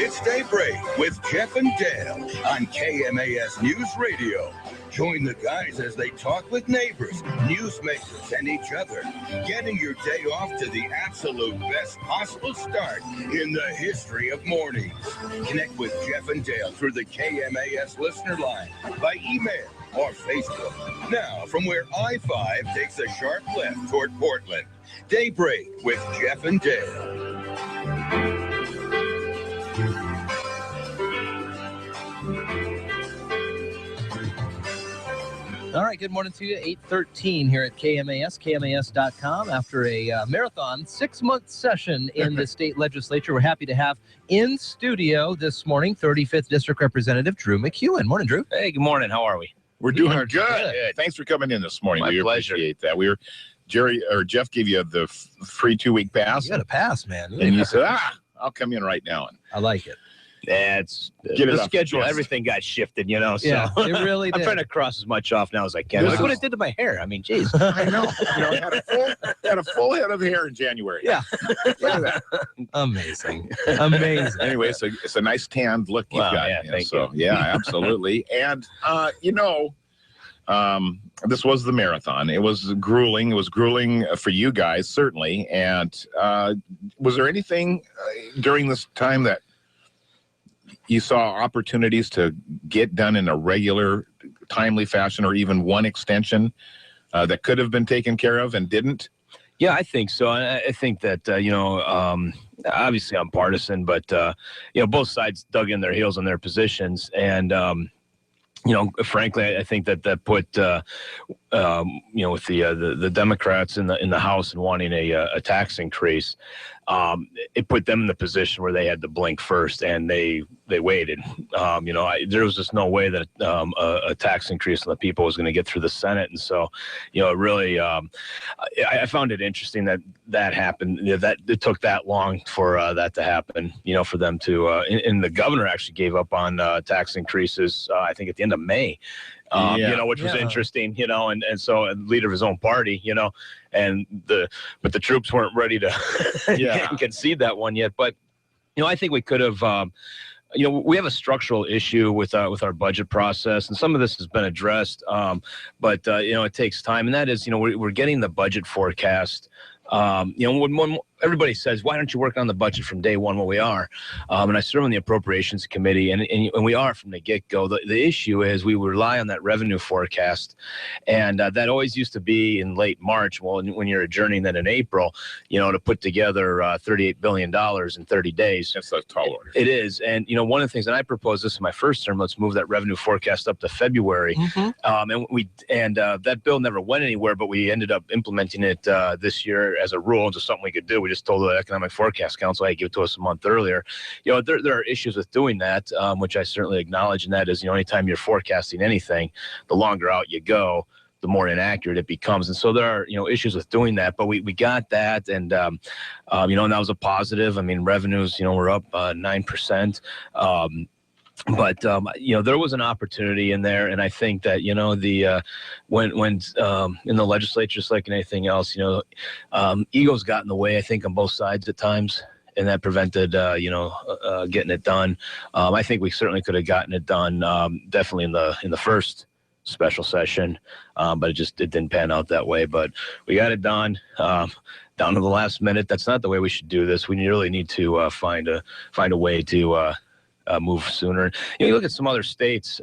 It's Daybreak with Jeff and Dale on KMAS News Radio. Join the guys as they talk with neighbors, newsmakers, and each other, getting your day off to the absolute best possible start in the history of mornings. Connect with Jeff and Dale through the KMAS listener line, by email, or Facebook. Now, from where I-5 takes a sharp left toward Portland, Daybreak with Jeff and Dale. All right, good morning to you. 8:13 here at KMAS, KMAS.com. After a marathon 6-month session in the state legislature, we're happy to have in studio this morning 35th District Representative Drew McEwen. Morning, Drew. Hey, good morning. How are we? We're doing good. Thanks for coming in this morning. We pleasure. Appreciate that. Jeff gave you the free 2-week pass. You got a pass, man. And you said, I'll come in right now. I like it. Yeah, it's the schedule. Everything got shifted, So yeah, it really did. I'm trying to cross as much off now as I can. Look what it did to my hair. I mean, geez. I know. Had a full head of hair in January. Yeah. Amazing. Amazing. Anyway, it's a nice tanned look you've got. Yeah, thank you. Yeah, absolutely. And this was the marathon. It was grueling. It was grueling for you guys, certainly. And was there anything during this time that you saw opportunities to get done in a regular, timely fashion, or even one extension that could have been taken care of and didn't? Yeah, I think so. I think that, obviously I'm partisan, but, both sides dug in their heels on their positions. And, frankly, I think that put, with the Democrats in the House and wanting a tax increase, it put them in the position where they had to blink first, and they waited. There was just no way that a tax increase on the people was going to get through the Senate, and so, it really, I found it interesting that happened. That it took that long for that to happen. For them to, and the governor actually gave up on tax increases. I think at the end of May. Which was interesting, and so a leader of his own party, but the troops weren't ready to concede that one yet. But, I think we could have, we have a structural issue with our budget process, and some of this has been addressed. But it takes time, and that is, we're getting the budget forecast. When everybody says, why don't you work on the budget from day one? Well, we are. And I serve on the Appropriations Committee, and we are from the get-go. The issue is we rely on that revenue forecast, and that always used to be in late March. Well, when you're adjourning that in April, to put together $38 billion in 30 days. That's a tall order. It is. And, one of the things, and I proposed this in my first term, let's move that revenue forecast up to February. And that bill never went anywhere, but we ended up implementing it this year as a rule, just something we could do. We just told the Economic Forecast Council, hey, give it to us a month earlier. There are issues with doing that, which I certainly acknowledge, and that is, anytime you're forecasting anything, the longer out you go, the more inaccurate it becomes. And so there are, issues with doing that, but we got that. And, and that was a positive. I mean, revenues, we're up 9%. But there was an opportunity in there, and I think that when in the legislature, just like in anything else, egos got in the way. I think on both sides at times, and that prevented getting it done. I think we certainly could have gotten it done, definitely in the first special session, but it didn't pan out that way. But we got it done. Down to the last minute. That's not the way we should do this. We really need to find a way to move sooner. You look at some other states,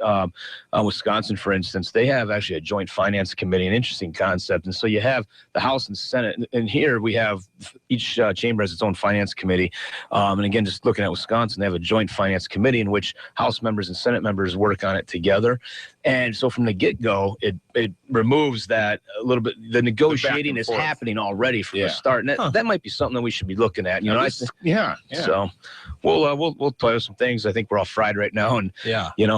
Wisconsin, for instance, they have actually a joint finance committee, an interesting concept. And so you have the House and Senate, and here we have each chamber has its own finance committee. And again, just looking at Wisconsin, they have a joint finance committee in which House members and Senate members work on it together. And so from the get-go, it removes that a little bit. The negotiating is happening already from the start, and that might be something that we should be looking at. So we'll play with some things. I think we're all fried right now, and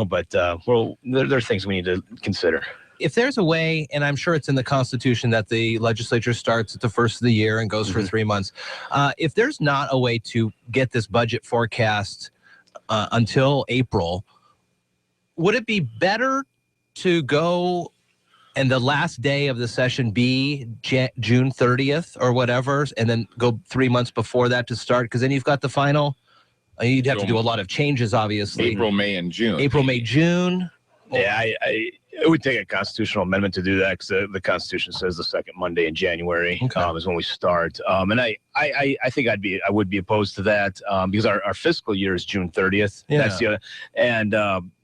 but there are things we need to consider. If there's a way, and I'm sure it's in the Constitution, that the legislature starts at the first of the year and goes for 3 months, if there's not a way to get this budget forecast until April, would it be better to go and the last day of the session be June 30th or whatever, and then go 3 months before that to start? Because then you've got the final. You'd have to do a lot of changes, obviously. April, May, and June. April, May, June. Yeah, it would take a constitutional amendment to do that, because the Constitution says the second Monday in January is when we start. And I think I would be opposed to that, because our fiscal year is June 30th. Yeah. That's the other, and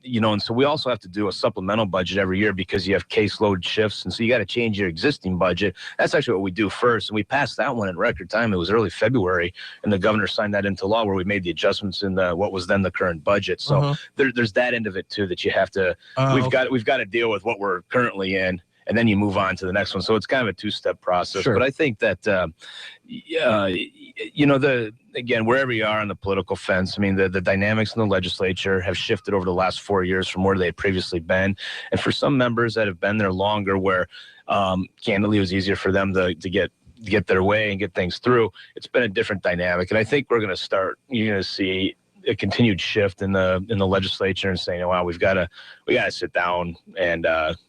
and so we also have to do a supplemental budget every year because you have caseload shifts, and so you got to change your existing budget. That's actually what we do first, and we passed that one in record time. It was early February, and the governor signed that into law, where we made the adjustments in what was then the current budget. So there's that end of it too that you have to. We've got to deal with what we're currently in, and then you move on to the next one. So it's kind of a two-step process. But I think that again, wherever you are on the political fence, I mean, the dynamics in the legislature have shifted over the last 4 years from where they had previously been. And for some members that have been there longer, where candidly it was easier for them to get their way and get things through, it's been a different dynamic. And I think you're going to see a continued shift in the legislature, and saying, wow, we got to sit down and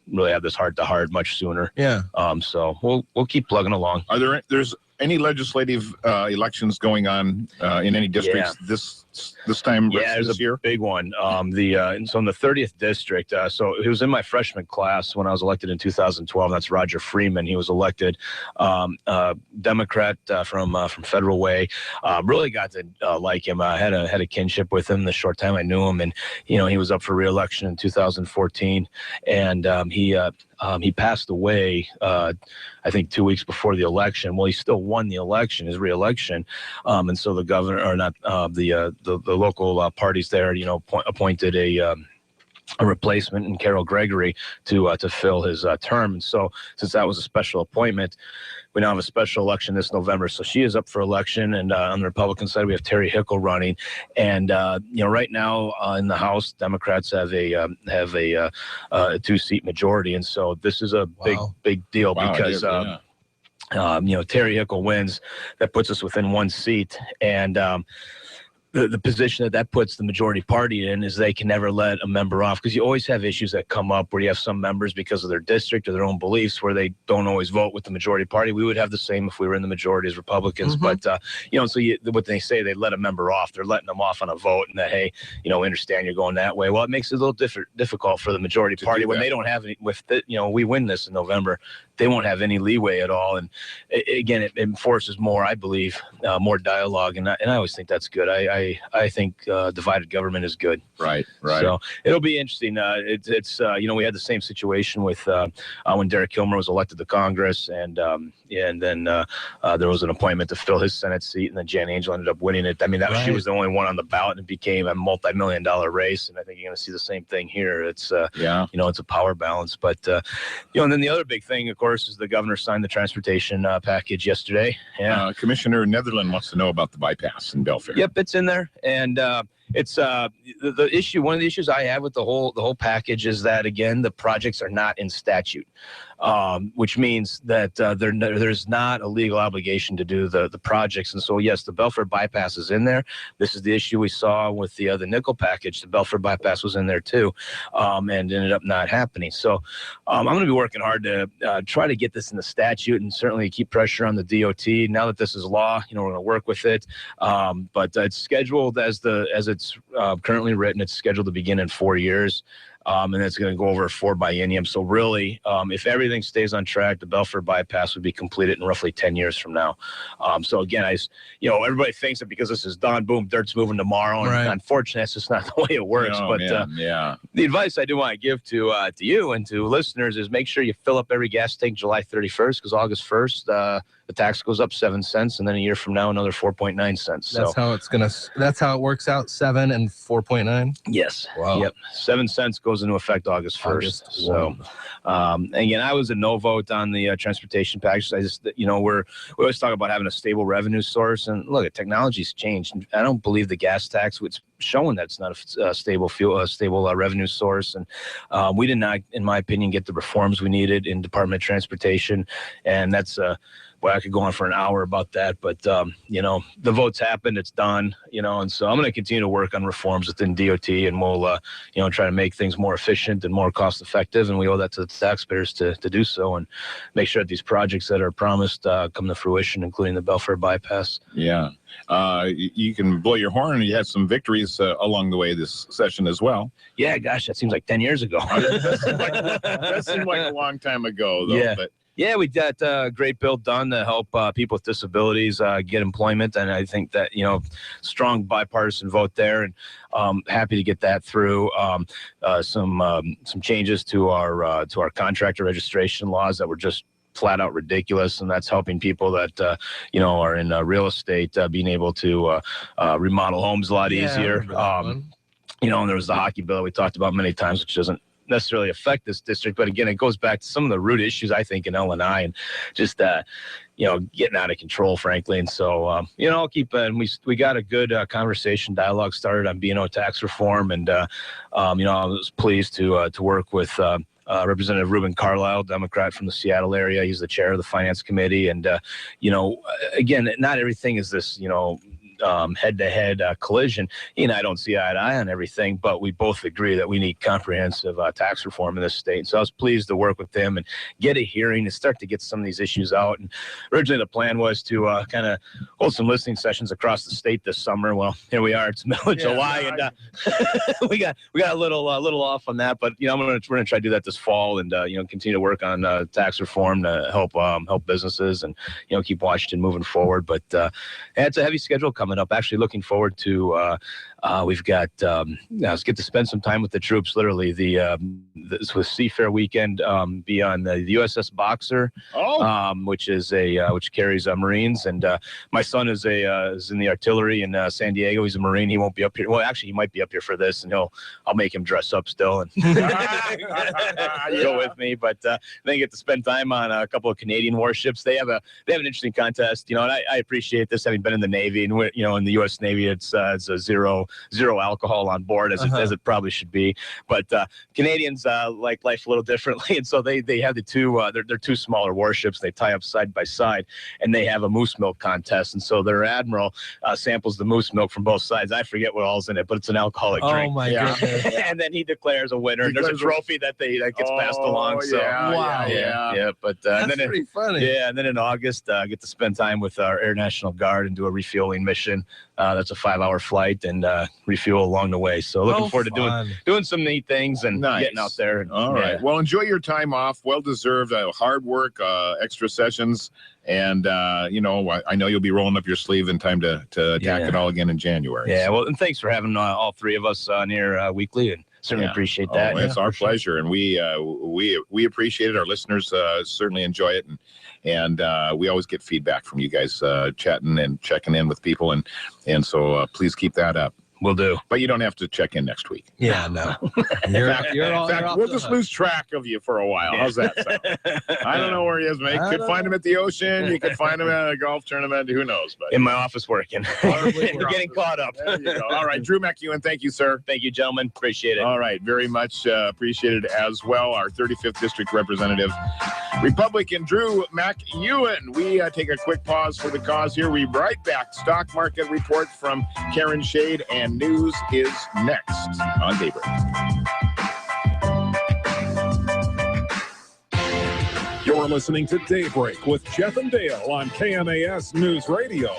really have this heart-to-heart much sooner. Yeah. So we'll keep plugging along. There's any legislative elections going on in any districts this time? There's this year? Big one. So in the 30th district, so he was in my freshman class when I was elected in 2012. That's Roger Freeman. He was elected Democrat from Federal Way. Really got to like him. I had a kinship with him the short time I knew him, and he was up for re-election in 2014, and he passed away, I think 2 weeks before the election. Well, he still won the election, his re-election, and so the governor, or not the local parties there, appointed a replacement in Carol Gregory to fill his term. And so, since that was a special appointment, we now have a special election this November. So she is up for election, and on the Republican side, we have Terry Hickle running. And right now in the House, Democrats have a 2-seat majority, and so this is a big deal because Terry Hickle wins. That puts us within 1 seat, and the position that puts the majority party in is they can never let a member off, because you always have issues that come up where you have some members, because of their district or their own beliefs, where they don't always vote with the majority party. We would have the same if we were in the majority as Republicans. But so what they say, they let a member off. They're letting them off on a vote, and that, hey, we understand you're going that way. Well, it makes it a little difficult for the majority party when they don't have any. We win this in November, they won't have any leeway at all. And again, it enforces more, I believe, more dialogue, and I always think that's good. I think divided government is good. Right. So it'll be interesting. It's we had the same situation with when Derek Kilmer was elected to Congress, and then there was an appointment to fill his Senate seat, and then Jan Angel ended up winning it. I mean, she was the only one on the ballot, and it became a multi-million-dollar race. And I think you're going to see the same thing here. It's it's a power balance. But and then the other big thing, of course, is the governor signed the transportation package yesterday. Yeah. Commissioner Netherland wants to know about the bypass in Belfair. Yep, it's in there, and it's the issue. One of the issues I have with the whole package is that, again, the projects are not in statute, which means that there's not a legal obligation to do the projects. And so, yes, the Belfair bypass is in there. This is the issue we saw with the nickel package. The Belfair bypass was in there too, and ended up not happening. So I'm going to be working hard to try to get this in the statute, and certainly keep pressure on the DOT. Now that this is law, we're going to work with it. But it's scheduled as it's currently written. It's scheduled to begin in 4 years. and it's going to go over 4 biennium. So really, if everything stays on track, the Belfair bypass would be completed in roughly 10 years from now. So again, everybody thinks that because this is done, boom, dirt's moving tomorrow. And unfortunately, that's just not the way it works. Oh, but man, the advice I do want to give to you and to listeners is make sure you fill up every gas tank July 31st, because August 1st, the tax goes up 7 cents, and then a year from now, another 4.9 cents. That's how it works out. 7 and 4.9. Yes. Wow. Yep. 7 cents goes into effect August 1st. So, again, I was a no vote on the transportation package. I just, we always talk about having a stable revenue source, and look, technology's changed. I don't believe the gas tax, it's showing that it's not a stable revenue source, and we did not, in my opinion, get the reforms we needed in Department of Transportation, and that's I could go on for an hour about that, but the vote's happened, it's done, and so I'm going to continue to work on reforms within DOT, and we'll try to make things more efficient and more cost effective, and we owe that to the taxpayers to do so, and make sure that these projects that are promised come to fruition, including the Belfair bypass. Yeah. You can blow your horn, and you had some victories along the way this session as well. Yeah, gosh, that seems like 10 years ago. That seemed like a long time ago, though. Yeah. But yeah, we got a great bill done to help people with disabilities get employment, and I think that strong bipartisan vote there, and happy to get that through. Some changes to our contractor registration laws that were just flat out ridiculous, and that's helping people that are in real estate being able to remodel homes a lot easier. And there was the hockey bill we talked about many times, which doesn't necessarily affect this district, but again, it goes back to some of the root issues I think in L&I, and just getting out of control, frankly. And so I'll keep we got a good dialogue started on B&O tax reform, and I was pleased to work with Representative Ruben Carlisle, Democrat from the Seattle area. He's the chair of the Finance Committee, and again, not everything is this head-to-head collision. He and I don't see eye to eye on everything, but we both agree that we need comprehensive tax reform in this state. And so I was pleased to work with him and get a hearing and start to get some of these issues out. And originally the plan was to kind of hold some listening sessions across the state this summer. Well, here we are. It's middle of July, and we got a little off on that. But we're gonna try to do that this fall, and continue to work on tax reform to help businesses and keep Washington moving forward. But it's a heavy schedule coming up. Actually looking forward to we've got let's get to spend some time with the troops. Literally this was Seafair weekend be on the USS Boxer, which carries Marines, and my son is in the artillery in San Diego. He's a Marine. He won't be up here. Well, actually, he might be up here for this, and I'll make him dress up still and go with me. But then get to spend time on a couple of Canadian warships. They have an interesting contest, and I appreciate this, having been in the Navy, and in the U.S. Navy, it's a zero alcohol on board, as it probably should be. But Canadians like life a little differently, and so they have the two they're two smaller warships. They tie up side by side, and they have a moose milk contest. And so their admiral samples the moose milk from both sides. I forget what all's in it, but it's an alcoholic drink. Oh my goodness! And then he declares a winner. And there's a trophy that gets passed along. So wow, yeah. But that's pretty funny. Yeah, and then in August, get to spend time with our Air National Guard and do a refueling mission. That's a 5-hour flight, and refuel along the way. So looking forward to doing some neat things and getting out there. All right. Well, enjoy your time off. Well deserved. Hard work, extra sessions, and I know you'll be rolling up your sleeve in time to attack it all again in January. Yeah. Well, and thanks for having all three of us on here weekly, and certainly appreciate that. It's our pleasure, and we appreciate it. Our listeners certainly enjoy it, and we always get feedback from you guys chatting and checking in with people, and so please keep that up. Will do. But you don't have to check in next week. Yeah, no. We'll just lose track of you for a while. How's that sound? I don't know where he is, mate. You could find him at the ocean. You could find him at a golf tournament. Who knows? But in my office working. We're getting caught up. There you go. All right. Drew McEwen, thank you, sir. Thank you, gentlemen. Appreciate it. All right. Very much appreciated as well. Our 35th District Representative, Republican Drew McEwen. We take a quick pause for the cause here. We'll be right back. Stock market report from Karen Shade, and news is next on Daybreak. You're listening to Daybreak with Jeff and Dale on KMAS News Radio.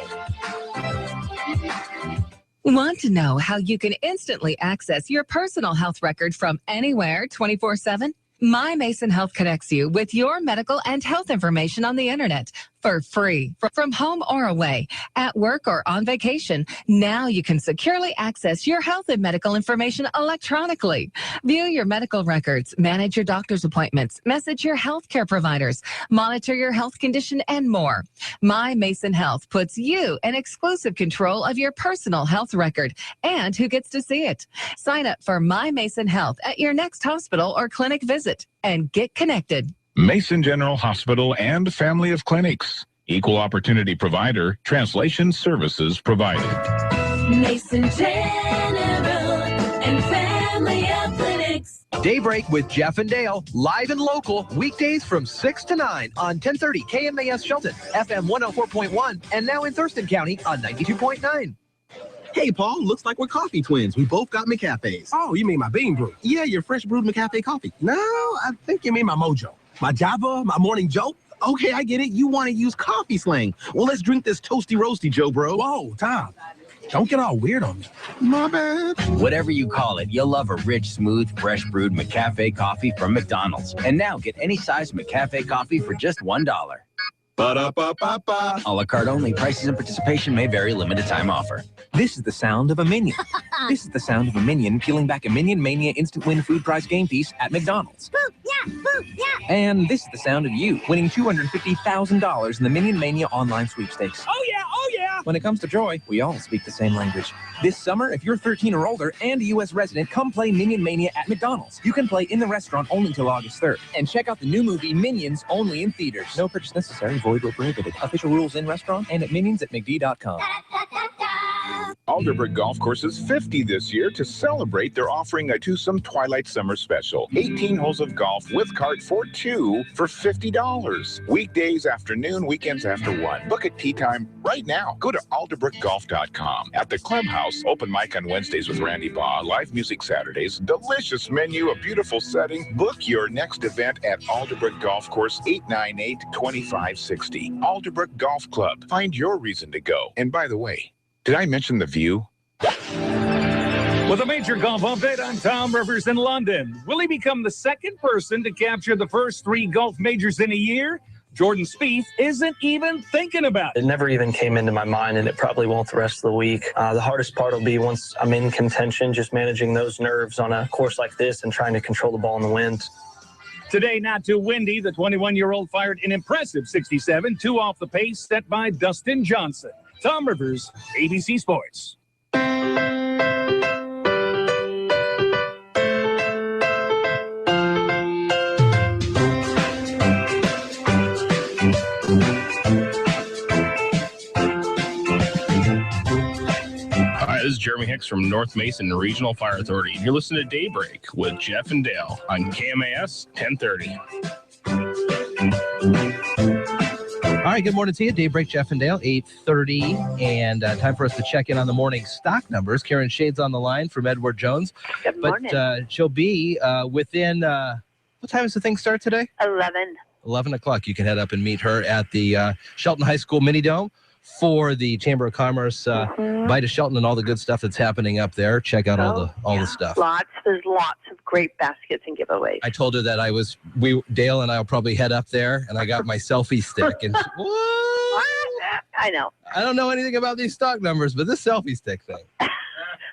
Want to know how you can instantly access your personal health record from anywhere 24/7? My Mason Health connects you with your medical and health information on the internet for free, from home or away, at work or on vacation. Now you can securely access your health and medical information electronically. View your medical records, manage your doctor's appointments, message your healthcare providers, monitor your health condition, and more. My Mason Health puts you in exclusive control of your personal health record and who gets to see it. Sign up for My Mason Health at your next hospital or clinic visit and get connected. Mason General Hospital and family of clinics. Equal opportunity provider. Translation services provided. Mason General and family of clinics. Daybreak with Jeff and Dale, live and local, weekdays from 6 to 9 on 1030 KMAS Shelton, FM 104.1, and now in Thurston County on 92.9. Hey, Paul, looks like we're coffee twins. We both got McCafes. Oh, you mean my Bean Brew? Yeah, your fresh brewed McCafe coffee. No, I think you mean my Mojo. My Java, my Morning Joe. Okay, I get it. You want to use coffee slang. Well, let's drink this toasty roasty, Joe, bro. Whoa, Tom. Don't get all weird on me. My bad. Whatever you call it, you'll love a rich, smooth, fresh brewed McCafe coffee from McDonald's. And now get any size McCafe coffee for just $1. Ba-da-ba-ba-ba. A la carte only. Prices and participation may vary. Limited time offer. This is the sound of a Minion. This is the sound of a Minion peeling back a Minion Mania Instant Win food prize game piece at McDonald's. And this is the sound of you winning $250,000 in the Minion Mania online sweepstakes. Oh, yeah, oh, yeah. When it comes to joy, we all speak the same language. This summer, if you're 13 or older and a U.S. resident, come play Minion Mania at McDonald's. You can play in the restaurant only until August 3rd. And check out the new movie Minions only in theaters. No purchase necessary, void or prohibited. Official rules in restaurant and at minions@mcd.com. Alderbrook Golf Course is 50 this year. To celebrate, they're offering a twosome Twilight Summer Special. 18 holes of golf with cart for two for $50. Weekdays afternoon, weekends after 1. Book at tee time right now. Go to alderbrookgolf.com. At the Clubhouse, open mic on Wednesdays with Randy Baugh, live music Saturdays, delicious menu, a beautiful setting. Book your next event at Alderbrook Golf Course, 898-2560. Alderbrook Golf Club. Find your reason to go. And by the way, did I mention the view? With a major golf update, I'm Tom Rivers in London. Will he become the second person to capture the first 3 golf majors in a year? Jordan Spieth isn't even thinking about it. It never even came into my mind, and it probably won't the rest of the week. The hardest part will be once I'm in contention, just managing those nerves on a course like this and trying to control the ball in the wind. Today, not too windy. The 21-year-old fired an impressive 67, 2 off the pace set by Dustin Johnson. Tom Rivers, ABC Sports. Hi, this is Jeremy Hicks from North Mason Regional Fire Authority. You're listening to Daybreak with Jeff and Dale on KMAS 1030. All right, good morning to you. Daybreak, Jeff and Dale, 8:30, and time for us to check in on the morning stock numbers. Karen Shade's on the line from Edward Jones. Good morning. But she'll be within, what time does the thing start today? 11 o'clock. You can head up and meet her at the Shelton High School Mini Dome for the Chamber of Commerce Bite of Shelton and all the good stuff that's happening up there. Check out all the stuff. There's lots of great baskets and giveaways. I told her that Dale and I will probably head up there, and I got my selfie stick. And I know. I don't know anything about these stock numbers, but this selfie stick thing.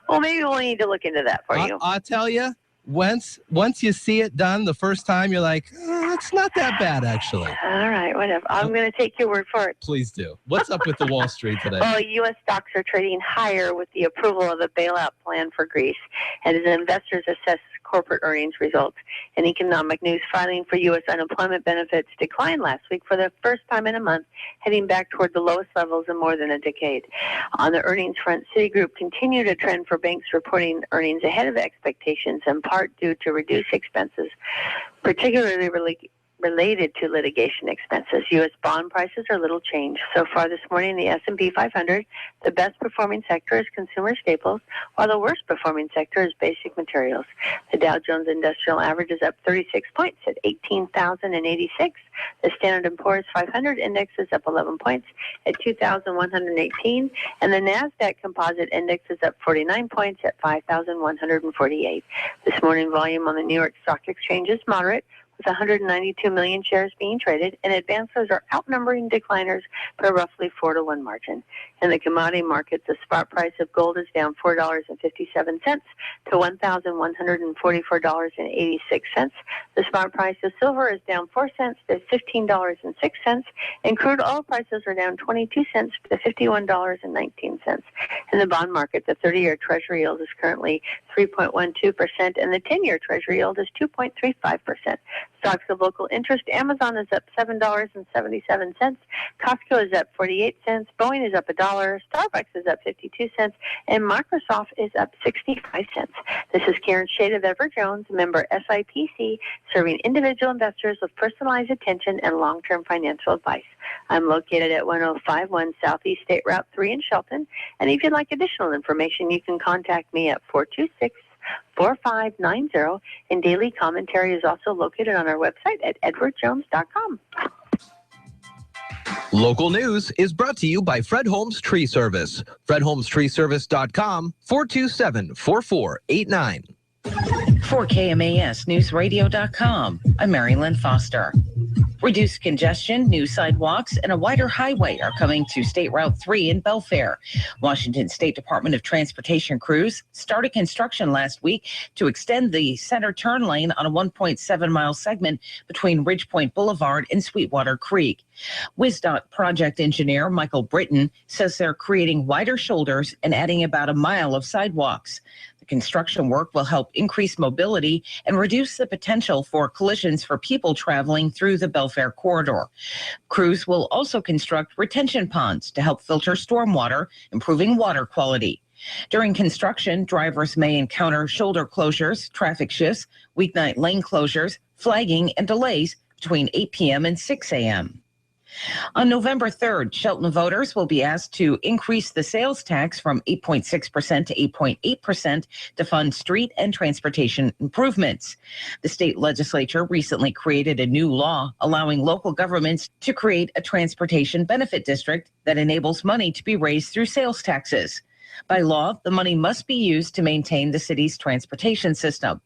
Well, maybe we'll need to look into that for you. I'll tell you, once you see it done the first time, you're like, it's not that bad, actually. All right, whatever. I'm going to take your word for it. Please do. What's up with the Wall Street today? Well, U.S. stocks are trading higher with the approval of a bailout plan for Greece, and as investors assess corporate earnings results. An economic news filing for U.S. unemployment benefits declined last week for the first time in a month, heading back toward the lowest levels in more than a decade. On the earnings front, Citigroup continued a trend for banks reporting earnings ahead of expectations, in part due to reduced expenses, particularly related to litigation expenses. U.S. bond prices are little changed. So far this morning, the S&P 500, the best performing sector is consumer staples, while the worst performing sector is basic materials. The Dow Jones Industrial Average is up 36 points at 18,086. The Standard & Poor's 500 Index is up 11 points at 2,118. And the NASDAQ Composite Index is up 49 points at 5,148. This morning, volume on the New York Stock Exchange is moderate, with 192 million shares being traded, and advancers are outnumbering decliners by roughly 4-1 margin. In the commodity markets, the spot price of gold is down $4.57 to $1,144.86. The spot price of silver is down 4 cents to $15.06, and crude oil prices are down 22 cents to $51.19. In the bond market, the 30-year Treasury yield is currently 3.12%, and the 10-year Treasury yield is 2.35%. Stocks of local interest: Amazon is up $7.77. Costco is up 48 cents. Boeing is up $1. Starbucks is up 52 cents. And Microsoft is up 65 cents. This is Karen Shade of Edward Jones, member SIPC, serving individual investors with personalized attention and long-term financial advice. I'm located at 1051 Southeast State Route 3 in Shelton. And if you'd like additional information, you can contact me at 426-4590, and daily commentary is also located on our website at edwardjones.com. Local news is brought to you by Fred Holmes Tree Service. FredHolmesTreeService.com, 427-4489. For KMASNewsRadio.com, I'm Mary Lynn Foster. Reduced congestion, new sidewalks, and a wider highway are coming to State Route 3 in Belfair. Washington State Department of Transportation crews started construction last week to extend the center turn lane on a 1.7-mile segment between Ridgepoint Boulevard and Sweetwater Creek. WisDOT project engineer Michael Britton says they're creating wider shoulders and adding about a mile of sidewalks. The construction work will help increase mobility and reduce the potential for collisions for people traveling through the Belfair corridor. Crews will also construct retention ponds to help filter stormwater, improving water quality. During construction, drivers may encounter shoulder closures, traffic shifts, weeknight lane closures, flagging, and delays between 8 p.m. and 6 a.m. On November 3rd, Shelton voters will be asked to increase the sales tax from 8.6% to 8.8% to fund street and transportation improvements. The state legislature recently created a new law allowing local governments to create a transportation benefit district that enables money to be raised through sales taxes. By law, the money must be used to maintain the city's transportation system.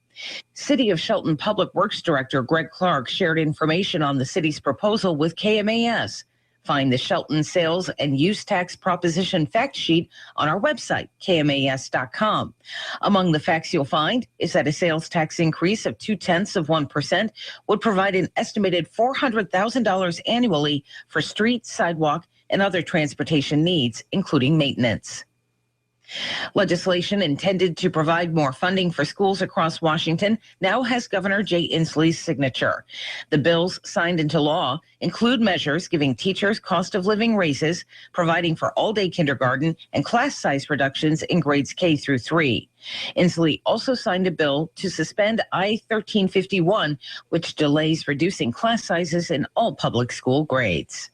City of Shelton Public Works Director Greg Clark shared information on the city's proposal with KMAS. Find the Shelton Sales and Use Tax Proposition Fact Sheet on our website, KMAS.com. Among the facts you'll find is that a sales tax increase of 0.2% would provide an estimated $400,000 annually for street, sidewalk, and other transportation needs, including maintenance. Legislation intended to provide more funding for schools across Washington now has Governor Jay Inslee's signature. The bills signed into law include measures giving teachers cost of living raises, providing for all-day kindergarten, and class size reductions in grades K through 3. Inslee also signed a bill to suspend I-1351, which delays reducing class sizes in all public school grades.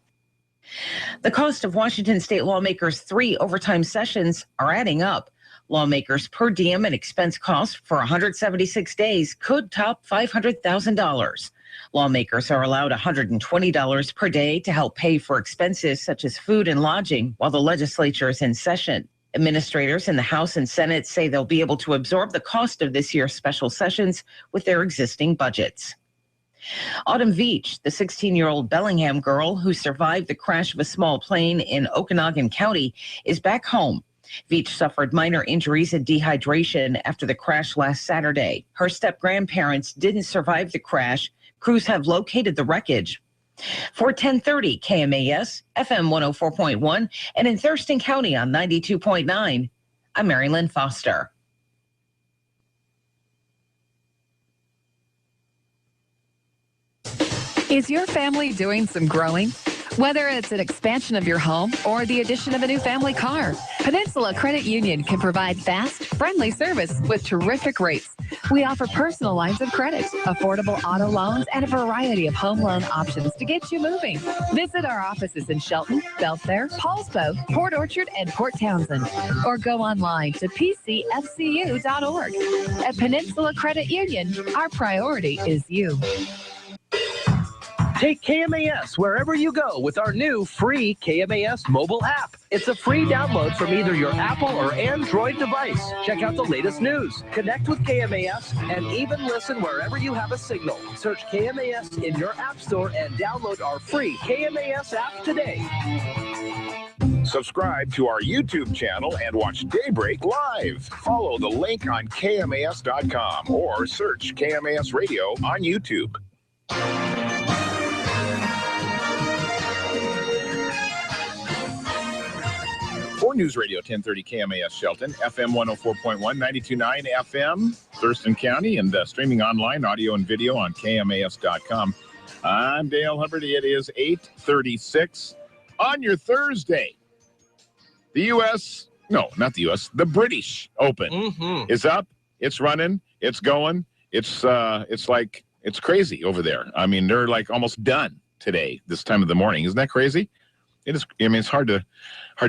The cost of Washington state lawmakers' 3 overtime sessions are adding up. Lawmakers' per diem and expense costs for 176 days could top $500,000. Lawmakers are allowed $120 per day to help pay for expenses such as food and lodging while the legislature is in session. Administrators in the House and Senate say they'll be able to absorb the cost of this year's special sessions with their existing budgets. Autumn Veach, the 16-year-old Bellingham girl who survived the crash of a small plane in Okanogan County, is back home. Veach suffered minor injuries and dehydration after the crash last Saturday. Her step-grandparents didn't survive the crash. Crews have located the wreckage. For 1030 KMAS, FM 104.1, and in Thurston County on 92.9, I'm Mary Lynn Foster. Is your family doing some growing? Whether it's an expansion of your home or the addition of a new family car, Peninsula Credit Union can provide fast, friendly service with terrific rates. We offer personal lines of credit, affordable auto loans, and a variety of home loan options to get you moving. Visit our offices in Shelton, Belfair, Paulsbo, Port Orchard, and Port Townsend, or go online to pcfcu.org. At Peninsula Credit Union, our priority is you. Take KMAS wherever you go with our new free KMAS mobile app. It's a free download from either your Apple or Android device. Check out the latest news, connect with KMAS, and even listen wherever you have a signal. Search KMAS in your app store and download our free KMAS app today. Subscribe to our YouTube channel and watch Daybreak live. Follow the link on KMAS.com or search KMAS Radio on YouTube. 4 News Radio 1030 KMAS Shelton, FM 104.1, 92.9 FM, Thurston County, and streaming online, audio and video on KMAS.com. I'm Dale Hubbard. It is 8:36 on your Thursday. The U.S., no, not the U.S., the British Open is up. It's running. It's going. It's like, it's crazy over there. I mean, they're like almost done today, this time of the morning. Isn't that crazy? It is. I mean, it's hard to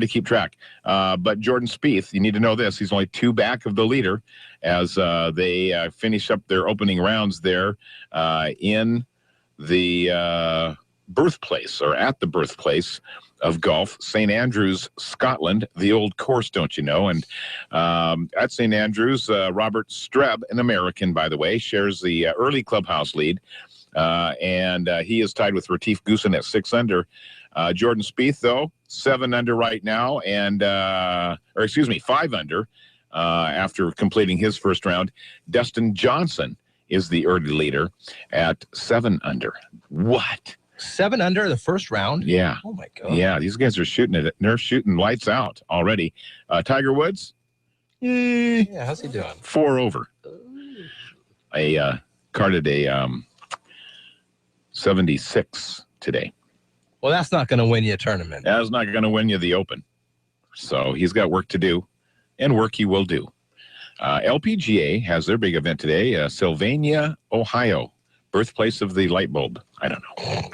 keep track. But Jordan Spieth, you need to know this. He's only 2 back of the leader as they finish up their opening rounds there in the birthplace, or at the birthplace of golf, St. Andrews, Scotland, the old course, don't you know? And at St. Andrews, Robert Streb, an American, by the way, shares the early clubhouse lead. And he is tied with Retief Goosen at 6 under. Jordan Spieth, though, 7 under right now, and 5 under after completing his first round. Dustin Johnson is the early leader at 7 under. What? 7 under the first round? Yeah. Oh my God. Yeah, these guys are shooting it. They're shooting lights out already. Tiger Woods? Yeah, how's he doing? 4 over. I carded a 76 today. Well, that's not going to win you a tournament. That's not going to win you the Open. So he's got work to do, and work he will do. LPGA has their big event today, Sylvania, Ohio, birthplace of the light bulb. I don't know.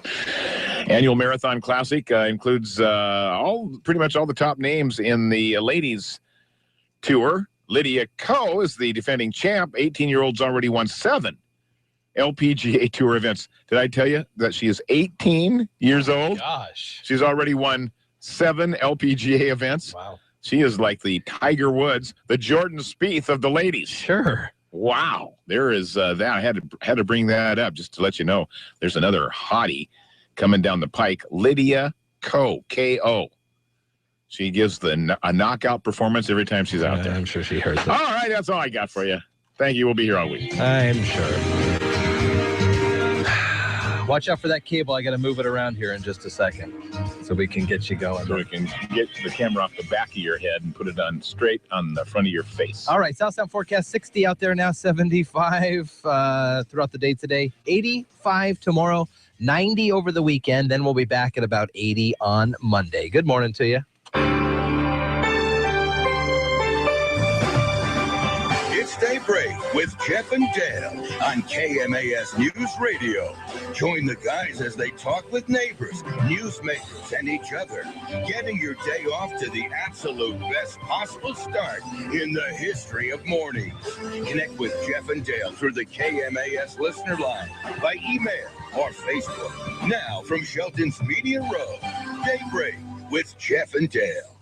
Annual Marathon Classic includes pretty much all the top names in the ladies tour. Lydia Ko is the defending champ. 18-year-olds already won 7 LPGA Tour events. Did I tell you that she is 18 years old? Gosh. She's already won 7 LPGA events. Wow. She is like the Tiger Woods, the Jordan Spieth of the ladies. Sure. Wow. There is that. I had to bring that up just to let you know. There's another hottie coming down the pike, Lydia Ko, K-O. She gives a knockout performance every time she's out there. I'm sure she heard that. All right, that's all I got for you. Thank you. We'll be here all week. I'm sure. Watch out for that cable. I got to move it around here in just a second so we can get you going. So we can get the camera off the back of your head and put it on straight on the front of your face. All right, South Sound forecast 60 out there now, 75 throughout the day today, 85 tomorrow, 90 over the weekend. Then we'll be back at about 80 on Monday. Good morning to you. It's Daybreak with Jeff and Dale on KMAS News Radio. Join the guys as they talk with neighbors, newsmakers, and each other, getting your day off to the absolute best possible start in the history of mornings. Connect with Jeff and Dale through the KMAS listener line, by email or Facebook. Now from Shelton's Media Row, Daybreak with Jeff and Dale.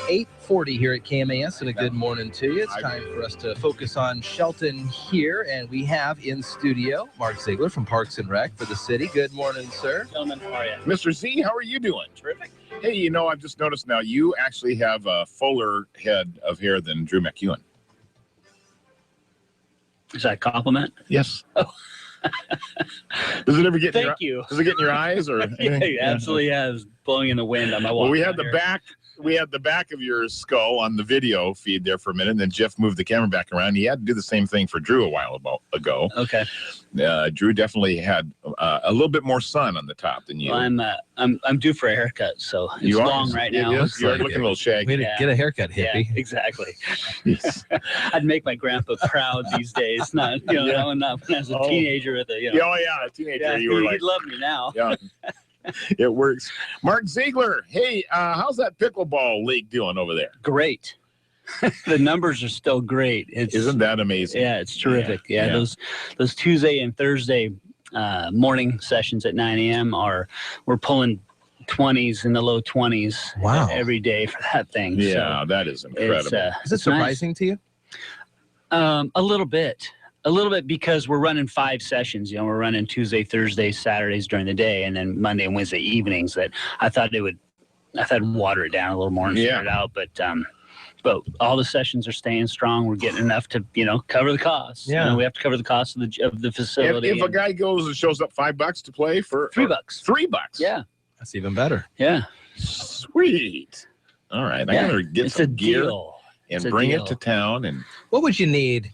8:40 here at KMAS, and a good morning to you. It's time for us to focus on Shelton here, and we have in studio Mark Ziegler from Parks and Rec for the city. Good morning, sir. Gentlemen, how are you? Mr. Z, how are you doing? Terrific. Hey, you know, I've just noticed now you actually have a fuller head of hair than Drew McEwen. Is that a compliment? Yes. Does it ever get Thank you. Does it get in your eyes? Or yeah, it absolutely has. Blowing in the wind on my walk. Well, we had the back we had the back of your skull on the video feed there for a minute, and then Jeff moved the camera back around. He had to do the same thing for Drew a while ago. Okay. Drew definitely had a little bit more sun on the top than you. Well, I'm due for a haircut, so it's long right now. You're looking a little shaggy. Way to get a haircut, hippie. Yeah, exactly. I'd make my grandpa proud these days. Not when I was a teenager with a a teenager. Yeah, you were like, he'd love me now. Yeah. It works. Mark Ziegler, hey, how's that pickleball league doing over there? Great. The numbers are still great. Isn't that amazing? Yeah, it's terrific. Yeah. Those Tuesday and Thursday morning sessions at 9 a.m. we're pulling 20s in the low 20s every day for that thing. Yeah, so that is incredible. Is it surprising to you? A little bit. Because we're running 5 sessions. We're running Tuesday, Thursday, Saturdays during the day, and then Monday and Wednesday evenings. That I thought I'd water it down a little more and figure it out. But all the sessions are staying strong. We're getting enough to cover the costs. Yeah, we have to cover the cost of the facility. If a guy goes and shows up $5 to play for $3. $3. Yeah, that's even better. Yeah, sweet. All right, I gotta get some gear and bring it to town. And what would you need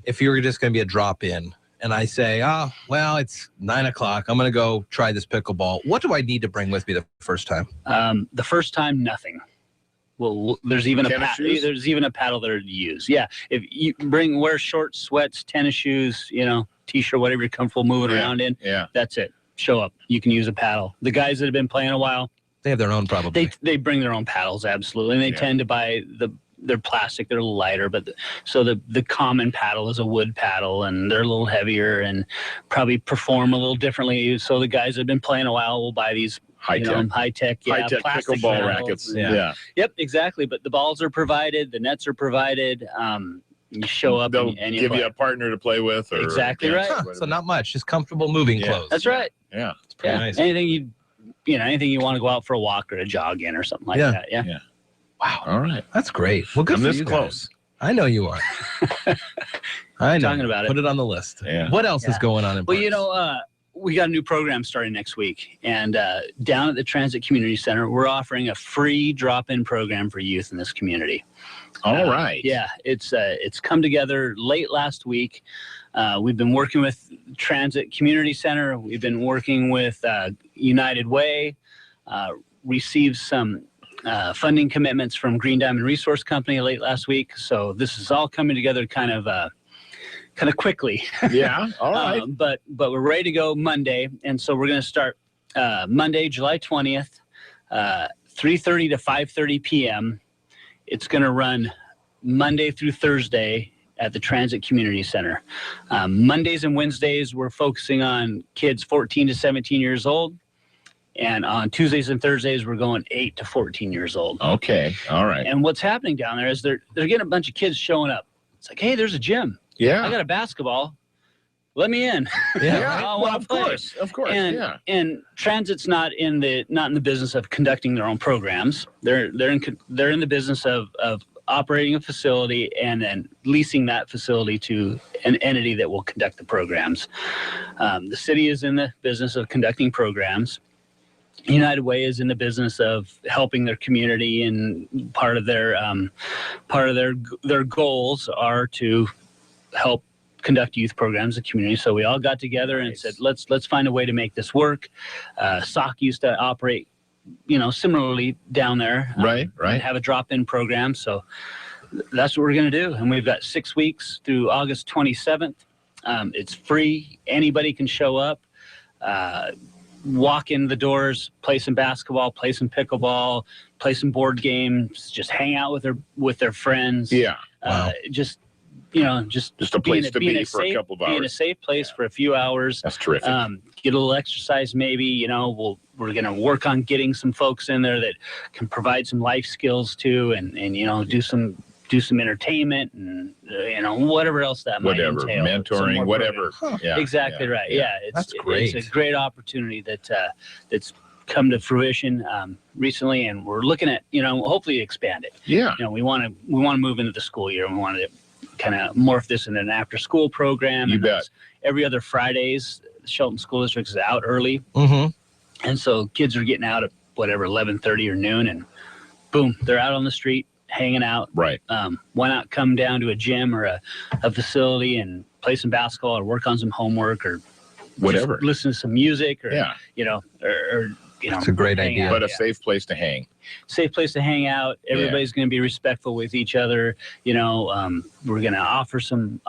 if you were just going to be a drop-in? And I say, it's 9 o'clock. I'm going to go try this pickleball. What do I need to bring with me the first time? The first time, nothing. Well, there's even a paddle there to use. Yeah, if you wear shorts, sweats, tennis shoes, t-shirt, whatever you're comfortable moving around in. Yeah, that's it. Show up. You can use a paddle. The guys that have been playing a while, they have their own probably. They bring their own paddles, absolutely, and they tend to buy they're plastic, they're a little lighter, but so the common paddle is a wood paddle, and they're a little heavier and probably perform a little differently. So the guys that have been playing a while will buy these high tech plastic pickleball rackets. Yeah. Yep, exactly. But the balls are provided, the nets are provided. You show up They'll and you give play. you a partner to play with. Or exactly right. So not much, just comfortable moving clothes. That's right. Yeah, it's pretty nice. Anything anything you want to go out for a walk or a jog in or something like that. Yeah. Wow. All right. That's great. Well, good I'm for this you close. Guys. I know you are. I know. Talking about it. Put it on the list. Yeah. What else is going on in Well, Parks? we got a new program starting next week. And down at the Transit Community Center, we're offering a free drop-in program for youth in this community. All right. Yeah, it's come together late last week. We've been working with Transit Community Center. We've been working with United Way, received some funding commitments from Green Diamond Resource Company late last week. So this is all coming together kind of quickly. Yeah. All right. But we're ready to go Monday. And so we're going to start Monday, July 20th, 3:30 to 5:30 p.m. It's going to run Monday through Thursday at the Transit Community Center. Mondays and Wednesdays, we're focusing on kids 14 to 17 years old. And on Tuesdays and Thursdays, we're going 8 to 14 years old. Okay. All right. And what's happening down there is they're getting a bunch of kids showing up. It's like, hey, there's a gym. Yeah. I got a basketball. Let me in. Yeah. Well, of course. And Transit's not in the business of conducting their own programs. They're in the business of operating a facility and then leasing that facility to an entity that will conduct the programs. The city is in the business of conducting programs. United Way is in the business of helping their community, and part of their goals are to help conduct youth programs in the community. So we all got together and said, let's find a way to make this work. SOC used to operate, similarly down there. Right. Have a drop-in program. So that's what we're going to do. And we've got 6 weeks through August 27th. It's free. Anybody can show up. Walk in the doors, play some basketball, play some pickleball, play some board games, just hang out with their friends. Yeah. Wow. Just a place to be for a couple of hours. Be in a safe place for a few hours. That's terrific. Get a little exercise maybe. We're going to work on getting some folks in there that can provide some life skills too, and do some entertainment and whatever else that might entail. Mentoring, whatever. Yeah, exactly right. Yeah, that's great. It's a great opportunity that's come to fruition recently, and we're looking at hopefully expand it. Yeah. We want to move into the school year. We want to kind of morph this into an after school program. You bet. Every other Fridays, the Shelton School District is out early, mm-hmm. and so kids are getting out at 11:30 or noon, and boom, they're out on the street hanging out. Right. Why not come down to a gym or a facility and play some basketball or work on some homework or whatever, just listen to some music or, Yeah. you know, or you know, It's a great hang idea. out. But a safe place to hang. Safe place to hang out. Everybody's going to be respectful with each other. You know, we're going to offer some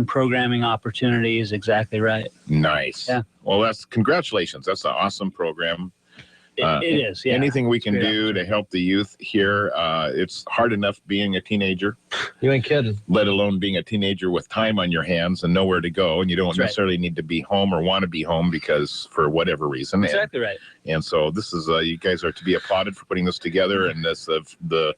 programming opportunities. Exactly right. Nice. Yeah. Well, congratulations. That's an awesome program. It is. Yeah. Anything we can do to help the youth here. It's hard enough being a teenager. You ain't kidding. Let alone being a teenager with time on your hands and nowhere to go. And you don't That's right. necessarily need to be home or want to be home because for whatever reason. Exactly right. And so this is, you guys are to be applauded for putting this together. And this the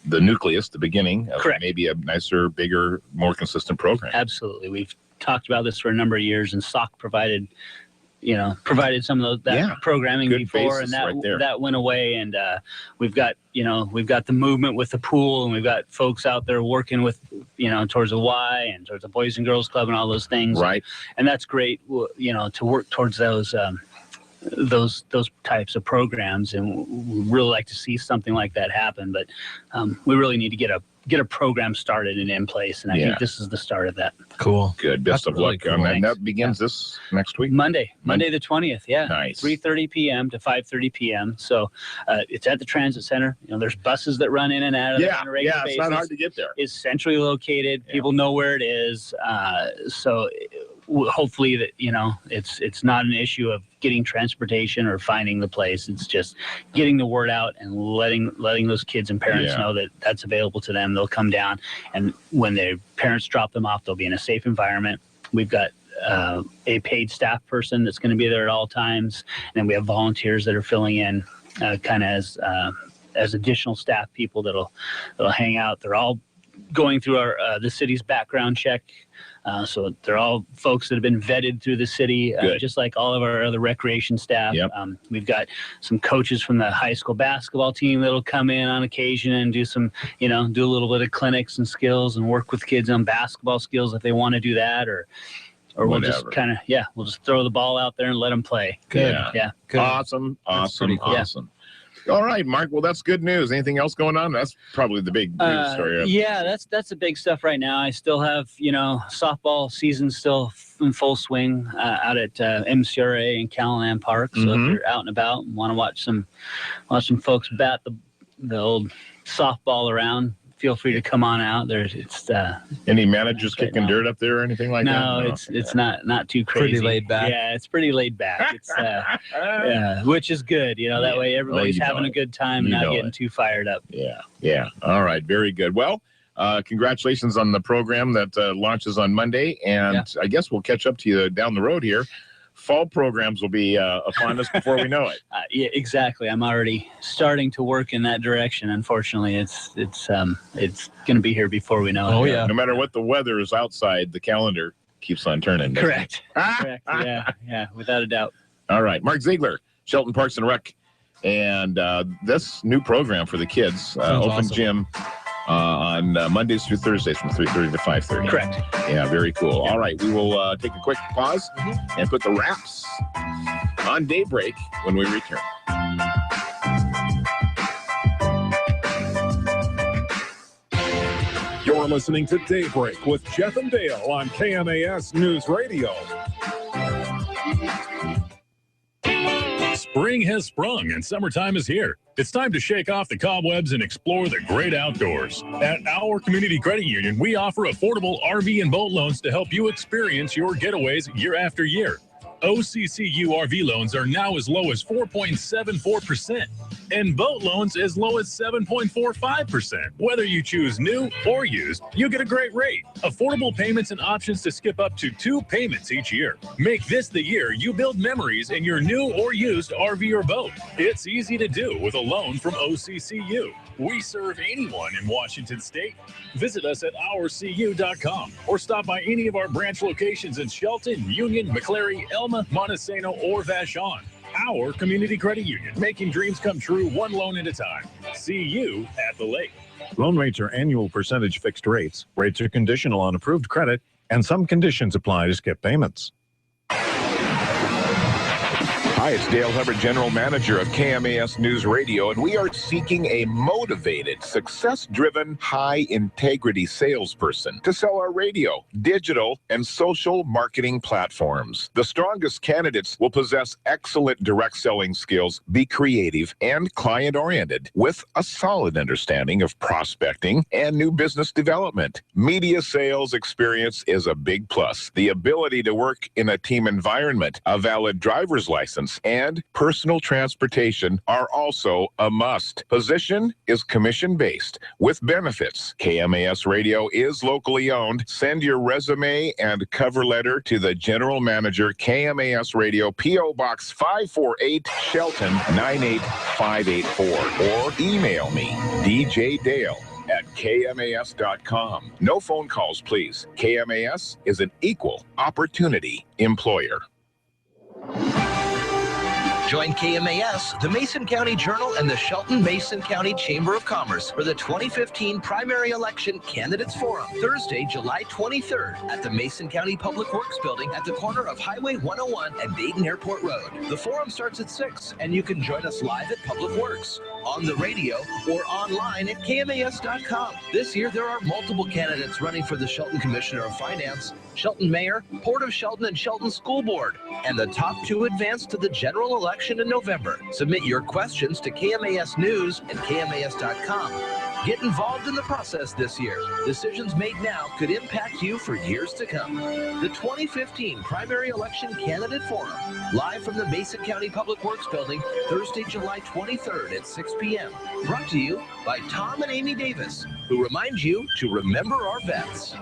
nucleus, the beginning of Correct. maybe a nicer, bigger, more consistent program. Absolutely. We've talked about this for a number of years, and SOC provided some of that programming Good before, and basis right there. that went away. And we've got the movement with the pool, and we've got folks out there working with, towards the Y and towards the Boys and Girls Club and all those things. Right. And that's great, to work towards those types of programs, and we'd really like to see something like that happen. But we really need to get a program started and in place, and I think this is the start of that. Cool. Good. Best That's of really luck. cool. And that begins this next week. Monday the 20th. Yeah. Nice. 3:30 p.m. to 5:30 p.m. So it's at the Transit Center. There's buses that run in and out of Yeah. the regular It's not hard to get there. It's centrally located. Yeah. People know where it is. So hopefully that it's not an issue of getting transportation or finding the place. It's just getting the word out and letting those kids and parents know that that's available to them. They'll come down, and when their parents drop them off, they'll be in a safe environment. We've got a paid staff person that's going to be there at all times, and then we have volunteers that are filling in kind of as additional staff people that'll hang out. They're all going through the city's background check. So they're all folks that have been vetted through the city, just like all of our other recreation staff. Yep. We've got some coaches from the high school basketball team that'll come in on occasion and do some, do a little bit of clinics and skills and work with kids on basketball skills if they want to do that, or we'll just kind of, we'll just throw the ball out there and let them play. Good. Yeah. Good. Awesome. pretty cool. Awesome. All right, Mark. Well, that's good news. Anything else going on? That's probably the big news story. Yeah, that's the big stuff right now. I still have, softball season still in full swing out at MCRA in Callahan Park. So if you're out and about and want to watch some folks bat the old softball around, feel free to come on out. It's any managers kicking dirt up there or anything like that? No, it's not too crazy. Pretty laid back. Yeah, it's pretty laid back. It's which is good. That way everybody's having a good time and not getting too fired up. Yeah. All right. Very good. Well, congratulations on the program that launches on Monday, and I guess we'll catch up to you down the road here. Fall programs will be upon us before we know it. Yeah, exactly. I'm already starting to work in that direction. Unfortunately, it's going to be here before we know it. Oh yeah. No matter what the weather is outside, the calendar keeps on turning. Correct. Correct. Yeah, without a doubt. All right, Mark Ziegler, Shelton Parks and Rec, and this new program for the kids, Open awesome. Gym. On Mondays through Thursdays from 3:30 to 5:30. Correct. Yeah, very cool. All right, we will take a quick pause and put the wraps on Daybreak when we return. You're listening to Daybreak with Jeff and Dale on KMAS News Radio. Spring has sprung and summertime is here. It's time to shake off the cobwebs and explore the great outdoors. At our community credit union, we offer affordable RV and boat loans to help you experience your getaways year after year. OCCU RV loans are now as low as 4.74%, and boat loans as low as 7.45%. Whether you choose new or used, you get a great rate. Affordable payments and options to skip up to 2 payments each year. Make this the year you build memories in your new or used RV or boat. It's easy to do with a loan from OCCU. We serve anyone in Washington State. Visit us at ourcu.com or stop by any of our branch locations in Shelton, Union, McClary, Elma, Montesano, or Vashon. Our community credit union, making dreams come true one loan at a time. See you at the lake. Loan rates are annual percentage fixed rates. Rates are conditional on approved credit, and some conditions apply to skip payments. Hi, it's Dale Hubbard, General Manager of KMAS News Radio, and we are seeking a motivated, success-driven, high-integrity salesperson to sell our radio, digital, and social marketing platforms. The strongest candidates will possess excellent direct selling skills, be creative and client-oriented, with a solid understanding of prospecting and new business development. Media sales experience is a big plus. The ability to work in a team environment, a valid driver's license, and personal transportation are also a must. Position is commission-based with benefits. KMAS Radio is locally owned. Send your resume and cover letter to the General Manager, KMAS Radio, P.O. Box 548, Shelton 98584, or email me, djdale@kmas.com. No phone calls, please. KMAS is an equal opportunity employer. Join KMAS, the Mason County Journal, and the Shelton Mason County Chamber of Commerce for the 2015 Primary Election Candidates Forum, Thursday, July 23rd at the Mason County Public Works Building at the corner of Highway 101 and Dayton Airport Road. The forum starts at 6, and you can join us live at Public Works, on the radio, or online at KMAS.com. This year, there are multiple candidates running for the Shelton Commissioner of Finance, Shelton Mayor, Port of Shelton, and Shelton School Board, and the top 2 advance to the general election in November. Submit your questions to KMAS News and KMAS.com. Get involved in the process this year. Decisions made now could impact you for years to come. The 2015 Primary Election Candidate Forum, live from the Mason County Public Works Building, Thursday, July 23rd at 6 p.m. Brought to you by Tom and Amy Davis, who remind you to remember our vets.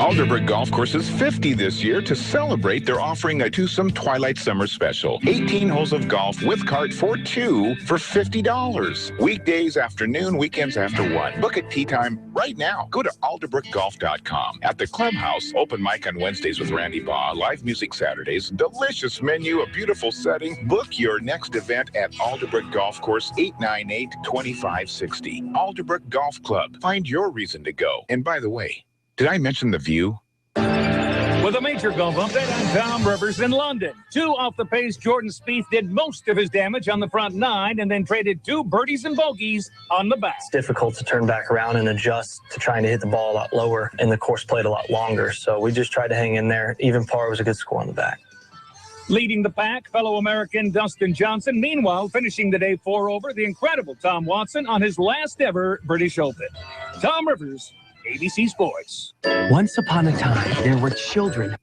Alderbrook Golf Course is 50 this year. To celebrate, they're offering a twosome Twilight Summer Special. 18 holes of golf with cart for 2 for $50. Weekdays afternoon, weekends after 1. Book at tee time right now. Go to alderbrookgolf.com. At the clubhouse, open mic on Wednesdays with Randy Baugh, live music Saturdays, delicious menu, a beautiful setting. Book your next event at Alderbrook Golf Course, 898-2560. Alderbrook Golf Club. Find your reason to go. And by the way, did I mention the view? With a major golf update, I'm Tom Rivers in London. 2 off the pace, Jordan Spieth did most of his damage on the front 9 and then traded 2 birdies and bogeys on the back. It's difficult to turn back around and adjust to trying to hit the ball a lot lower, and the course played a lot longer. So we just tried to hang in there. Even par was a good score on the back. Leading the pack, fellow American Dustin Johnson. Meanwhile, finishing the day 4 over, the incredible Tom Watson on his last ever British Open. Tom Rivers, ABC Sports. Once upon a time, there were children.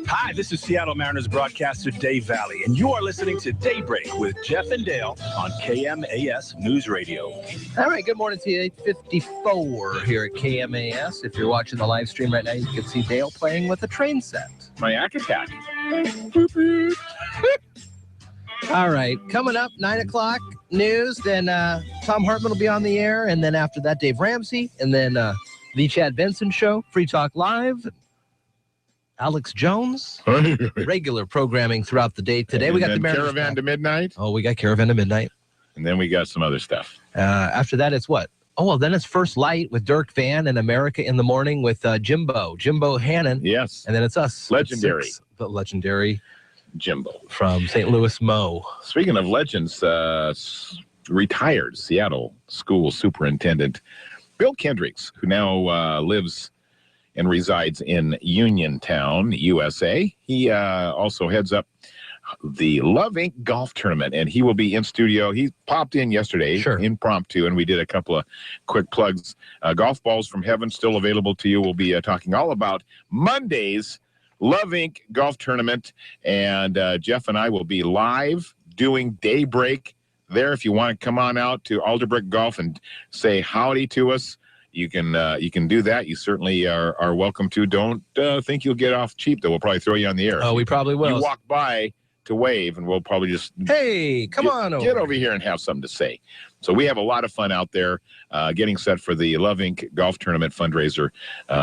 Hi, this is Seattle Mariners broadcaster Dave Valley, and you are listening to Daybreak with Jeff and Dale on KMAS News Radio. All right, good morning to you. 8:54 here at KMAS. If you're watching the live stream right now, you can see Dale playing with a train set. My Yak Attack. All right, coming up, 9 o'clock news. Then Tom Hartman will be on the air. And then after that, Dave Ramsey. And then the Chad Benson Show, Free Talk Live. Alex Jones. Regular programming throughout the day today. And we got the Mariners Caravan back. to Midnight. Oh, we got Caravan to Midnight. And then we got some other stuff. After that, it's what? Oh, well, then it's First Light with Dirk Van and America in the Morning with Jimbo Hannon. Yes. And then it's us. Legendary. The legendary Jimbo from St. Louis Mo. Speaking of legends, retired Seattle school superintendent Bill Kendricks, who now lives and resides in Uniontown, USA. He also heads up the Love Inc. golf tournament, and he will be in studio. He popped in yesterday, impromptu, and we did a couple of quick plugs. Golf balls from heaven still available to you. We'll be talking all about Monday's Love Inc. golf tournament, and Jeff and I will be live doing Daybreak there. If you want to come on out to Alderbrook Golf and say howdy to us, you can do that. You certainly are welcome to. Don't think you'll get off cheap, though. We'll probably throw you on the air. Oh, we probably will. You walk by to wave, and we'll probably just hey, come on over. Get over here and have something to say. So we have a lot of fun out there getting set for the Love Inc. golf tournament fundraiser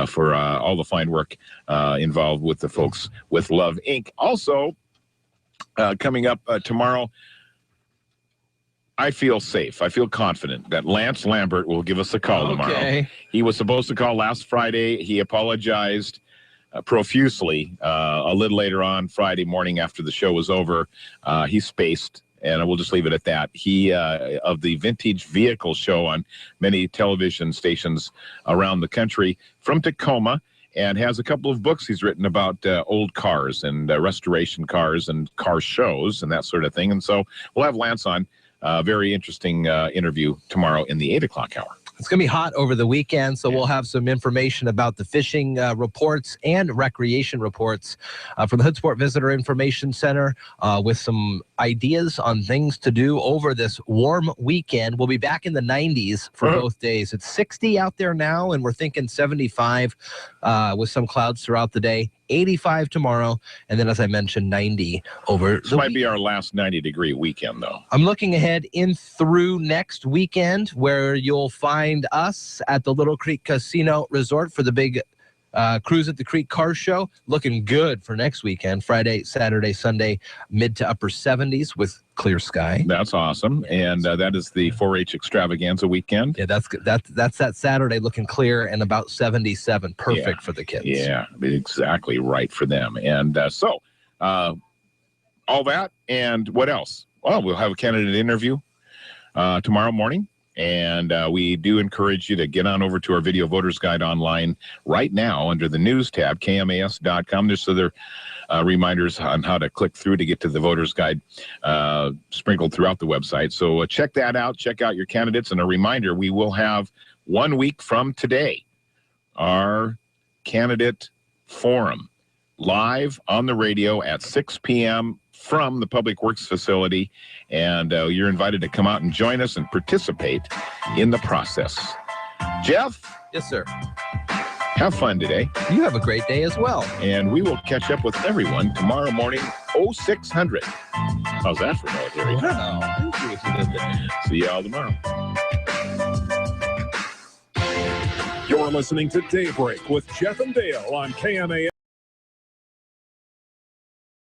for all the fine work involved with the folks with Love Inc. Also, coming up tomorrow, I feel safe. I feel confident that Lance Lambert will give us a call tomorrow. He was supposed to call last Friday. He apologized profusely a little later on Friday morning after the show was over. He spaced, and we'll just leave it at that. He, of the Vintage Vehicle Show on many television stations around the country, from Tacoma, and has a couple of books he's written about old cars and restoration cars and car shows and that sort of thing. And so we'll have Lance on. Very interesting interview tomorrow in the 8 o'clock hour. It's going to be hot over the weekend, so we'll have some information about the fishing reports and recreation reports from the Hood Sport Visitor Information Center with some ideas on things to do over this warm weekend. We'll be back in the 90s for both days. It's 60 out there now, and we're thinking 75 with some clouds throughout the day. 85 tomorrow, and then, as I mentioned, 90 over This might be our last 90-degree weekend, though. I'm looking ahead in through next weekend, where you'll find us at the Little Creek Casino Resort for the big Cruise at the Creek Car Show. Looking good for next weekend, Friday, Saturday, Sunday, mid to upper 70s with clear sky. That's awesome. And that is the 4-H extravaganza weekend. Yeah, that's that Saturday, looking clear and about 77. Perfect for the kids. Yeah, exactly right for them. And so all that, and what else? Well, we'll have a candidate interview tomorrow morning. And we do encourage you to get on over to our Video Voters Guide online right now under the News tab, kmas.com. There's other reminders on how to click through to get to the Voters Guide sprinkled throughout the website. So check that out. Check out your candidates. And a reminder, we will have 1 week from today our candidate forum live on the radio at 6 p.m. from the Public Works facility, and you're invited to come out and join us and participate in the process. Jeff? Yes, sir. Have fun today. You have a great day as well. And we will catch up with everyone tomorrow morning, 0600. How's that for military? Wow. See you all tomorrow. You're listening to Daybreak with Jeff and Dale on KMA.